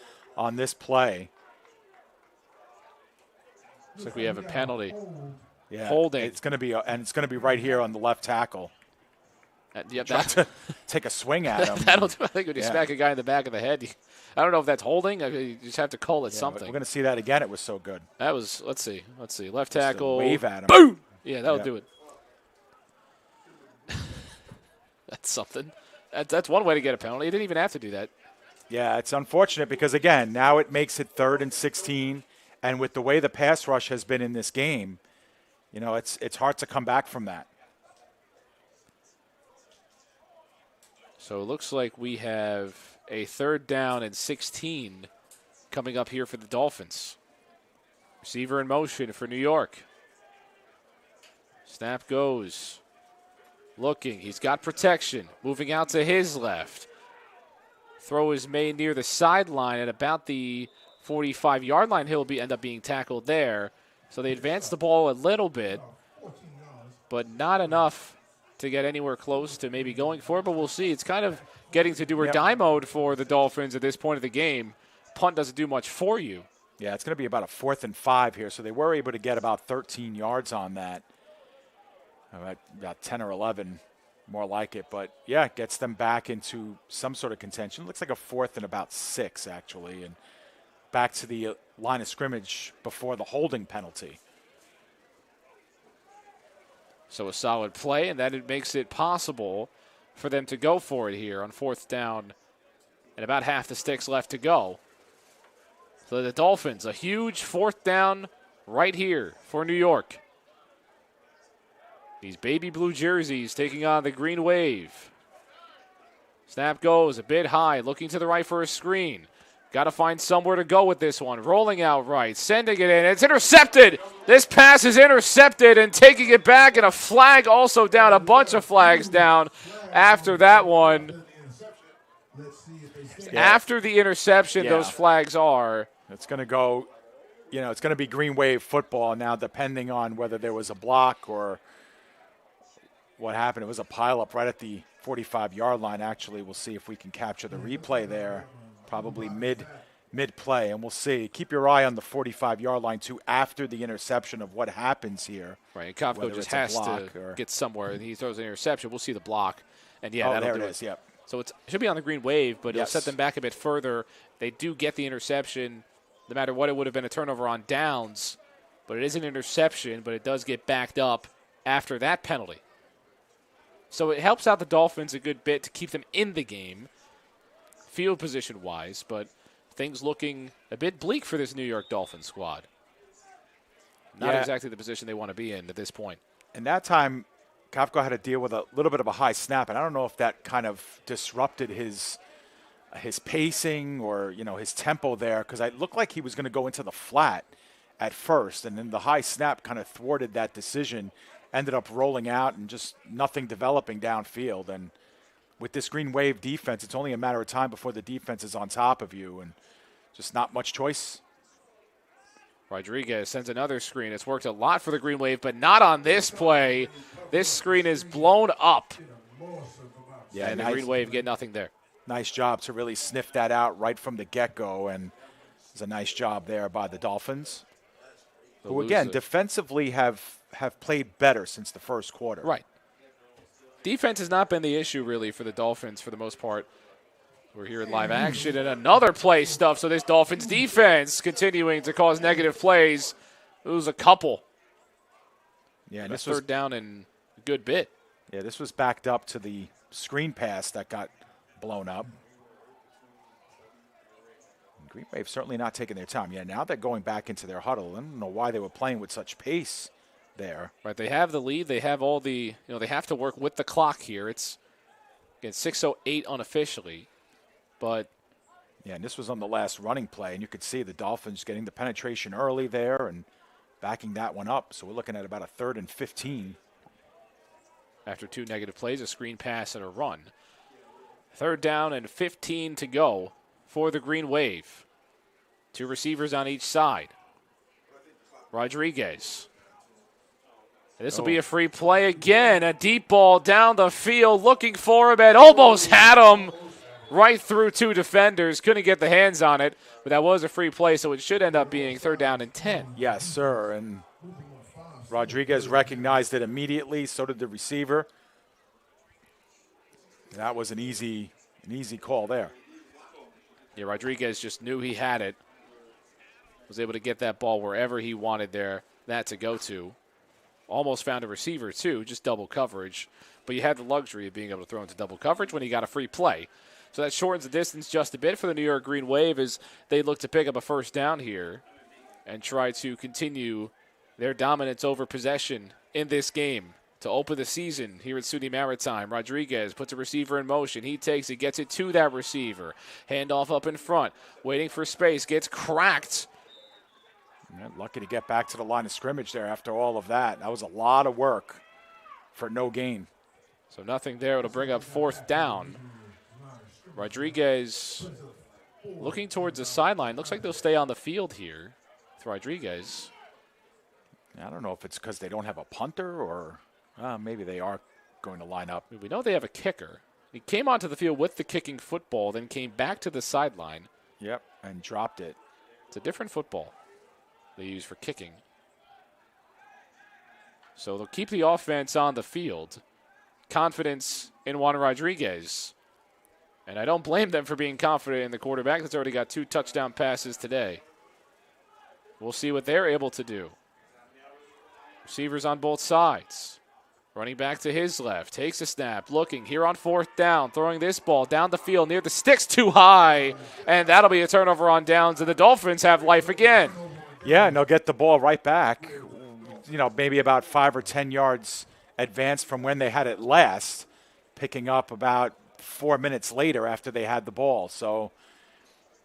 play. Looks like we have a penalty. Yeah, holding. It's going to be, and it's going to be right here on the left tackle. Try to take a swing at him. That'll do. I think when you smack a guy in the back of the head, I don't know if that's holding. You just have to call it something. We're going to see that again. It was so good. That was. Let's see. Left tackle. Wave at him. Boom. Yeah, that'll do it. That's something. That's one way to get a penalty. You didn't even have to do that. Yeah, it's unfortunate because, again, now it makes it 3rd and 16. And with the way the pass rush has been in this game, it's hard to come back from that. So it looks like we have a 3rd down and 16 coming up here for the Dolphins. Receiver in motion for New York. Snap goes. Looking, he's got protection. Moving out to his left. Throw is made near the sideline at about the 45-yard line. He'll end up being tackled there. So they advance the ball a little bit, but not enough to get anywhere close to maybe going for it. But we'll see. It's kind of getting to do or die mode for the Dolphins at this point of the game. Punt doesn't do much for you. Yeah, it's going to be about a 4th and 5 here. So they were able to get about 13 yards on that. About 10 or 11, more like it. But, yeah, it gets them back into some sort of contention. Looks like a 4th and about 6, actually, and back to the line of scrimmage before the holding penalty. So a solid play, and that it makes it possible for them to go for it here on 4th down and about half the sticks left to go. So the Dolphins, a huge 4th down right here for New York. These baby blue jerseys taking on the green wave. Snap goes a bit high, looking to the right for a screen. Got to find somewhere to go with this one. Rolling out right, sending it in. It's intercepted. This pass is intercepted and taking it back, and a flag also down, a bunch of flags down after that one. After the interception, those flags are. It's going to go, it's going to be green wave football now, depending on whether there was a block or what happened. It was a pileup right at the 45-yard line, actually. We'll see if we can capture the replay there, probably mid-play, and we'll see. Keep your eye on the 45-yard line, too, after the interception of what happens here. Right, and Kafko just has to get somewhere, and he throws an interception. We'll see the block. And, that'll do it. Yep. So it should be on the green wave, but it'll set them back a bit further. They do get the interception, no matter what. It would have been a turnover on downs, but it is an interception, but it does get backed up after that penalty. So it helps out the Dolphins a good bit to keep them in the game, field position-wise, but things looking a bit bleak for this New York Dolphins squad. Not exactly the position they want to be in at this point. And that time, Kafka had to deal with a little bit of a high snap, and I don't know if that kind of disrupted his pacing or, his tempo there, because it looked like he was going to go into the flat at first, and then the high snap kind of thwarted that decision, ended up rolling out and just nothing developing downfield. And with this Green Wave defense, it's only a matter of time before the defense is on top of you, and just not much choice. Rodriguez sends another screen. It's worked a lot for the Green Wave, but not on this play. This screen is blown up. Yeah, and the Green Wave get nothing there. Nice job to really sniff that out right from the get-go, and it's a nice job there by the Dolphins, who, again, defensively have played better since the first quarter. Right. Defense has not been the issue, really, for the Dolphins for the most part. We're here in live action, and another play stuff. So this Dolphins defense continuing to cause negative plays. Lose a couple. Yeah, and this was third down and a good bit. Yeah, this was backed up to the screen pass that got blown up. Green Wave certainly not taking their time. Yeah, now they're going back into their huddle. I don't know why they were playing with such pace there. Right, they have the lead. They have all the, they have to work with the clock here. It's, again, 6:08 unofficially. But yeah, and this was on the last running play, and you could see the Dolphins getting the penetration early there and backing that one up. So we're looking at about a 3rd and 15. After 2 negative plays, a screen pass and a run. 3rd down and 15 to go for the Green Wave. 2 receivers on each side. Rodriguez. This will be a free play again. A deep ball down the field, looking for him, and almost had him. Right through 2 defenders. Couldn't get the hands on it, but that was a free play, so it should end up being 3rd down and 10. Yes, sir. And Rodriguez recognized it immediately. So did the receiver. That was an easy call there. Yeah, Rodriguez just knew he had it. Was able to get that ball wherever he wanted that to go to. Almost found a receiver, too, just double coverage. But you had the luxury of being able to throw into double coverage when you got a free play. So that shortens the distance just a bit for the New York Green Wave as they look to pick up a 1st down here and try to continue their dominance over possession in this game to open the season here at SUNY Maritime. Rodriguez puts a receiver in motion. He takes it, gets it to that receiver. Handoff up in front, waiting for space, gets cracked. Yeah, lucky to get back to the line of scrimmage there after all of that. That was a lot of work for no gain. So nothing there. It'll bring up 4th down. Rodriguez looking towards the sideline. Looks like they'll stay on the field here with Rodriguez. I don't know if it's because they don't have a punter or maybe they are going to line up. We know they have a kicker. He came onto the field with the kicking football, then came back to the sideline. Yep, and dropped it. It's a different football they use for kicking. So they'll keep the offense on the field. Confidence in Juan Rodriguez. And I don't blame them for being confident in the quarterback that's already got 2 touchdown passes today. We'll see what they're able to do. Receivers on both sides. Running back to his left. Takes a snap. Looking here on 4th down. Throwing this ball down the field near the sticks too high. And that'll be a turnover on downs. And the Dolphins have life again. Yeah, and they'll get the ball right back. Maybe about 5 or 10 yards advanced from when they had it last. Picking up about 4 minutes later after they had the ball. So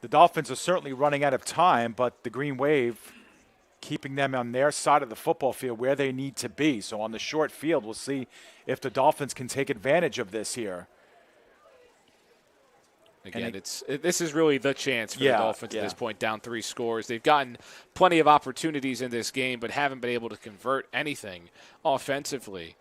the Dolphins are certainly running out of time, but the Green Wave keeping them on their side of the football field where they need to be. So on the short field, we'll see if the Dolphins can take advantage of this here. Again, this is really the chance for the Dolphins at this point, down 3 scores. They've gotten plenty of opportunities in this game, but haven't been able to convert anything offensively.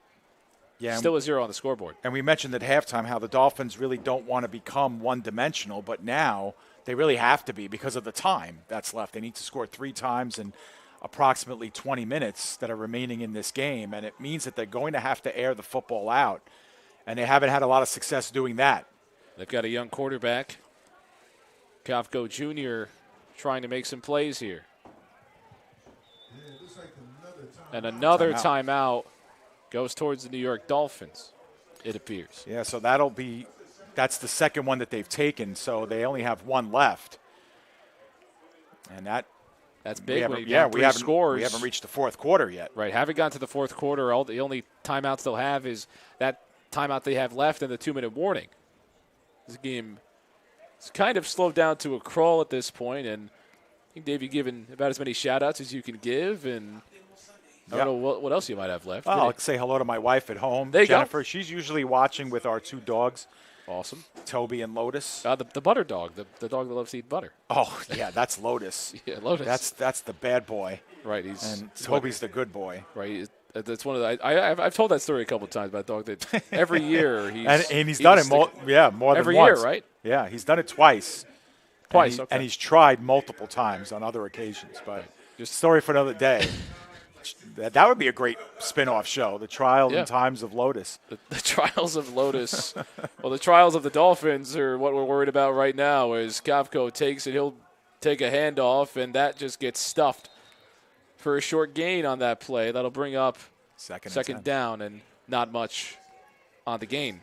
Yeah, still a 0 on the scoreboard. And we mentioned at halftime how the Dolphins really don't want to become one-dimensional, but now they really have to be because of the time that's left. They need to score 3 times in approximately 20 minutes that are remaining in this game, and it means that they're going to have to air the football out, and they haven't had a lot of success doing that. They've got a young quarterback, Kafko Jr., trying to make some plays here. And another timeout goes towards the New York Dolphins. It appears. Yeah, so that's the second one that they've taken, so they only have one left. And that's big. We haven't reached the fourth quarter yet. Right, haven't gotten to the fourth quarter. The only timeouts they'll have is that timeout they have left and the 2-minute warning. This game is kind of slowed down to a crawl at this point, and I think, Dave, you've given about as many shout-outs as you can give, and I don't know what else you might have left. Well, I'll say hello to my wife at home, there you Jennifer. Go. She's usually watching with our 2 dogs. Awesome. Toby and Lotus. The butter dog, the dog that loves to eat butter. Oh, yeah, that's Lotus. Yeah, Lotus. That's the bad boy. Right. And Toby's the good boy. Right. That's one of the. I've told that story a couple of times about a dog that every year he's done it more than every once. year, right? Yeah, he's done it twice. Twice, and he's tried multiple times on other occasions. But just story for another day. That would be a great spin-off show, The Trial and Times of Lotus. The Trials of Lotus. Well, the Trials of the Dolphins are what we're worried about right now as Kafko takes it. He'll take a handoff, and that just gets stuffed for a short gain on that play. That'll bring up second down and not much on the gain.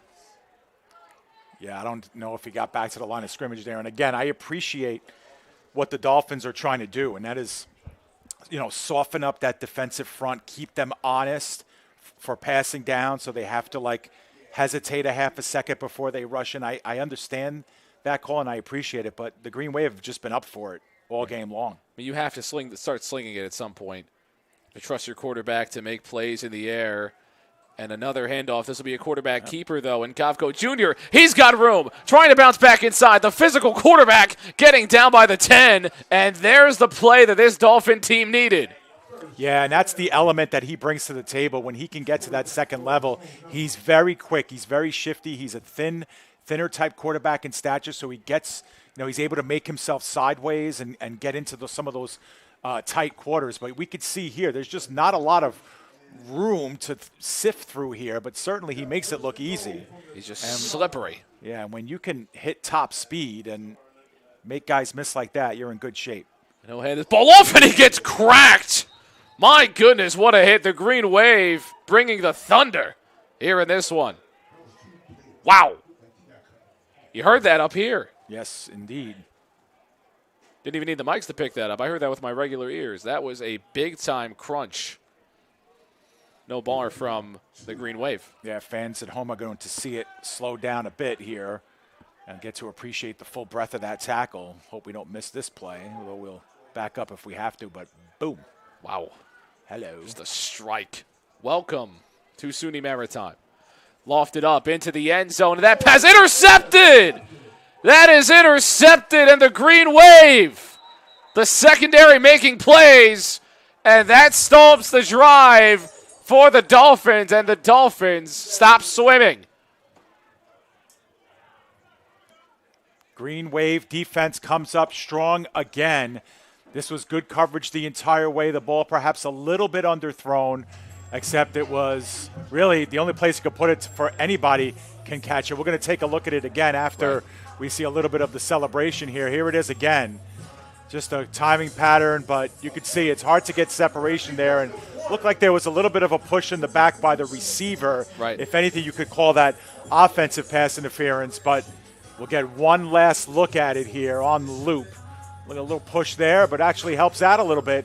Yeah, I don't know if he got back to the line of scrimmage there. And, again, I appreciate what the Dolphins are trying to do, and that is – soften up that defensive front, keep them honest for passing down so they have to, hesitate a half a second before they rush in. I understand that call, and I appreciate it, but the Green Wave have just been up for it all game long. You have to start slinging it at some point. To trust your quarterback to make plays in the air. And another handoff. This will be a quarterback keeper, though. And Kafko Jr., he's got room. Trying to bounce back inside. The physical quarterback getting down by the 10. And there's the play that this Dolphin team needed. Yeah, and that's the element that he brings to the table. When he can get to that second level, he's very quick. He's very shifty. He's a thinner type quarterback in stature, so he gets, he's able to make himself sideways and get into some of those tight quarters. But we could see here, there's just not a lot of room to sift through here, but certainly he makes it look easy. He's just slippery. Yeah, and when you can hit top speed and make guys miss like that, you're in good shape. And he'll hand this ball off, and he gets cracked. My goodness, what a hit. The Green Wave bringing the thunder here in this one. Wow. You heard that up here. Yes, indeed. Didn't even need the mics to pick that up. I heard that with my regular ears. That was a big-time crunch. No bar from the Green Wave. Yeah, fans at home are going to see it slow down a bit here and get to appreciate the full breadth of that tackle. Hope we don't miss this play, although we'll back up if we have to, but boom. Wow. Hello. Just a strike. Welcome to SUNY Maritime. Lofted up into the end zone, and that pass intercepted! That is intercepted, and the Green Wave, the secondary making plays, and that stops the drive for the Dolphins, and the Dolphins stop swimming. Green Wave defense comes up strong again. This was good coverage the entire way. The ball perhaps a little bit underthrown, except it was really the only place you could put it for anybody can catch it. We're going to take a look at it again after we see a little bit of the celebration here. Here it is again. Just a timing pattern, but you could see it's hard to get separation there, and looked like there was a little bit of a push in the back by the receiver. Right. If anything, you could call that offensive pass interference, but we'll get one last look at it here on the loop. Look, a little push there, but actually helps out a little bit.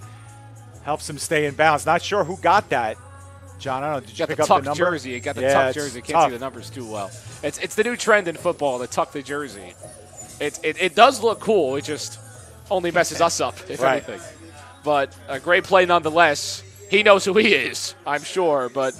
Helps him stay in bounds. Not sure who got that. John, I don't know. Did you pick up the number? Jersey. You got the tuck jersey. Can't see the numbers too well. It's the new trend in football, the tuck the jersey. It does look cool. It just only messes us up, if anything. But a great play nonetheless. He knows who he is, I'm sure, but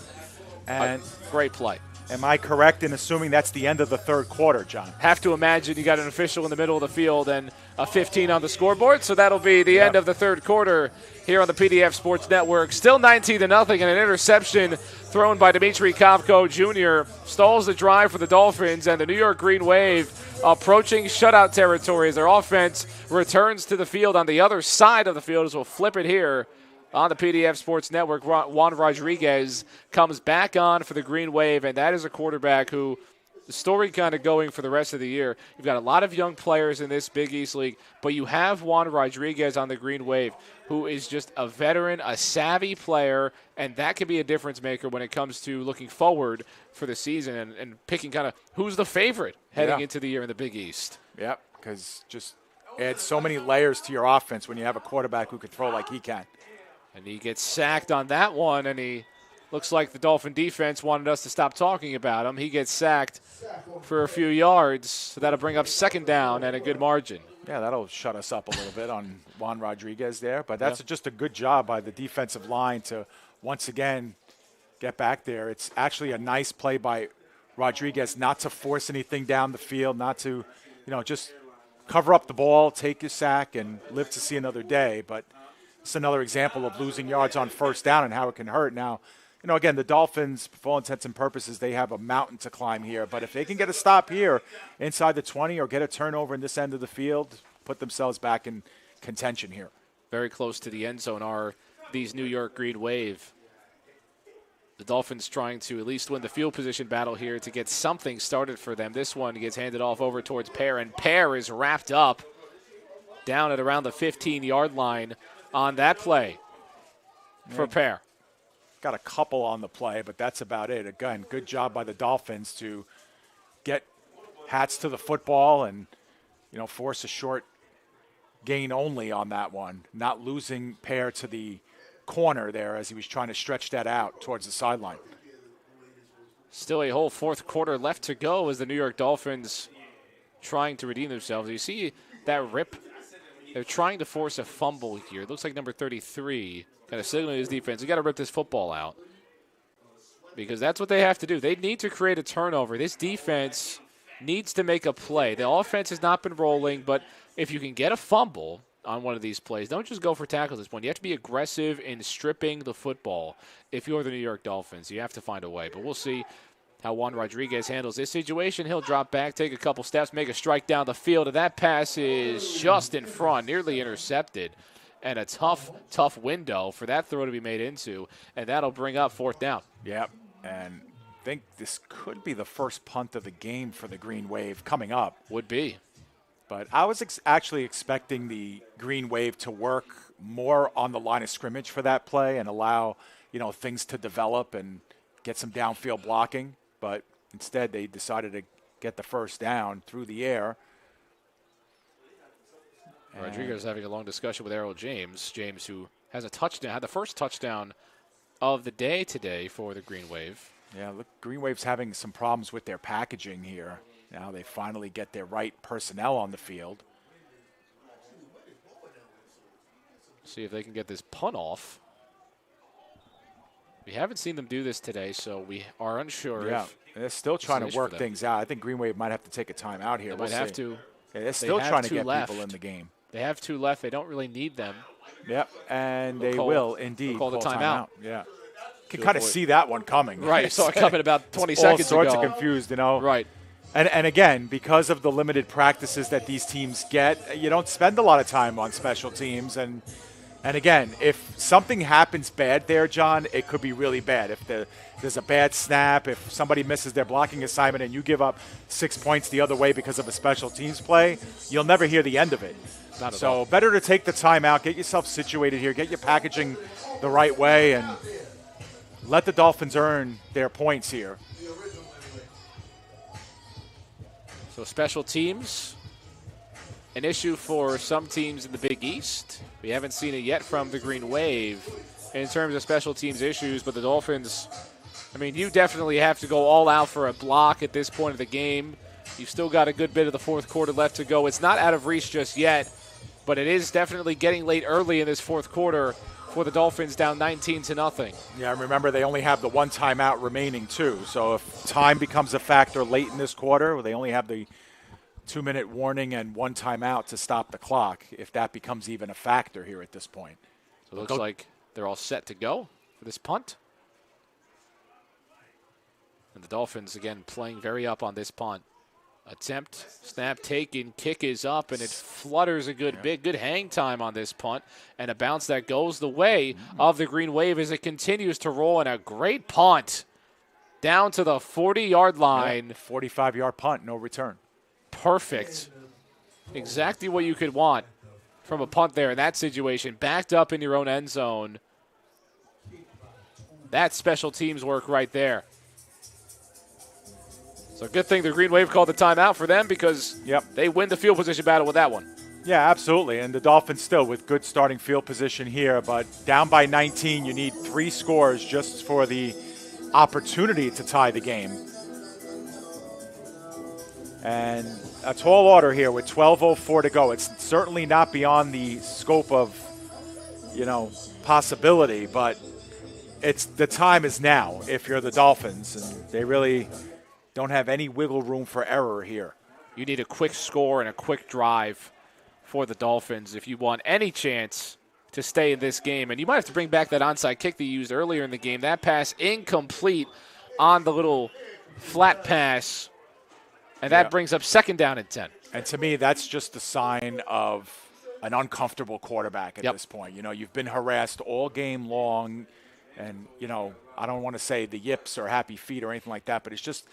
a great play. Am I correct in assuming that's the end of the third quarter, John? Have to imagine you got an official in the middle of the field and a 15 on the scoreboard, so that'll be the end of the third quarter here on the PDF Sports Network. Still 19-0, and an interception thrown by Dimitri Kafko Jr. stalls the drive for the Dolphins, and the New York Green Wave approaching shutout territory as their offense returns to the field on the other side of the field, as we'll flip it here on the PDF Sports Network. Juan Rodriguez comes back on for the Green Wave, and that is a quarterback who the story kind of going for the rest of the year, you've got a lot of young players in this Big East League, but you have Juan Rodriguez on the Green Wave, who is just a veteran, a savvy player, and that can be a difference maker when it comes to looking forward for the season and picking kind of who's the favorite heading into the year in the Big East. Yep, because just adds so many layers to your offense when you have a quarterback who can throw like he can. And he gets sacked on that one, and he looks like the Dolphin defense wanted us to stop talking about him. He gets sacked for a few yards, so that'll bring up second down and a good margin. Yeah, that'll shut us up a little bit on Juan Rodriguez there. But that's just a good job by the defensive line to, once again, get back there. It's actually a nice play by Rodriguez not to force anything down the field, not to, just cover up the ball, take your sack, and live to see another day. But it's another example of losing yards on first down and how it can hurt. Now, again, the Dolphins, for all intents and purposes, they have a mountain to climb here. But if they can get a stop here inside the 20 or get a turnover in this end of the field, put themselves back in contention here. Very close to the end zone are these New York Green Wave. The Dolphins trying to at least win the field position battle here to get something started for them. This one gets handed off over towards Pear, and Pear is wrapped up down at around the 15-yard line on that play for Pear. Got a couple on the play, but that's about it. Again, good job by the Dolphins to get hats to the football and, force a short gain only on that one, not losing Pear to the corner there as he was trying to stretch that out towards the sideline. Still a whole fourth quarter left to go as the New York Dolphins trying to redeem themselves. You see that rip? They're trying to force a fumble here. It looks like number 33 kind of signaling his defense. You got to rip this football out because that's what they have to do. They need to create a turnover. This defense needs to make a play. The offense has not been rolling, but if you can get a fumble on one of these plays, don't just go for tackles at this point. You have to be aggressive in stripping the football. If you're the New York Dolphins, you have to find a way. But we'll see how Juan Rodriguez handles this situation. He'll drop back, take a couple steps, make a strike down the field, and that pass is just in front, nearly intercepted. And a tough window for that throw to be made into, and that'll bring up fourth down. Yep, and I think this could be the first punt of the game for the Green Wave coming up. Would be. But I was actually expecting the Green Wave to work more on the line of scrimmage for that play and allow, things to develop and get some downfield blocking. But instead, they decided to get the first down through the air. Rodriguez having a long discussion with Errol James. James, who has a touchdown, had the first touchdown of the day today for the Green Wave. Yeah, look, Green Wave's having some problems with their packaging here. Now they finally get their right personnel on the field. See if they can get this punt off. We haven't seen them do this today, so we are unsure. Yeah, they're still trying to work them. things out. I think Green Wave might have to take a timeout here. They might have to. Yeah, they're still trying to get left. people in the game. They have two left. They don't really need them. Yep, and they will indeed call the timeout. Yeah. You can kind of see that one coming. Right, saw it coming about 20 seconds ago. All sorts of confused, Right. And again, because of the limited practices that these teams get, you don't spend a lot of time on special teams. And again, if something happens bad there, John, it could be really bad. If there's a bad snap, if somebody misses their blocking assignment and you give up 6 points the other way because of a special teams play, you'll never hear the end of it. So better to take the time out, get yourself situated here, get your packaging the right way, and let the Dolphins earn their points here. So special teams, an issue for some teams in the Big East. We haven't seen it yet from the Green Wave in terms of special teams issues, but the Dolphins, you definitely have to go all out for a block at this point of the game. You've still got a good bit of the fourth quarter left to go. It's not out of reach just yet, but it is definitely getting late early in this fourth quarter for the Dolphins, down 19-0. Yeah, remember they only have the one timeout remaining too. So if time becomes a factor late in this quarter, they only have the 2-minute warning and one timeout to stop the clock, if that becomes even a factor here at this point. So it looks like they're all set to go for this punt. And the Dolphins, again, playing very up on this punt. Attempt, snap taken, kick is up, and it flutters a good bit. Good hang time on this punt, and a bounce that goes the way of the Green Wave as it continues to roll, and a great punt down to the 40-yard line. 45-yard punt, no return. Perfect. Exactly what you could want from a punt there in that situation. Backed up in your own end zone. That's special teams work right there. So good thing the Green Wave called the timeout for them because they win the field position battle with that one. Yeah, absolutely. And the Dolphins still with good starting field position here, but down by 19, you need 3 scores just for the opportunity to tie the game. And a tall order here with 12:04 to go. It's certainly not beyond the scope of, possibility, but the time is now if you're the Dolphins, and they really don't have any wiggle room for error here. You need a quick score and a quick drive for the Dolphins if you want any chance to stay in this game. And you might have to bring back that onside kick they used earlier in the game. That pass incomplete on the little flat pass, and that brings up 2nd down and 10. And to me, that's just a sign of an uncomfortable quarterback at this point. You've been harassed all game long, and, I don't want to say the yips or happy feet or anything like that, but it's just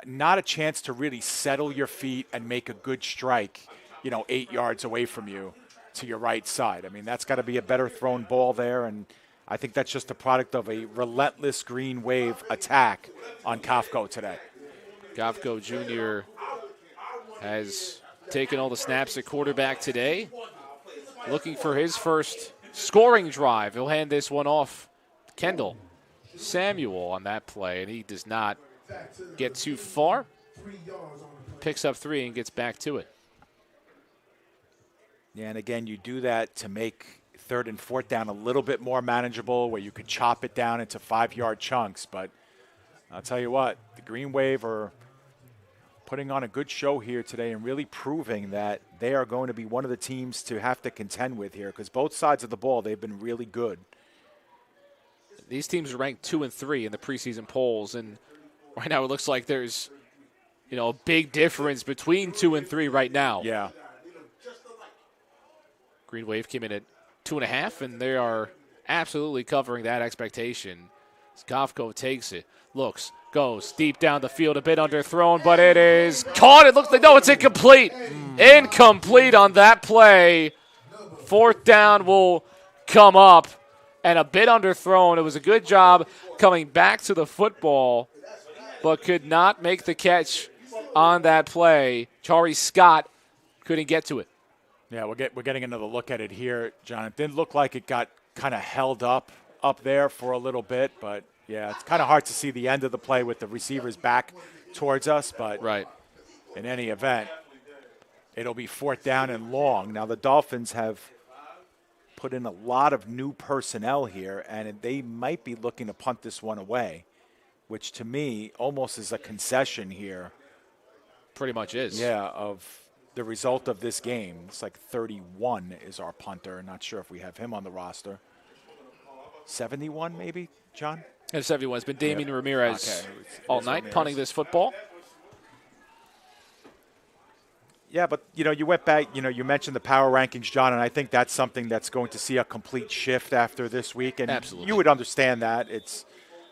not a chance to really settle your feet and make a good strike, 8 yards away from you to your right side. I mean, that's got to be a better thrown ball there, and I think that's just a product of a relentless Green Wave attack on Kafko today. Kafko Jr. has taken all the snaps at quarterback today, looking for his first scoring drive. He'll hand this one off to Kendall Samuel on that play, and he does not get too far. Picks up 3 and gets back to it. Yeah, and again, you do that to make 3rd and 4th down a little bit more manageable, where you could chop it down into 5-yard chunks. But I'll tell you what, the Green Wave are putting on a good show here today and really proving that they are going to be one of the teams to have to contend with here, because both sides of the ball, they've been really good. These teams are ranked 2 and 3 in the preseason polls, and right now it looks like there's, a big difference between 2 and 3 right now. Yeah. Green Wave came in at 2.5, and they are absolutely covering that expectation. Kafko takes it, looks, goes deep down the field, a bit underthrown, but it is caught. It looks like, no, it's incomplete. Incomplete on that play. 4th down will come up, and a bit underthrown. It was a good job coming back to the football, but could not make the catch on that play. Chari Scott couldn't get to it. Yeah, we're getting another look at it here, John. It didn't look like it got kind of held up there for a little bit, but yeah, it's kind of hard to see the end of the play with the receivers back towards us, but in any event, it'll be 4th down and long. Now, the Dolphins have put in a lot of new personnel here, and they might be looking to punt this one away, which to me almost is a concession here. Pretty much is. Yeah, of the result of this game. It's like 31 is our punter. Not sure if we have him on the roster. 71 maybe, John? And 71. It's been Damian Ramirez all night punting this football. Yeah, but, you went back, you mentioned the power rankings, John, and I think that's something that's going to see a complete shift after this week. And absolutely, you would understand that. It's,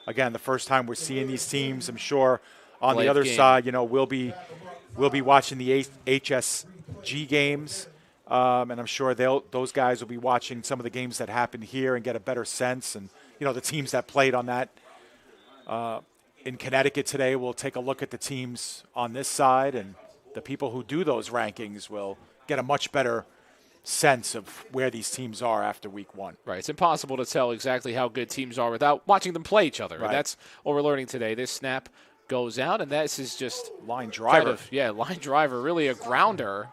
again, the first time we're seeing these teams. I'm sure on the other side, we'll be watching the HSG games, and I'm sure those guys will be watching some of the games that happened here and get a better sense. And, the teams that played on that in Connecticut today will take a look at the teams on this side, and the people who do those rankings will get a much better sense of where these teams are after week 1. Right. It's impossible to tell exactly how good teams are without watching them play each other. Right. And that's what we're learning today. This snap goes out, and this is just line driver. Line driver, really a grounder.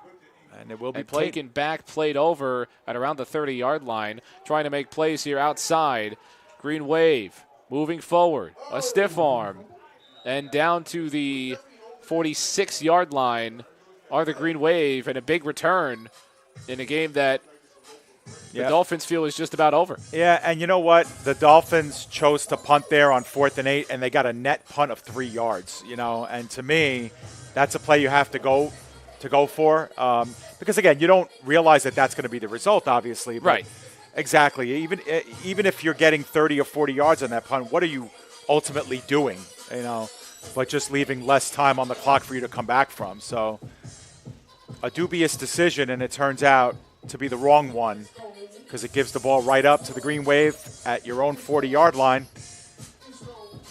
And it will be played. Taken back, played over at around the 30-yard line, trying to make plays here outside. Green Wave moving forward, a stiff arm, and down to the 46-yard line are the Green Wave, and a big return in a game that the Dolphins feel is just about over. Yeah, and you know what? The Dolphins chose to punt there on 4th and 8, and they got a net punt of 3 yards, and to me, that's a play you have to go for, because, again, you don't realize that that's going to be the result, obviously. But right. Exactly. Even if you're getting 30 or 40 yards on that punt, what are you ultimately doing? but just leaving less time on the clock for you to come back from. So a dubious decision, and it turns out to be the wrong one because it gives the ball right up to the Green Wave at your own 40-yard line.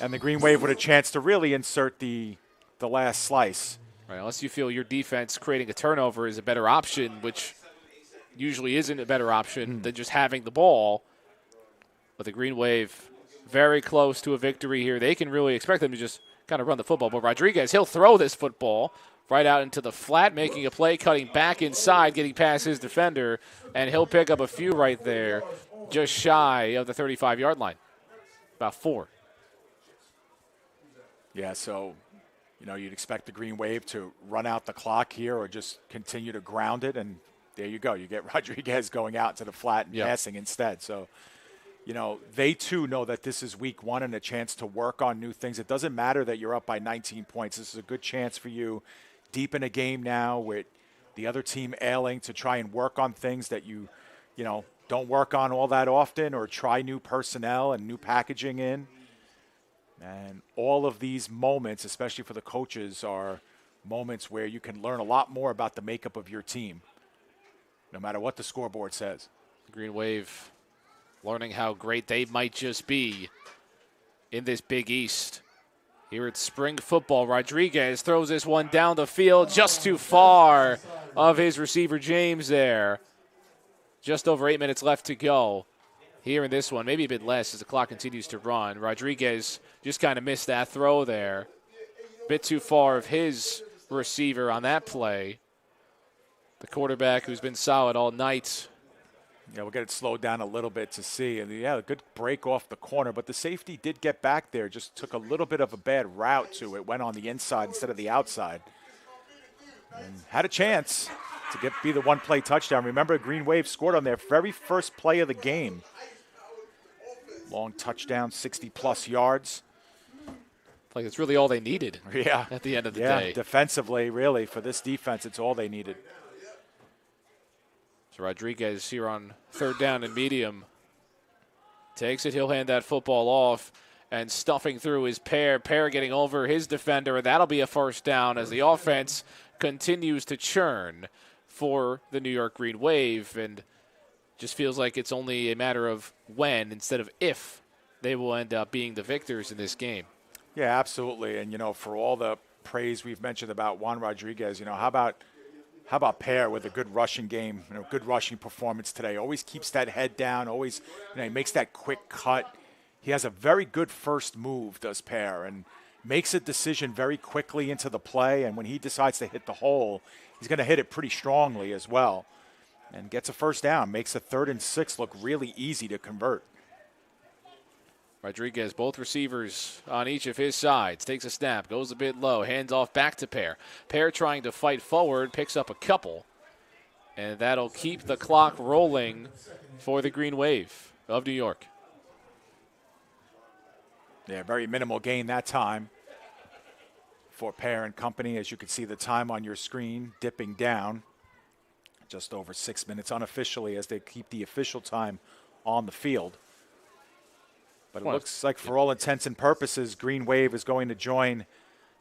And the Green Wave with a chance to really insert the last slice. Right, unless you feel your defense creating a turnover is a better option, which usually isn't a better option than just having the ball. But the Green Wave very close to a victory here. They can really expect them to just kind of run the football. But Rodriguez, he'll throw this football right out into the flat, making a play, cutting back inside, getting past his defender, and he'll pick up a few right there, just shy of the 35-yard line. About 4. Yeah, so, you'd expect the Green Wave to run out the clock here or just continue to ground it, and there you go. You get Rodriguez going out to the flat and passing instead. So, they too know that this is week 1 and a chance to work on new things. It doesn't matter that you're up by 19 points. This is a good chance for you deep in a game now with the other team ailing to try and work on things that you don't work on all that often, or try new personnel and new packaging in. And all of these moments, especially for the coaches, are moments where you can learn a lot more about the makeup of your team, no matter what the scoreboard says. Green Wave learning how great they might just be in this Big East. Here at spring football, Rodriguez throws this one down the field just too far of his receiver James there. Just over 8 minutes left to go here in this one, maybe a bit less as the clock continues to run. Rodriguez just kind of missed that throw there. Bit too far of his receiver on that play. The quarterback who's been solid all night. Yeah, we'll get it slowed down a little bit to see. And, a good break off the corner. But the safety did get back there, just took a little bit of a bad route to it. Went on the inside instead of the outside. And had a chance to be the one-play touchdown. Remember, Green Wave scored on their very first play of the game. Long touchdown, 60-plus yards. Like it's really all they needed at the end of the day. Defensively, really, for this defense, it's all they needed. So Rodriguez here on 3rd down and medium. Takes it, he'll hand that football off, and stuffing through his Pear getting over his defender, and that'll be a 1st down as the offense continues to churn for the New York Green Wave, and just feels like it's only a matter of when instead of if they will end up being the victors in this game. Yeah, absolutely. And, for all the praise we've mentioned about Juan Rodriguez, how about Pear with a good rushing game, good rushing performance today. Always keeps that head down, always, he makes that quick cut. He has a very good first move, does Pear, and makes a decision very quickly into the play. And when he decides to hit the hole, he's going to hit it pretty strongly as well. And gets a 1st down, makes a 3rd and 6 look really easy to convert. Rodriguez, both receivers on each of his sides. Takes a snap, goes a bit low, hands off back to Pear. Pear trying to fight forward, picks up a couple. And that'll keep the clock rolling for the Green Wave of New York. Yeah, very minimal gain that time for Pear and company. As you can see the time on your screen dipping down. Just over 6 minutes unofficially as they keep the official time on the field. But it looks like for all intents and purposes, Green Wave is going to join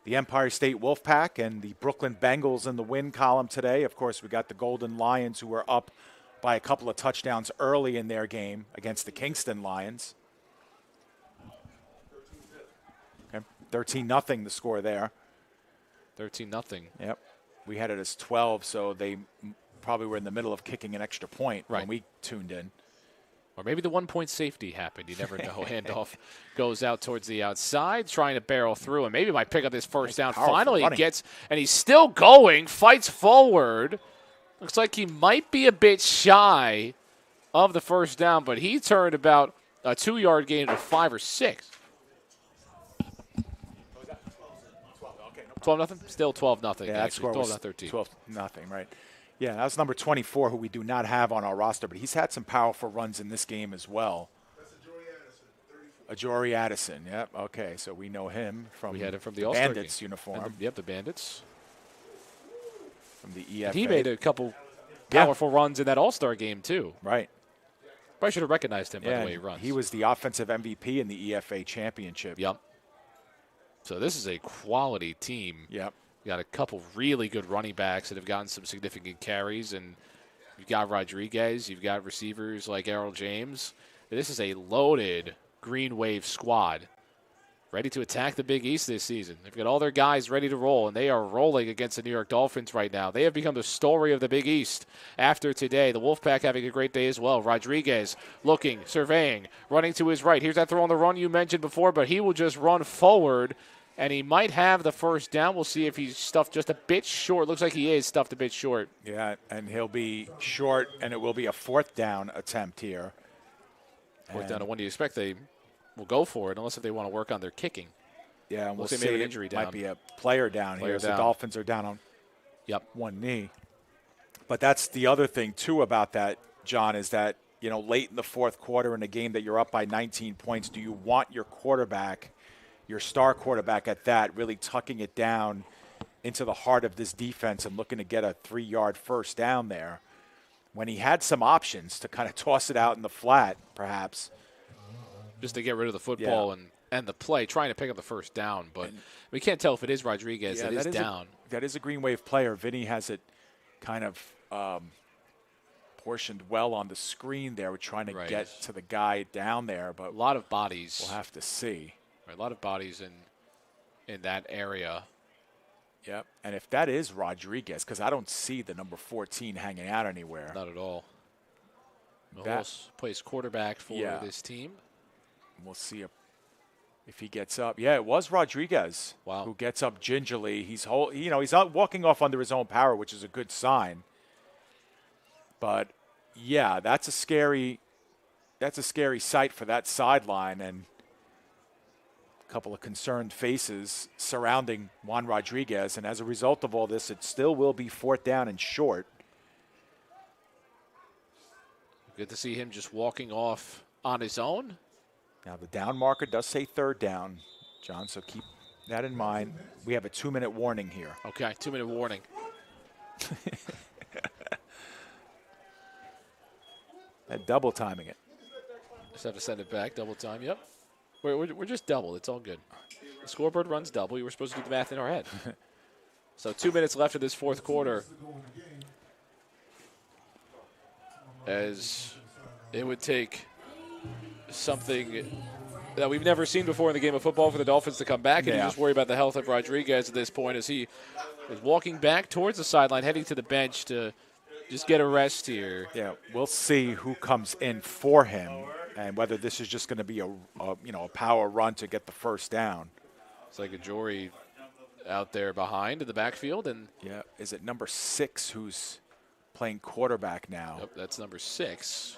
the Empire State Wolfpack and the Brooklyn Bengals in the win column today. Of course, we got the Golden Lions, who were up by a couple of touchdowns early in their game against the Kingston Lions. Okay, 13-0 the score there. 13-0. Yep. We had it as 12, so they probably were in the middle of kicking an extra point when we tuned in. Or maybe the 1-point safety happened. You never know. Handoff goes out towards the outside, trying to barrel through, and maybe might pick up this 1st down. Finally running. Gets, and he's still going, fights forward. Looks like he might be a bit shy of the 1st down, but he turned about a 2-yard gain to 5 or 6. 12-0? Still 12-0. Yeah, that score was 12-13. 12-0, right. Yeah, that was number 24, who we do not have on our roster, but he's had some powerful runs in this game as well. Ajori Addison, yep, okay, so we know him from, we had him from the All-Star Bandits game. uniform. The Bandits. From the EFA. He made a couple powerful runs in that All-Star game, too. Right. Probably should have recognized him by the way he runs. He was the offensive MVP in the EFA championship. Yep. So this is a quality team. Yep. You got a couple really good running backs that have gotten some significant carries, and you've got Rodriguez. You've got receivers like Errol James. This is a loaded Green Wave squad ready to attack the Big East this season. They've got all their guys ready to roll, and they are rolling against the New York Dolphins right now. They have become the story of the Big East after today. The Wolfpack having a great day as well. Rodriguez looking, surveying, running to his right. Here's that throw on the run you mentioned before, but he will just run forward, and he might have the first down. We'll see if he's stuffed just a bit short. Looks like he is stuffed a bit short. Yeah, and he'll be short, and it will be a 4th down attempt here. Fourth down, and when do you expect they will go for it, unless if they want to work on their kicking? Yeah, and we'll see see. an injury down. Might be a player down here. The Dolphins are down on one knee. But that's the other thing, too, about that, John, is that, late in the 4th quarter in a game that you're up by 19 points, do you want your quarterback, your star quarterback at that, really tucking it down into the heart of this defense and looking to get a 3-yard first down there when he had some options to kind of toss it out in the flat, perhaps? Just to get rid of the football and the play, trying to pick up the first down. But we can't tell if it is Rodriguez that is down. That is a Green Wave player. Vinny has it kind of portioned well on the screen there. We're trying to get to the guy down there. But a lot of bodies. We'll have to see. Right, a lot of bodies in that area. Yep. And if that is Rodriguez, because I don't see the number 14 hanging out anywhere. Not at all. Mahomes plays quarterback for this team. We'll see if he gets up. Yeah, it was Rodriguez who gets up gingerly. He's not walking off under his own power, which is a good sign. But yeah, that's a scary sight for that sideline, and a couple of concerned faces surrounding Juan Rodriguez. And as a result of all this, it still will be 4th down and short. Good to see him just walking off on his own. Now, the down marker does say 3rd down, John, so keep that in mind. We have a 2-minute warning here. Okay, 2-minute warning. And double timing it. Just have to send it back, double time, yep. We're just double, it's all good. The scoreboard runs double. We were supposed to do the math in our head. So 2 minutes left of this 4th quarter. As it would take something that we've never seen before in the game of football for the Dolphins to come back, and you just worry about the health of Rodriguez at this point as he is walking back towards the sideline, heading to the bench to just get a rest here. Yeah, we'll see who comes in for him and whether this is just going to be a power run to get the first down. It's like a Jory out there behind in the backfield, and is it number 6 who's playing quarterback now? Yep, that's number 6.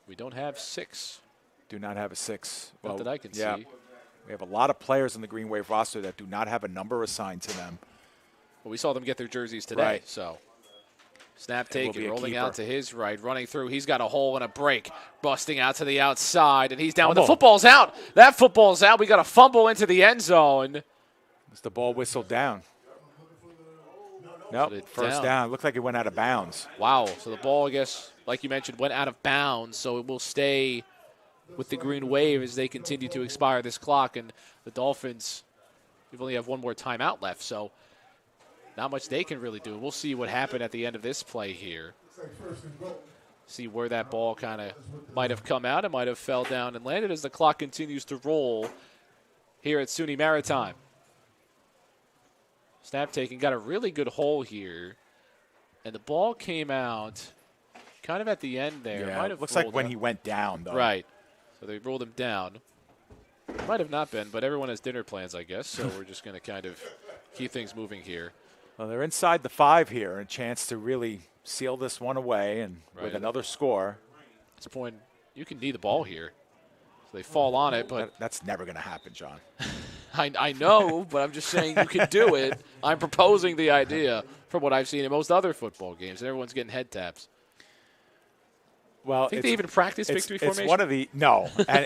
We don't have 6. Do not have a 6. Not that I can see. We have a lot of players in the Green Wave roster that do not have a number assigned to them. Well, we saw them get their jerseys today. So snap taken, rolling out to his right, running through. He's got a hole and a break, busting out to the outside, and he's down. The football's out. That football's out. We got a fumble into the end zone. Is the ball whistled down? Nope, first down. Looked like it went out of bounds. Wow. So the ball, I guess, like you mentioned, went out of bounds. So it will stay with the Green Wave as they continue to expire this clock. And the Dolphins, we only have one more timeout left. So not much they can really do. We'll see what happened at the end of this play here. See where that ball kind of might have come out. It might have fell down and landed as the clock continues to roll here at SUNY Maritime. Snap taking, got a really good hole here. And the ball came out kind of at the end there. Yeah, it looks like when he went down, though. Right. So they rolled him down. Might have not been, but everyone has dinner plans, I guess. So we're just going to kind of keep things moving here. Well, they're inside the 5 here. A chance to really seal this one away and with another score. At this point, you can knee the ball here. So they fall on it, but that's never going to happen, John. I know, but I'm just saying you can do it. I'm proposing the idea from what I've seen in most other football games, and everyone's getting head taps. Well, I think they even practice victory formation. It's one of the and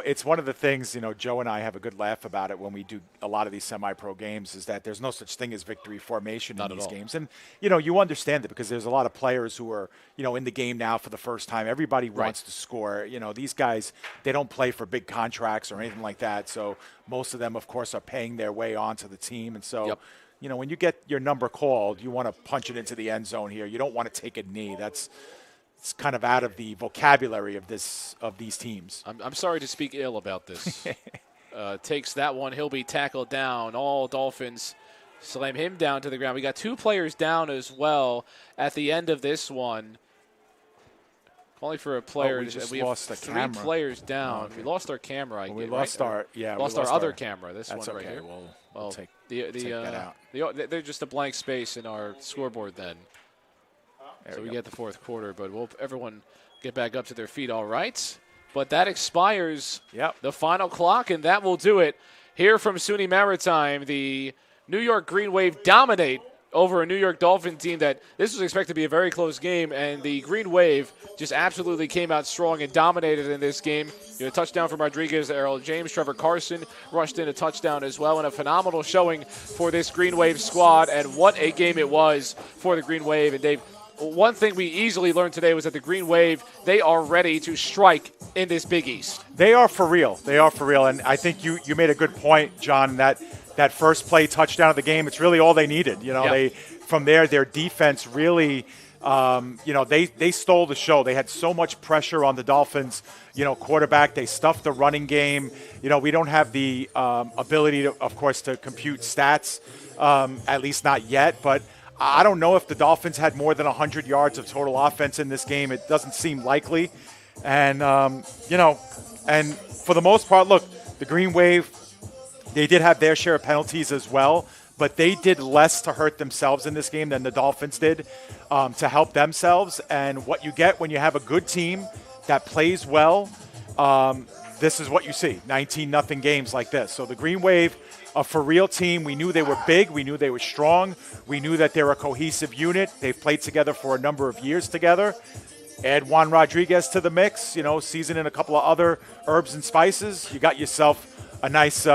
it's one of the things. Joe and I have a good laugh about it when we do a lot of these semi-pro games. Is that there's no such thing as victory formation in these games, and you understand it because there's a lot of players who are in the game now for the first time. Everybody wants to score. These guys, they don't play for big contracts or anything like that. So most of them, of course, are paying their way onto the team, and so. When you get your number called, you want to punch it into the end zone here. You don't want to take a knee. It's kind of out of the vocabulary of these teams. I'm sorry to speak ill about this. Takes that one. He'll be tackled down. All Dolphins slam him down to the ground. We got 2 players down as well at the end of this one. Only for a player. We lost the 3 camera. Players down. Okay. We lost our camera. We lost our other camera. This that's one right okay. here. We'll take that out. They're just a blank space in our scoreboard then. So we get the fourth quarter, but everyone get back up to their feet all right. But that expires the final clock, and that will do it. Here from SUNY Maritime, the New York Green Wave dominate over a New York Dolphin team that this was expected to be a very close game, and the Green Wave just absolutely came out strong and dominated in this game. A touchdown from Rodriguez, Errol James, Trevor Carson rushed in a touchdown as well, and a phenomenal showing for this Green Wave squad, and what a game it was for the Green Wave. And Dave, one thing we easily learned today was that the Green Wave, they are ready to strike in this Big East. They are for real. And I think you made a good point, John, that first play touchdown of the game, it's really all they needed. From there, their defense really, they stole the show. They had so much pressure on the Dolphins, quarterback. They stuffed the running game. We don't have the ability, of course, to compute stats, at least not yet. But I don't know if the Dolphins had more than 100 yards of total offense in this game. It doesn't seem likely. And, and for the most part, look, the Green Wave, they did have their share of penalties as well, but they did less to hurt themselves in this game than the Dolphins did to help themselves. And what you get when you have a good team that plays well, this is what you see, 19-0 games like this. So the Green Wave, a for-real team. We knew they were big. We knew they were strong. We knew that they're a cohesive unit. They've played together for a number of years together. Add Juan Rodriguez to the mix, season in a couple of other herbs and spices. You got yourself a nice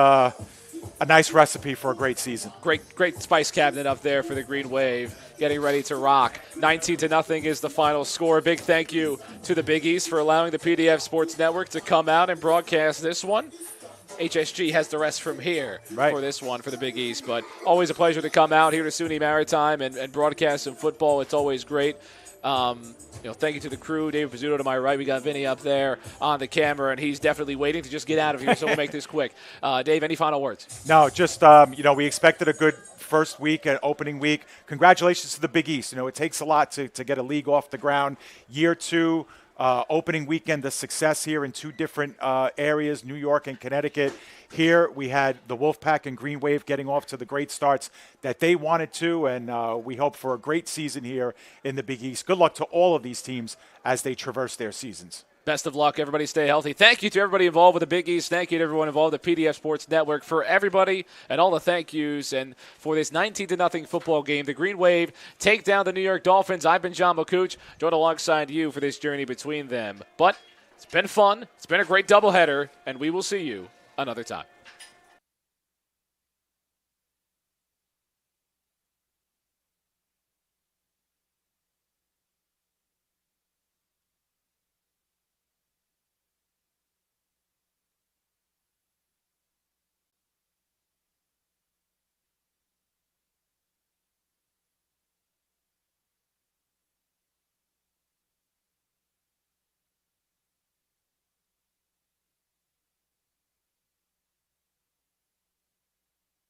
recipe for a great season. Great spice cabinet up there for the Green Wave, getting ready to rock. 19-0 is the final score. Big thank you to the Big East for allowing the PDF Sports Network to come out and broadcast this one. HSG has the rest from here for this one for the Big East, but always a pleasure to come out here to SUNY Maritime and broadcast some football. It's always great. Thank you to the crew. David Pizzuto to my right. We got Vinny up there on the camera, and he's definitely waiting to just get out of here, so we'll make this quick. Dave, any final words? No, just, we expected a good first week and opening week. Congratulations to the Big East. It takes a lot to get a league off the ground. Year 2, opening weekend, the success here in 2 different areas, New York and Connecticut. Here we had the Wolfpack and Green Wave getting off to the great starts that they wanted to, and we hope for a great season here in the Big East. Good luck to all of these teams as they traverse their seasons. Best of luck. Everybody stay healthy. Thank you to everybody involved with the Big East. Thank you to everyone involved with the PDF Sports Network. For everybody and all the thank yous. And for this 19-0 football game, the Green Wave take down the New York Dolphins. I've been John McCooch, joined alongside you for this journey between them. But it's been fun. It's been a great doubleheader, and we will see you another time.